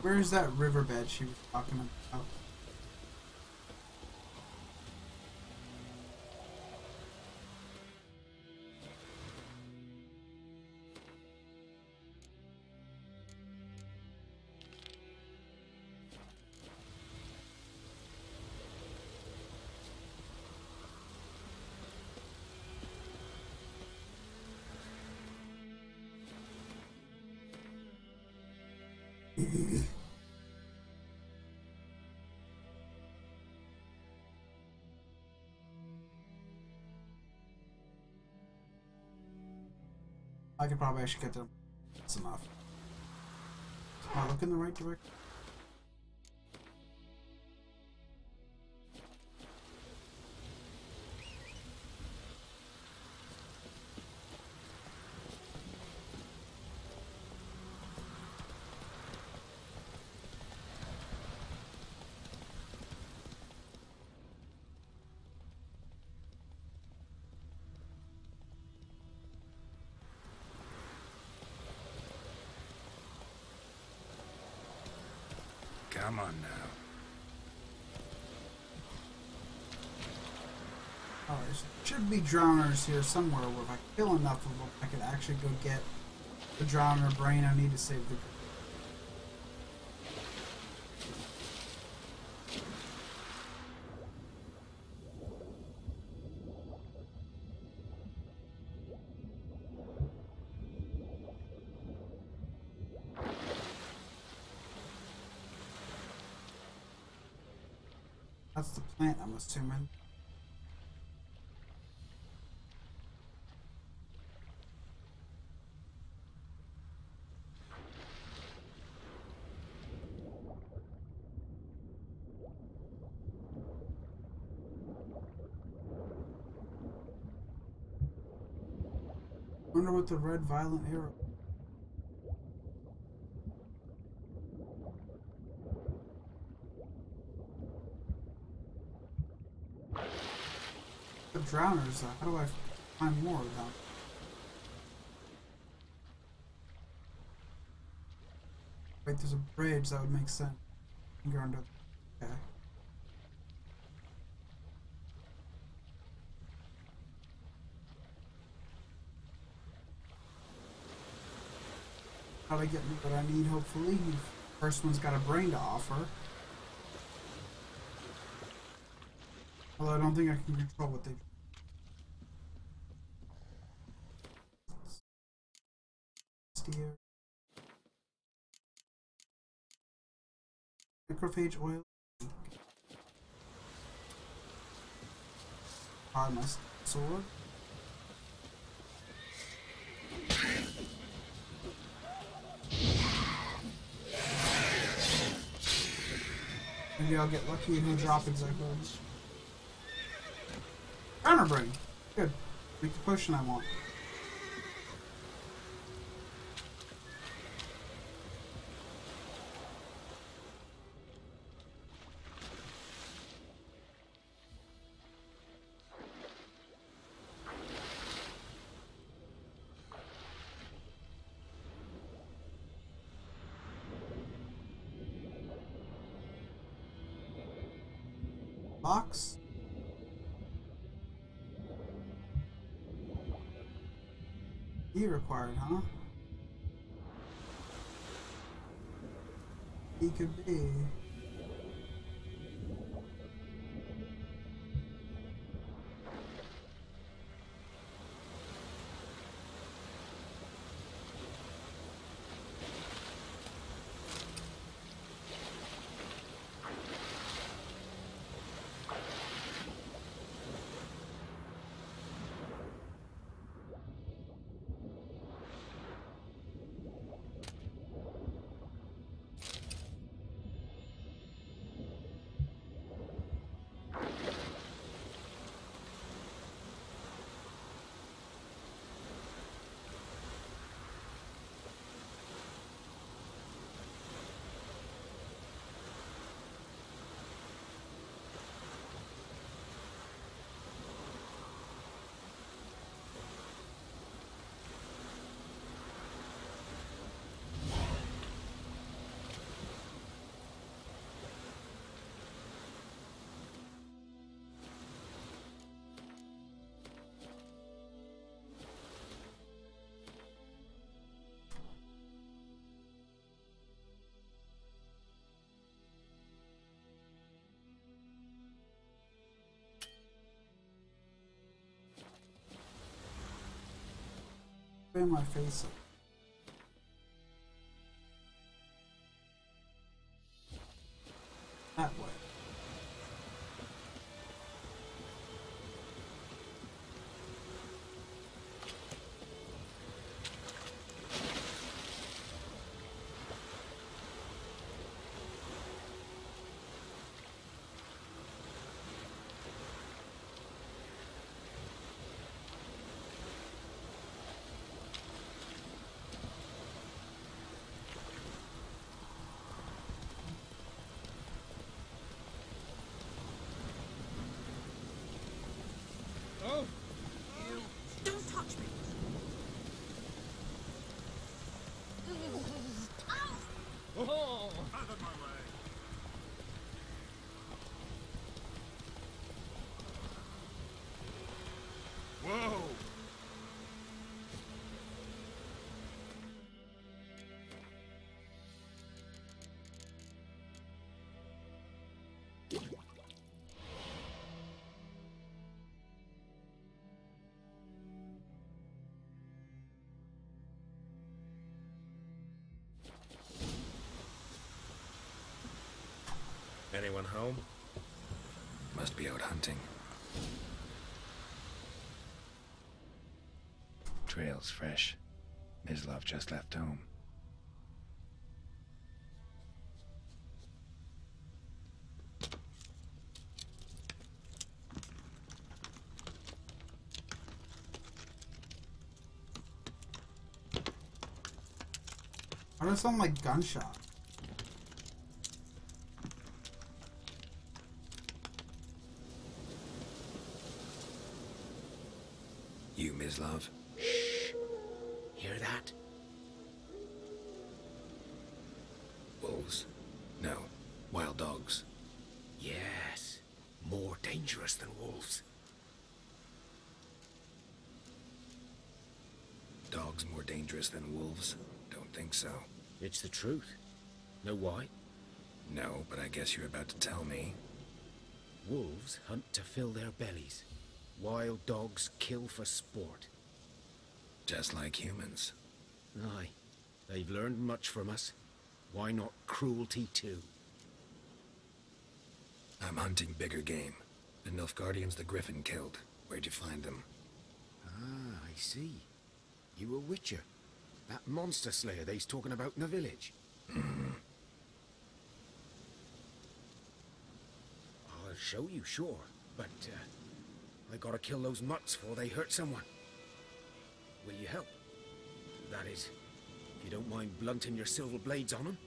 Speaker 1: Where's that riverbed she was talking about? I could probably actually get them. That's enough. Am I looking in the right direction?
Speaker 2: Come on now.
Speaker 1: Oh, there should be drowners here somewhere where if I kill enough of them, I could actually go get the drowner brain I need to save the... That's the plant, I'm assuming. Wonder what the red violent arrow. The drowners, how do I find more of them? Wait, there's a bridge, that would make sense. You can go under. Okay. Gotta get me what I need, hopefully. First one's got a brain to offer. Although I don't think I can control what they do. Steer. Necrophage oil. My sword. Maybe I'll get lucky and he'll drop exactly. Counterbrain. Good. Make the potion I want. Box. E required, huh? E could be. Where am I facing? That way.
Speaker 18: Don't touch me!
Speaker 13: Oh! Out of my way! Whoa!
Speaker 2: Anyone home? Must be out hunting. Trail's fresh. Mislav just left home.
Speaker 1: Why does it sound like gunshot?
Speaker 2: You, Mislav?
Speaker 10: Shh. Hear that?
Speaker 2: Wolves? No. Wild dogs.
Speaker 10: Yes. More dangerous than wolves.
Speaker 2: Dogs more dangerous than wolves? Don't think so.
Speaker 10: It's the truth. Know why?
Speaker 2: No, but I guess you're about to tell me.
Speaker 10: Wolves hunt to fill their bellies. Wild dogs kill for sport.
Speaker 2: Just like humans.
Speaker 10: Aye. They've learned much from us. Why not cruelty too?
Speaker 2: I'm hunting bigger game. The Nilfgaardians the Griffin killed. Where'd you find them?
Speaker 10: Ah, I see. You a witcher. That monster slayer they's talking about in the village. I'll show you, sure. But, I gotta kill those mutts before they hurt someone. Will you help? That is, if you don't mind blunting your silver blades on them.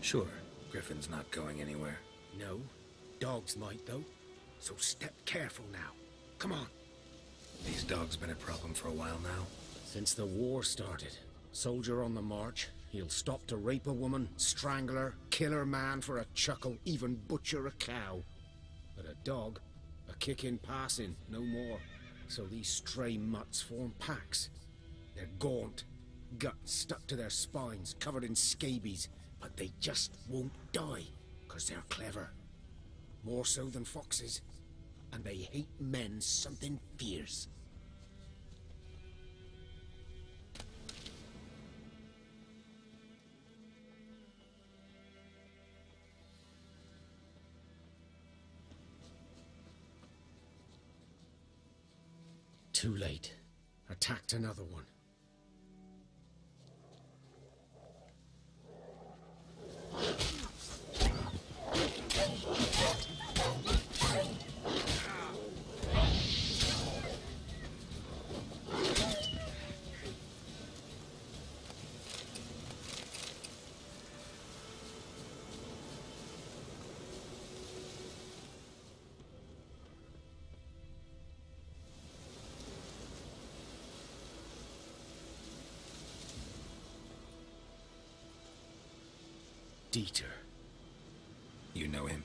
Speaker 2: Sure. Griffin's not going anywhere.
Speaker 10: No. Dogs might, though. So step careful now. Come on.
Speaker 2: These dogs been a problem for a while now?
Speaker 10: Since the war started. Soldier on the march. He'll stop to rape a woman, strangle her, kill her man for a chuckle, even butcher a cow. But a dog, a kick in passing, no more. So these stray mutts form packs. They're gaunt, guts stuck to their spines, covered in scabies, but they just won't die, 'cause they're clever. More so than foxes. And they hate men something fierce. Too late. Attacked another one. Dieter.
Speaker 2: You know him?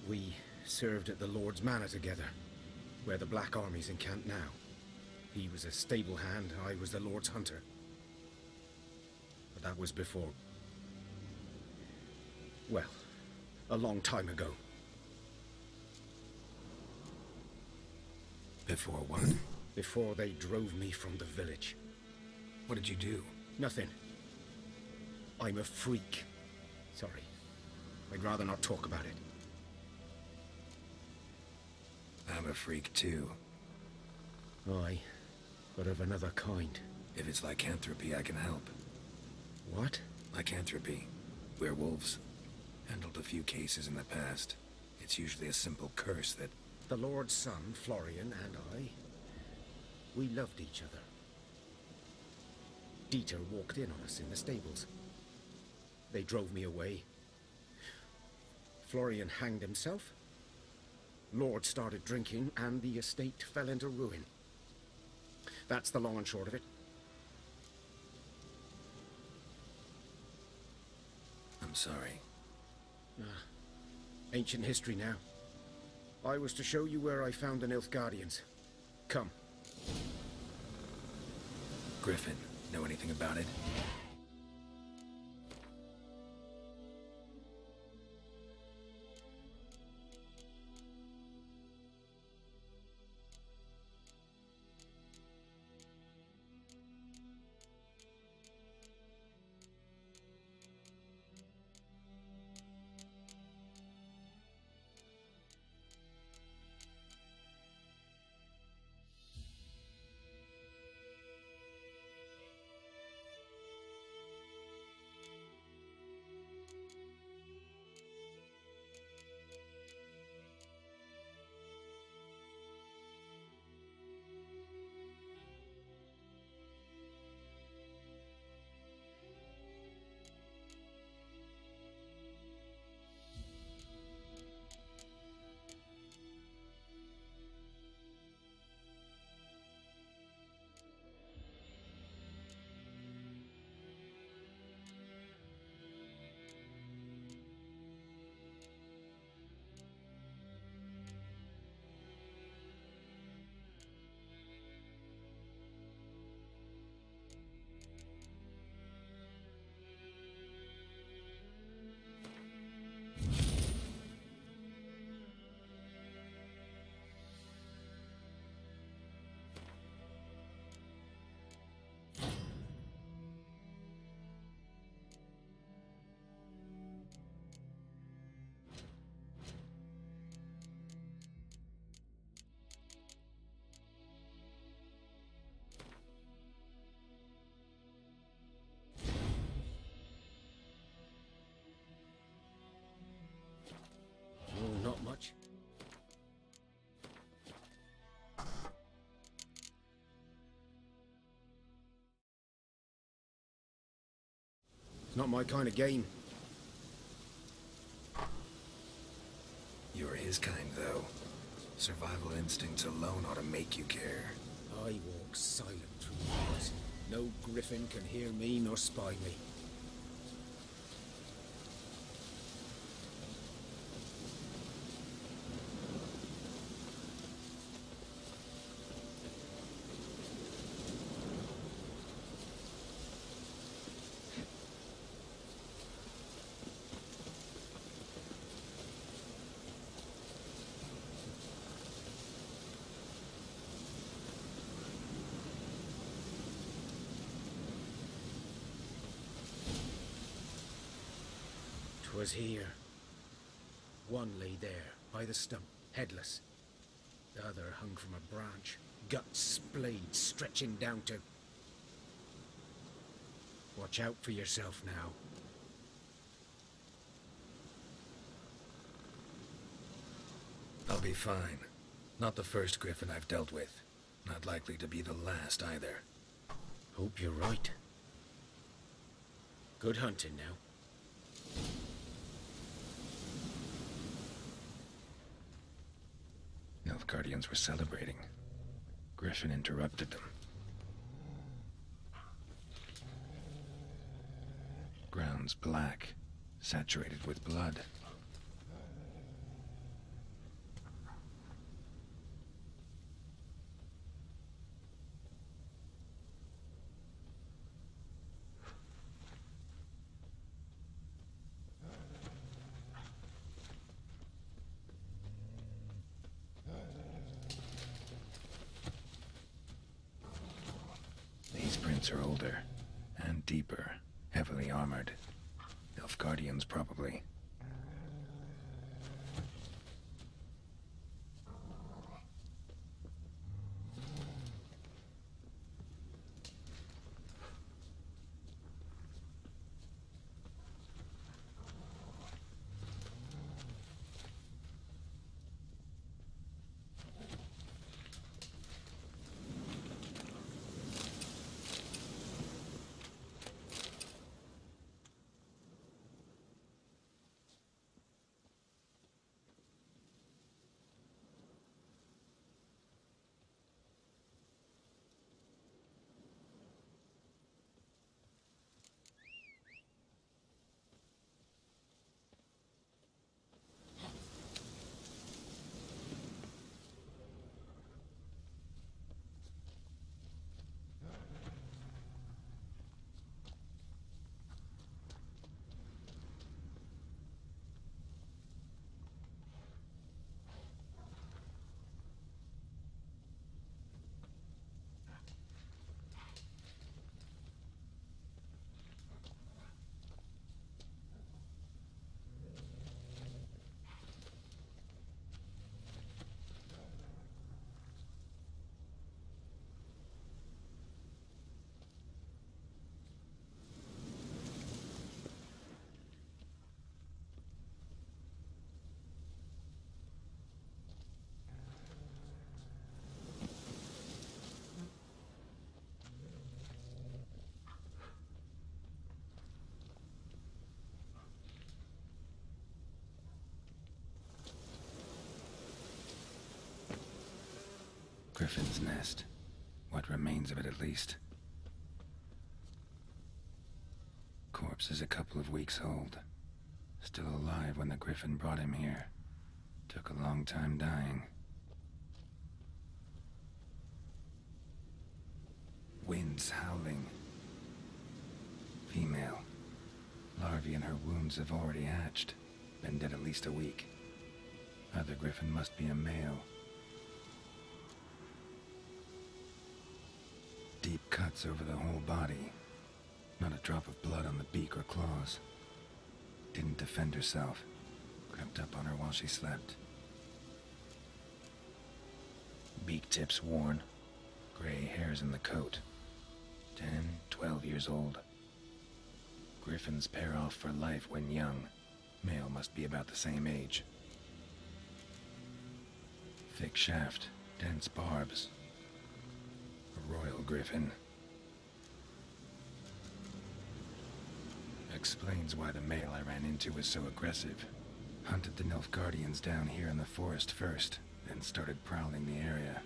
Speaker 10: We served at the Lord's Manor together, where the Black Army's encamped now. He was a stable hand, I was the Lord's hunter. But that was before... well, a long time ago.
Speaker 2: Before what?
Speaker 10: Before they drove me from the village.
Speaker 2: What did you do?
Speaker 10: Nothing. I'm a freak. Sorry. I'd rather not talk about it.
Speaker 2: I'm a freak too.
Speaker 10: Aye, but of another kind.
Speaker 2: If it's lycanthropy, I can help.
Speaker 10: What?
Speaker 2: Lycanthropy. Werewolves. Handled a few cases in the past. It's usually a simple curse that...
Speaker 10: The Lord's son, Florian, and I... we loved each other. Dieter walked in on us in the stables. They drove me away. Florian hanged himself. Lord started drinking, and the estate fell into ruin. That's the long and short of it.
Speaker 2: I'm sorry.
Speaker 10: Ancient history now. I was to show you where I found the Nilfgaardians. Come.
Speaker 2: Griffin, know anything about it?
Speaker 19: Not my kind of game.
Speaker 2: You're his kind, though. Survival instincts alone ought to make you care.
Speaker 19: I walk silent through the woods. No griffin can hear me nor spy me. Was here. One lay there, by the stump, headless. The other hung from a branch, guts splayed, stretching down to... Watch out for yourself now.
Speaker 2: I'll be fine. Not the first griffin I've dealt with. Not likely to be the last either.
Speaker 19: Hope you're right. Good hunting now.
Speaker 2: Nilfgaardians were celebrating. Griffin interrupted them. Ground's black, saturated with blood. Are older and deeper, heavily armored. Nilfgaardians, probably. Griffin's nest. What remains of it, at least. Corpse is a couple of weeks old. Still alive when the Griffin brought him here. Took a long time dying. Winds howling. Female. Larvae in her wounds have already hatched. Been dead at least a week. Other Griffin must be a male. Deep cuts over the whole body. Not a drop of blood on the beak or claws. Didn't defend herself. Crept up on her while she slept. Beak tips worn. Gray hairs in the coat. 10, 12 years old. Griffins pair off for life when young. Male must be about the same age. Thick shaft, dense barbs. A royal griffin. explains why the male I ran into was so aggressive. Hunted the Nilfgaardians down here in the forest first, then started prowling the area.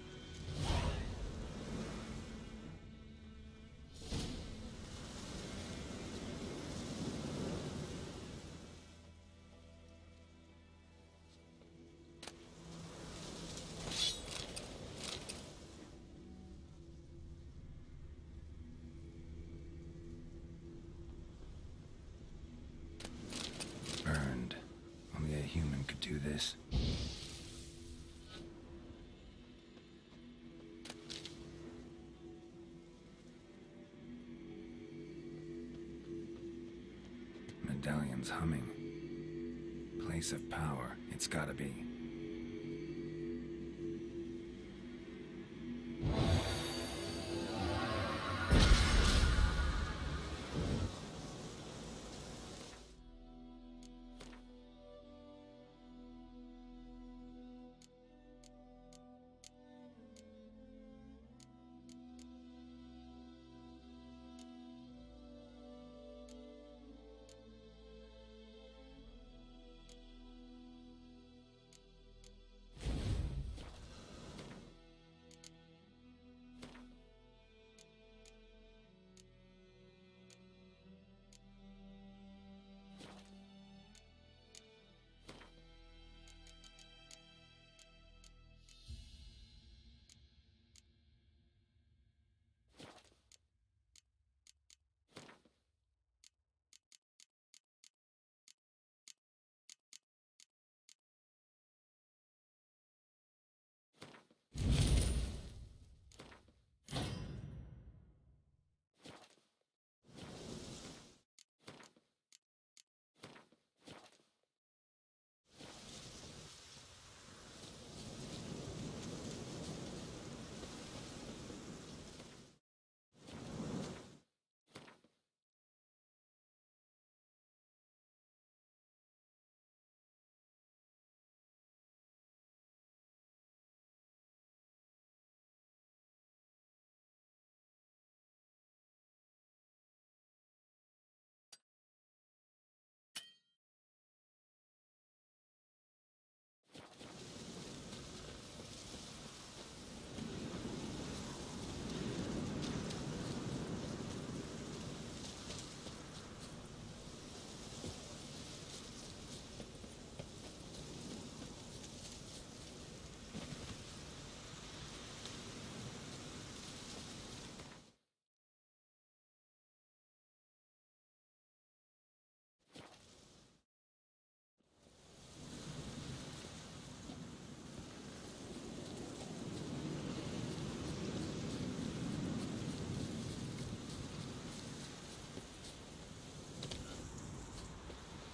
Speaker 2: Burned. Only a human could do this. Medallion's humming. Place of power, it's gotta be.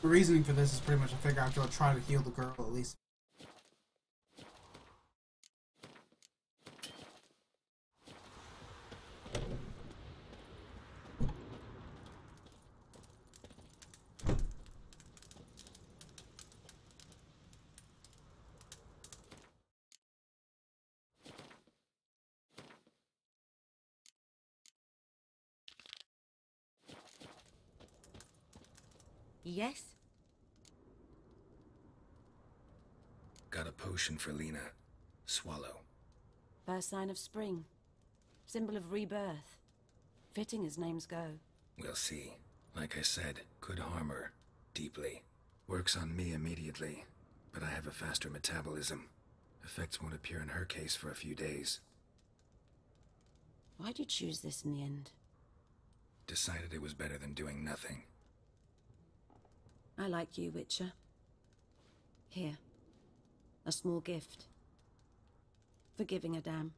Speaker 1: The reasoning for this is pretty much I figure out to try to heal the girl at least.
Speaker 15: Yes?
Speaker 2: Got a potion for Lena. Swallow.
Speaker 15: First sign of spring. Symbol of rebirth. Fitting as names go.
Speaker 2: We'll see. Like I said, could harm her. Deeply. Works on me immediately, but I have a faster metabolism. Effects won't appear in her case for a few days.
Speaker 15: Why'd you choose this in the end?
Speaker 2: Decided it was better than doing nothing.
Speaker 15: I like you, Witcher. Here. A small gift. For giving a damn.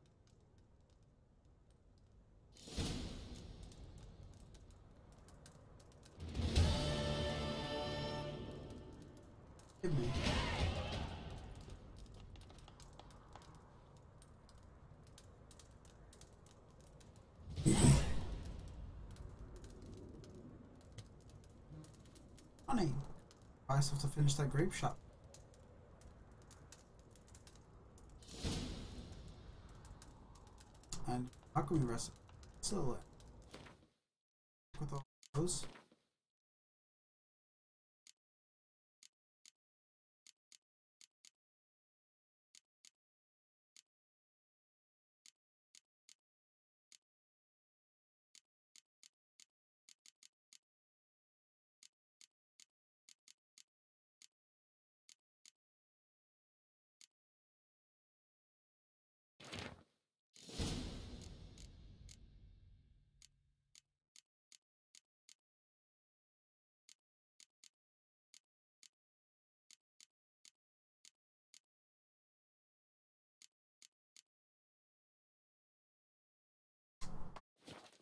Speaker 1: Give me. Funny. I still have to finish that grape shot. And alchemy recipe. Still with all those.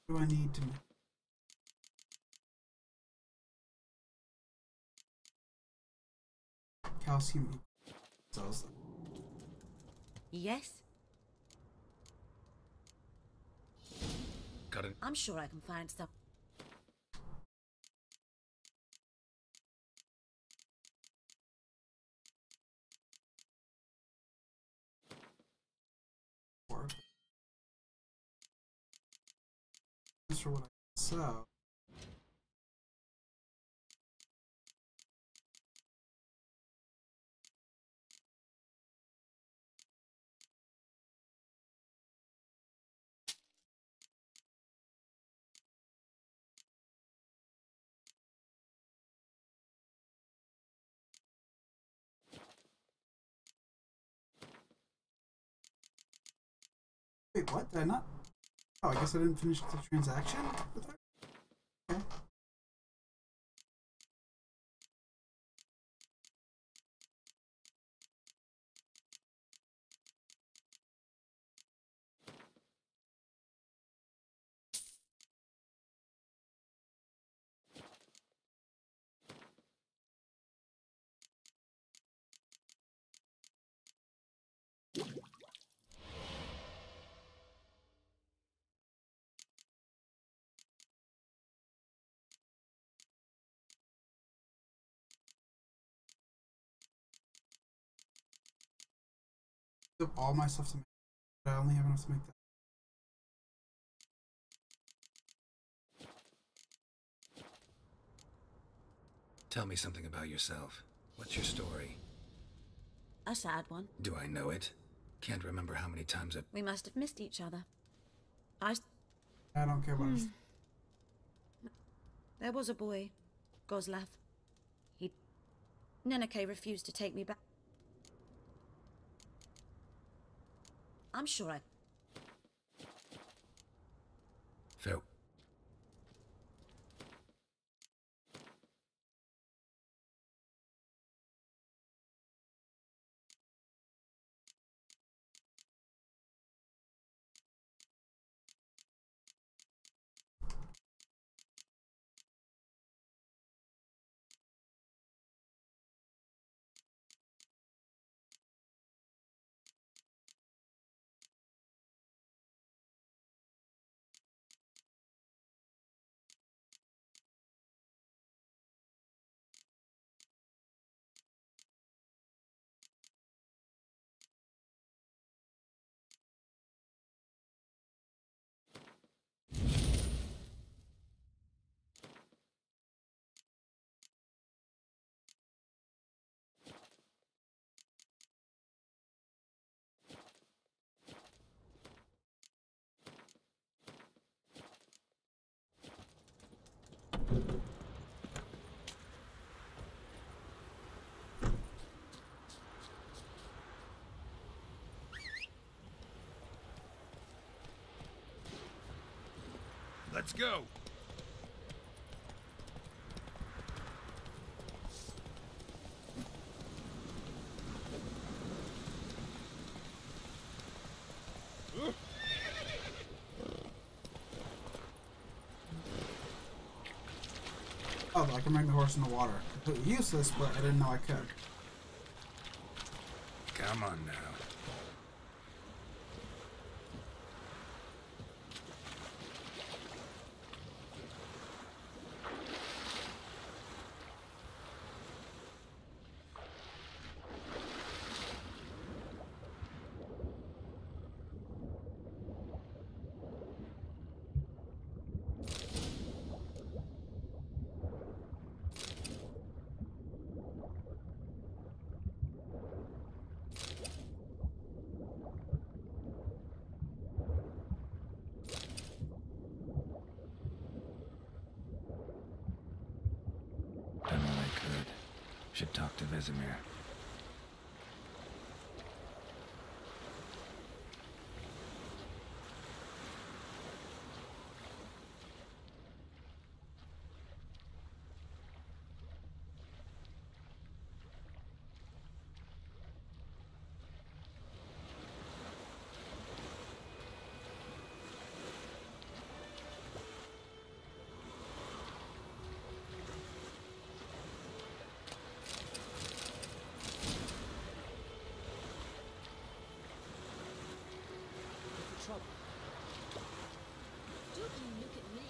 Speaker 1: What do I need to make? Calcium cells.
Speaker 15: Yes?
Speaker 2: Got it.
Speaker 15: I'm sure I can find some.
Speaker 1: Not sure what I so. Wait, what? Did I not? Oh, I guess I didn't finish the transaction with her? Okay. Up all my stuff to make. But I only have enough to make that.
Speaker 2: Tell me something about yourself. What's your story?
Speaker 15: A sad one.
Speaker 2: Do I know it? Can't remember how many times I've...
Speaker 15: We must have missed each other.
Speaker 1: I don't care about it.
Speaker 15: There was a boy, Goslav. Nenike refused to take me back. I'm sure I...
Speaker 2: Phil.
Speaker 19: Let's go!
Speaker 1: Oh, I can bring the horse in the water. Completely useless, but I didn't know I could.
Speaker 2: Come on now. Done what I could. Should talk to Vesemir.
Speaker 9: trouble. Don't you look at me.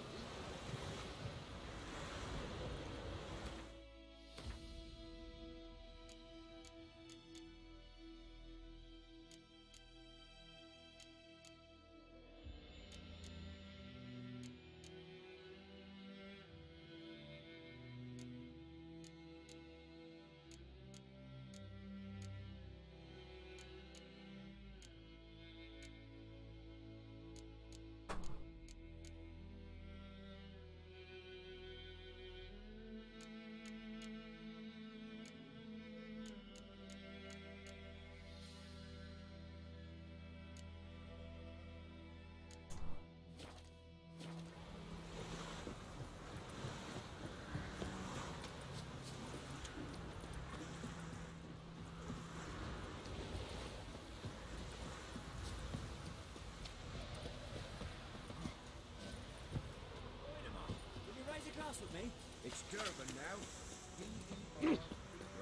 Speaker 13: With me.
Speaker 19: It's Durban now.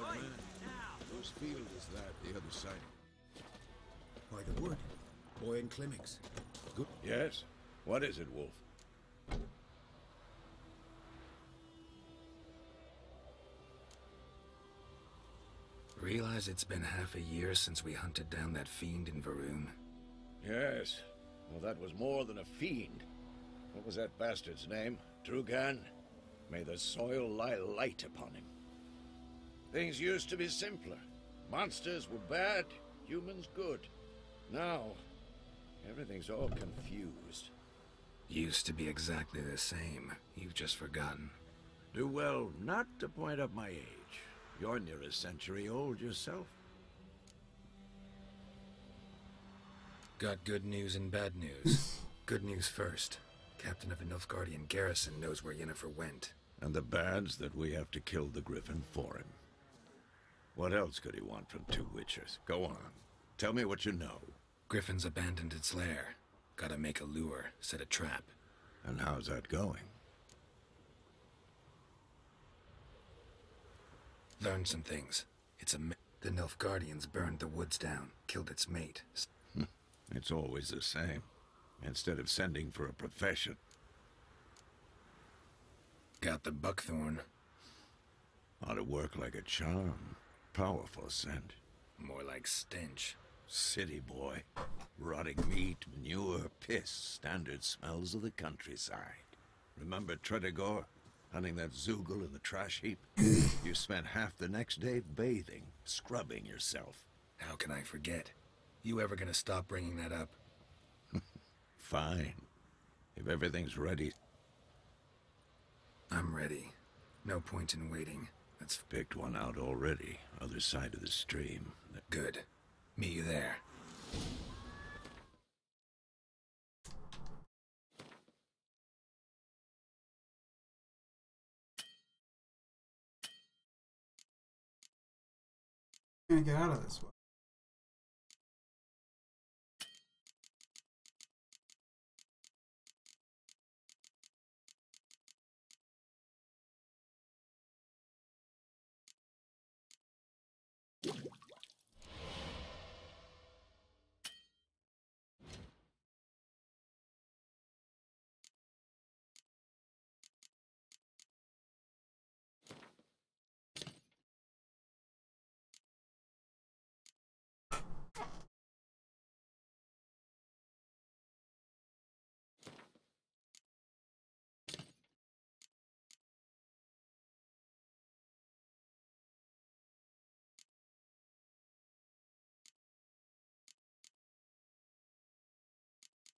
Speaker 13: Right, now.
Speaker 7: Whose field is that, the other side?
Speaker 2: By the wood. Boy and Klimmix. Good.
Speaker 17: Yes? What is it, Wolf?
Speaker 2: Realize it's been half a year since we hunted down that fiend in Varun?
Speaker 17: Yes. Well, that was more than a fiend. What was that bastard's name? Drugan? May the soil lie light upon him. Things used to be simpler. Monsters were bad, humans good. Now, everything's all confused.
Speaker 2: Used to be exactly the same. You've just forgotten.
Speaker 17: Do well not to point up my age. You're near a century old yourself.
Speaker 2: Got good news and bad news. Good news first. Captain of the Nilfgaardian garrison knows where Yennefer went.
Speaker 17: And the bad's that we have to kill the Griffin for him. What else could he want from two Witchers? Go on. Tell me what you know.
Speaker 2: Griffin's abandoned its lair. Gotta make a lure, set a trap.
Speaker 17: And how's that going?
Speaker 2: Learned some things. The Nilfgaardians burned the woods down, killed its mate.
Speaker 17: It's always the same. Instead of sending for a profession.
Speaker 2: Got the buckthorn.
Speaker 17: Ought to work like a charm. Powerful scent.
Speaker 2: More like stench.
Speaker 17: City boy. Rotting meat, manure, piss. Standard smells of the countryside. Remember Tredegor? Hunting that Zoogle in the trash heap? You spent half the next day bathing, scrubbing yourself.
Speaker 2: How can I forget? You ever gonna stop bringing that up?
Speaker 17: Fine. If everything's ready...
Speaker 2: I'm ready. No point in waiting.
Speaker 17: Let's picked one out already. Other side of the stream.
Speaker 2: Good. Meet you there.
Speaker 1: I'm gonna get out of this one.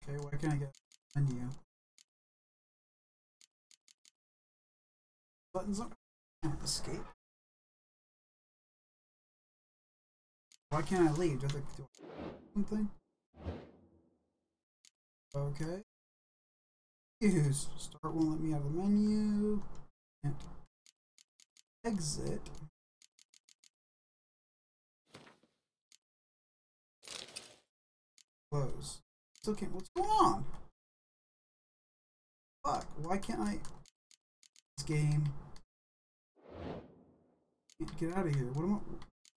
Speaker 1: Okay, why can't I get a menu? Buttons up. Escape. Why can't I leave? Do I have to do something? Okay. Use. Start won't let me out of the menu. And exit. Close. Still can't. What's going on? Fuck. Why can't I? This game. Can't get out of here. What am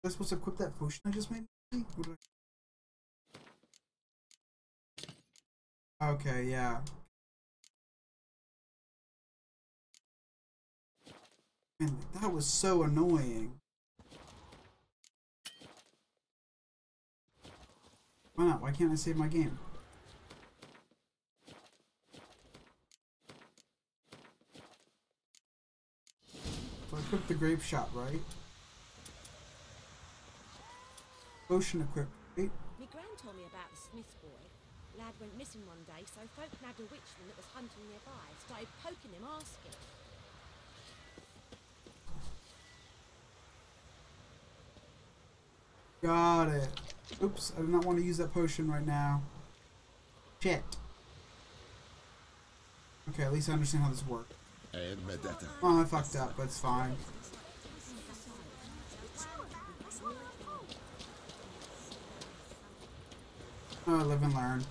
Speaker 1: I supposed to equip that potion I just made? What did Okay, yeah. Man, that was so annoying. Why not? Why can't I save my game? So I equipped the grape shot, right? Potion equip. Right?
Speaker 14: My gran told me about the Smith boy. Lad went missing one day, so folk nabbed a witchman that was hunting nearby. Started poking him, asking.
Speaker 1: Got it. Oops, I do not want to use that potion right now. Shit. Okay, at least I understand how this works. Oh, I fucked up, but it's fine. Oh, live and learn.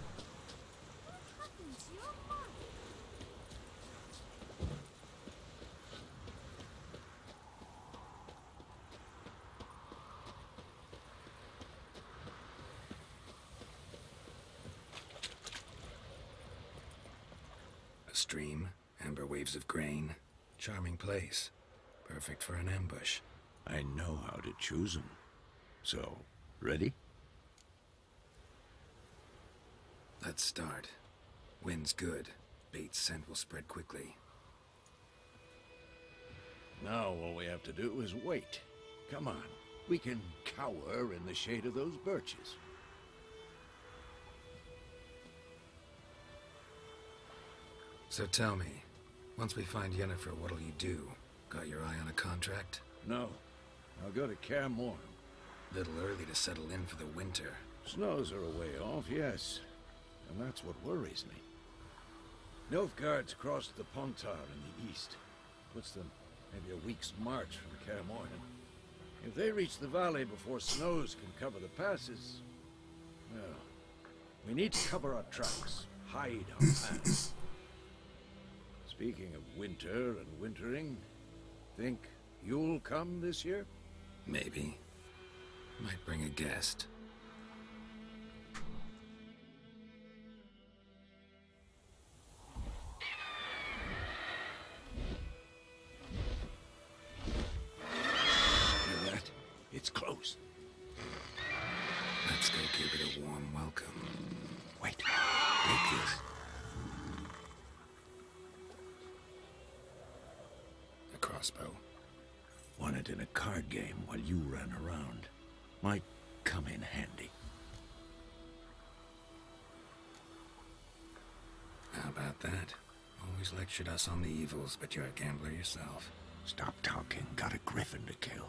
Speaker 2: A stream, amber waves of grain. Charming place. Perfect for an ambush.
Speaker 6: I know how to choose them. So, ready?
Speaker 2: Let's start. Wind's good. Bait's scent will spread quickly.
Speaker 6: Now all we have to do is wait. Come on. We can cower in the shade of those birches.
Speaker 2: So tell me, once we find Yennefer, what'll you do? Got your eye on a contract?
Speaker 6: No. I'll go to Kaer Morhen.
Speaker 2: Little early to settle in for the winter.
Speaker 6: Snows are a way off, yes. And that's what worries me. Nilfgaard's crossed the Pontar in the east. Puts them maybe a week's march from Kaer Morhen. If they reach the valley before snows can cover the passes, well, we need to cover our tracks, hide our plans. Speaking of winter and wintering, think you'll come this year?
Speaker 2: Maybe. Might bring a guest.
Speaker 6: Hear that? It's close.
Speaker 2: Let's go give it a warm welcome.
Speaker 6: Wait. Take this.
Speaker 2: A crossbow.
Speaker 6: Won it in a card game while you ran around. Might come in handy.
Speaker 2: How about that? Always lectured us on the evils, but you're a gambler yourself.
Speaker 6: Stop talking. Got a griffin to kill.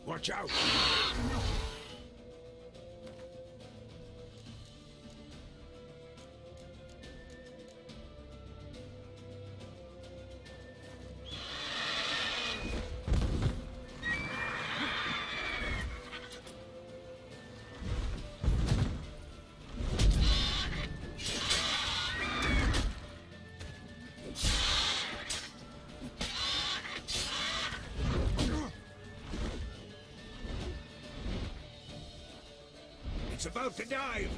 Speaker 6: Watch out! It's about to dive!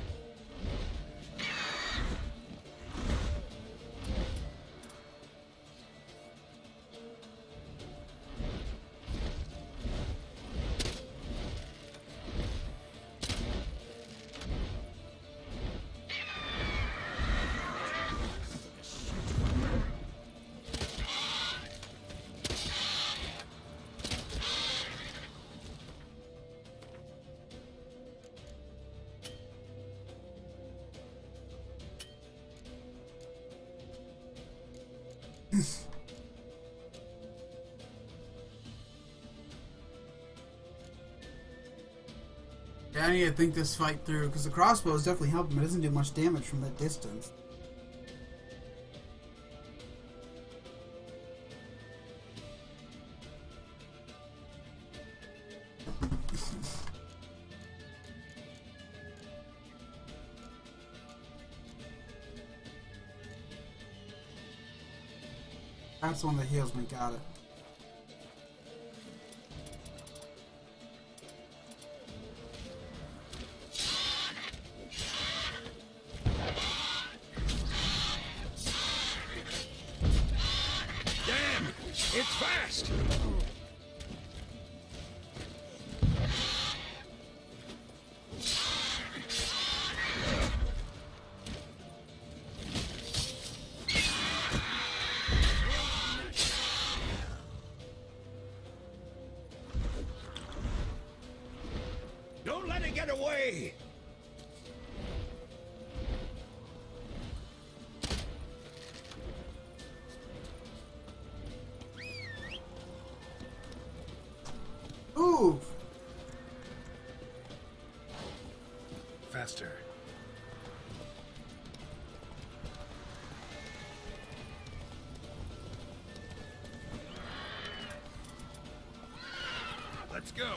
Speaker 1: Yeah, I need to think this fight through, because the crossbow is definitely helping, but it doesn't do much damage from that distance. That's the one that heals me, got it.
Speaker 4: It's fast! Don't let it get away!
Speaker 1: Ooh!
Speaker 2: Faster.
Speaker 4: Let's go!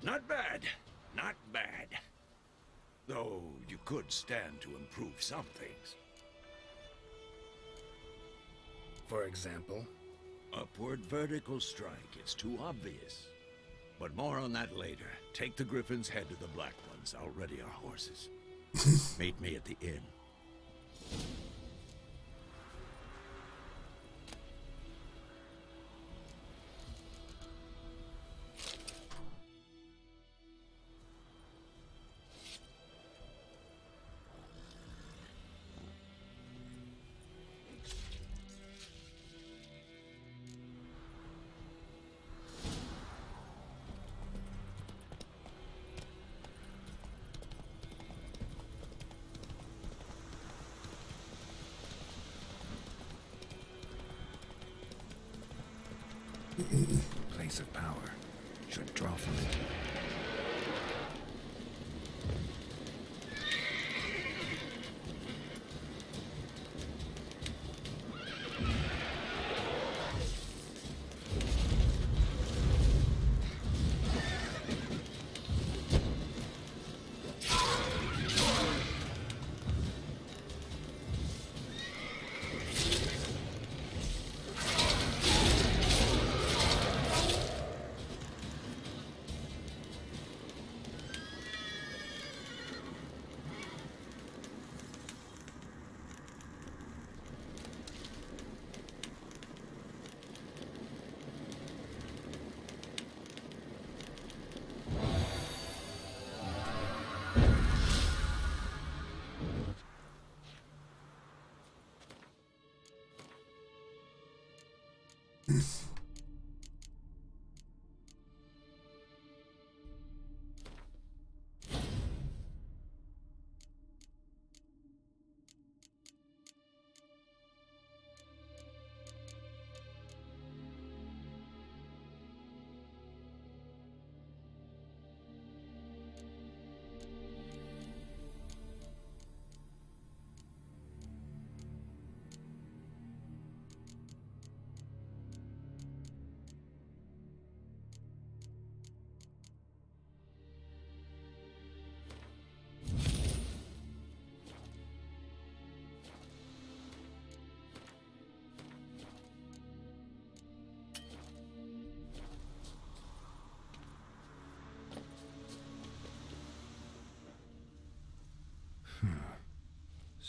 Speaker 4: Not bad. Not bad. Though you could stand to improve some things.
Speaker 2: For example?
Speaker 4: Upward vertical strike. It's too obvious. But more on that later. Take the Griffin's head to the Black Ones. I'll ready our horses. Meet me at the inn.
Speaker 2: Place of power. Should draw from it.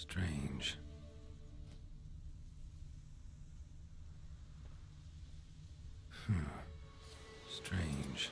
Speaker 2: Strange. Strange.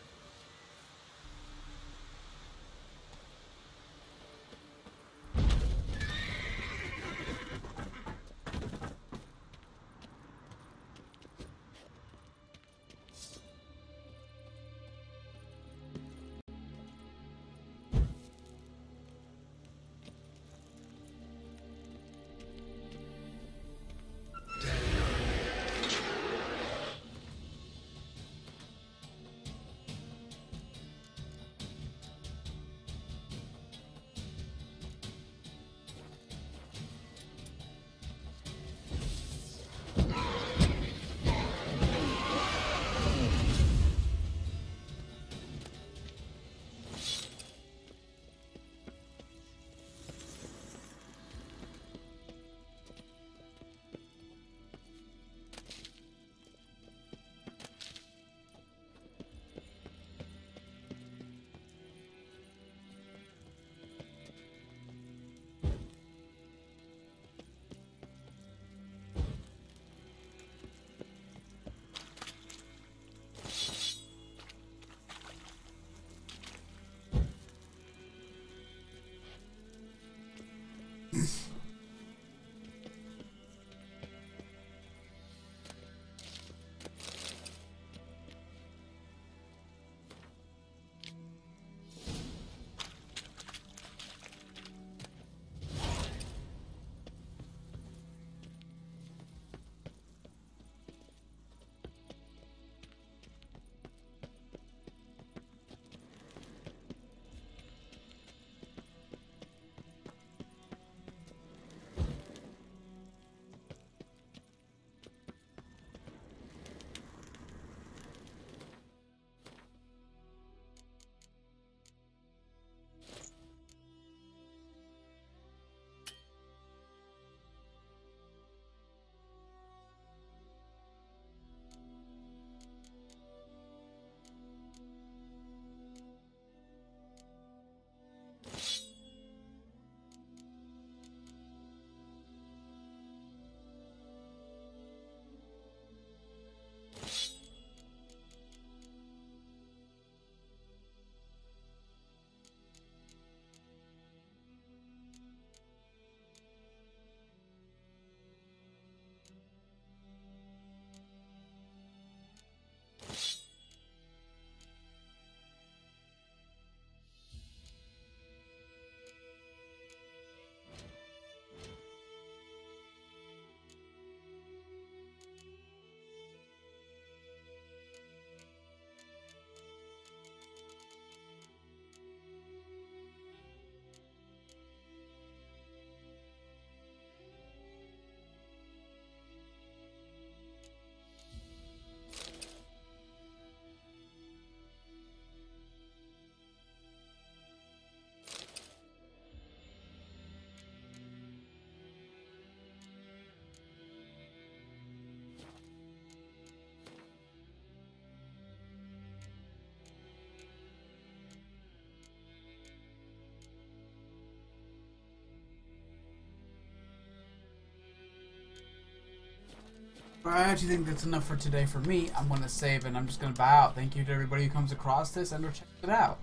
Speaker 1: I actually think that's enough for today for me. I'm going to save and I'm just going to bow out. Thank you to everybody who comes across this and or checks it out.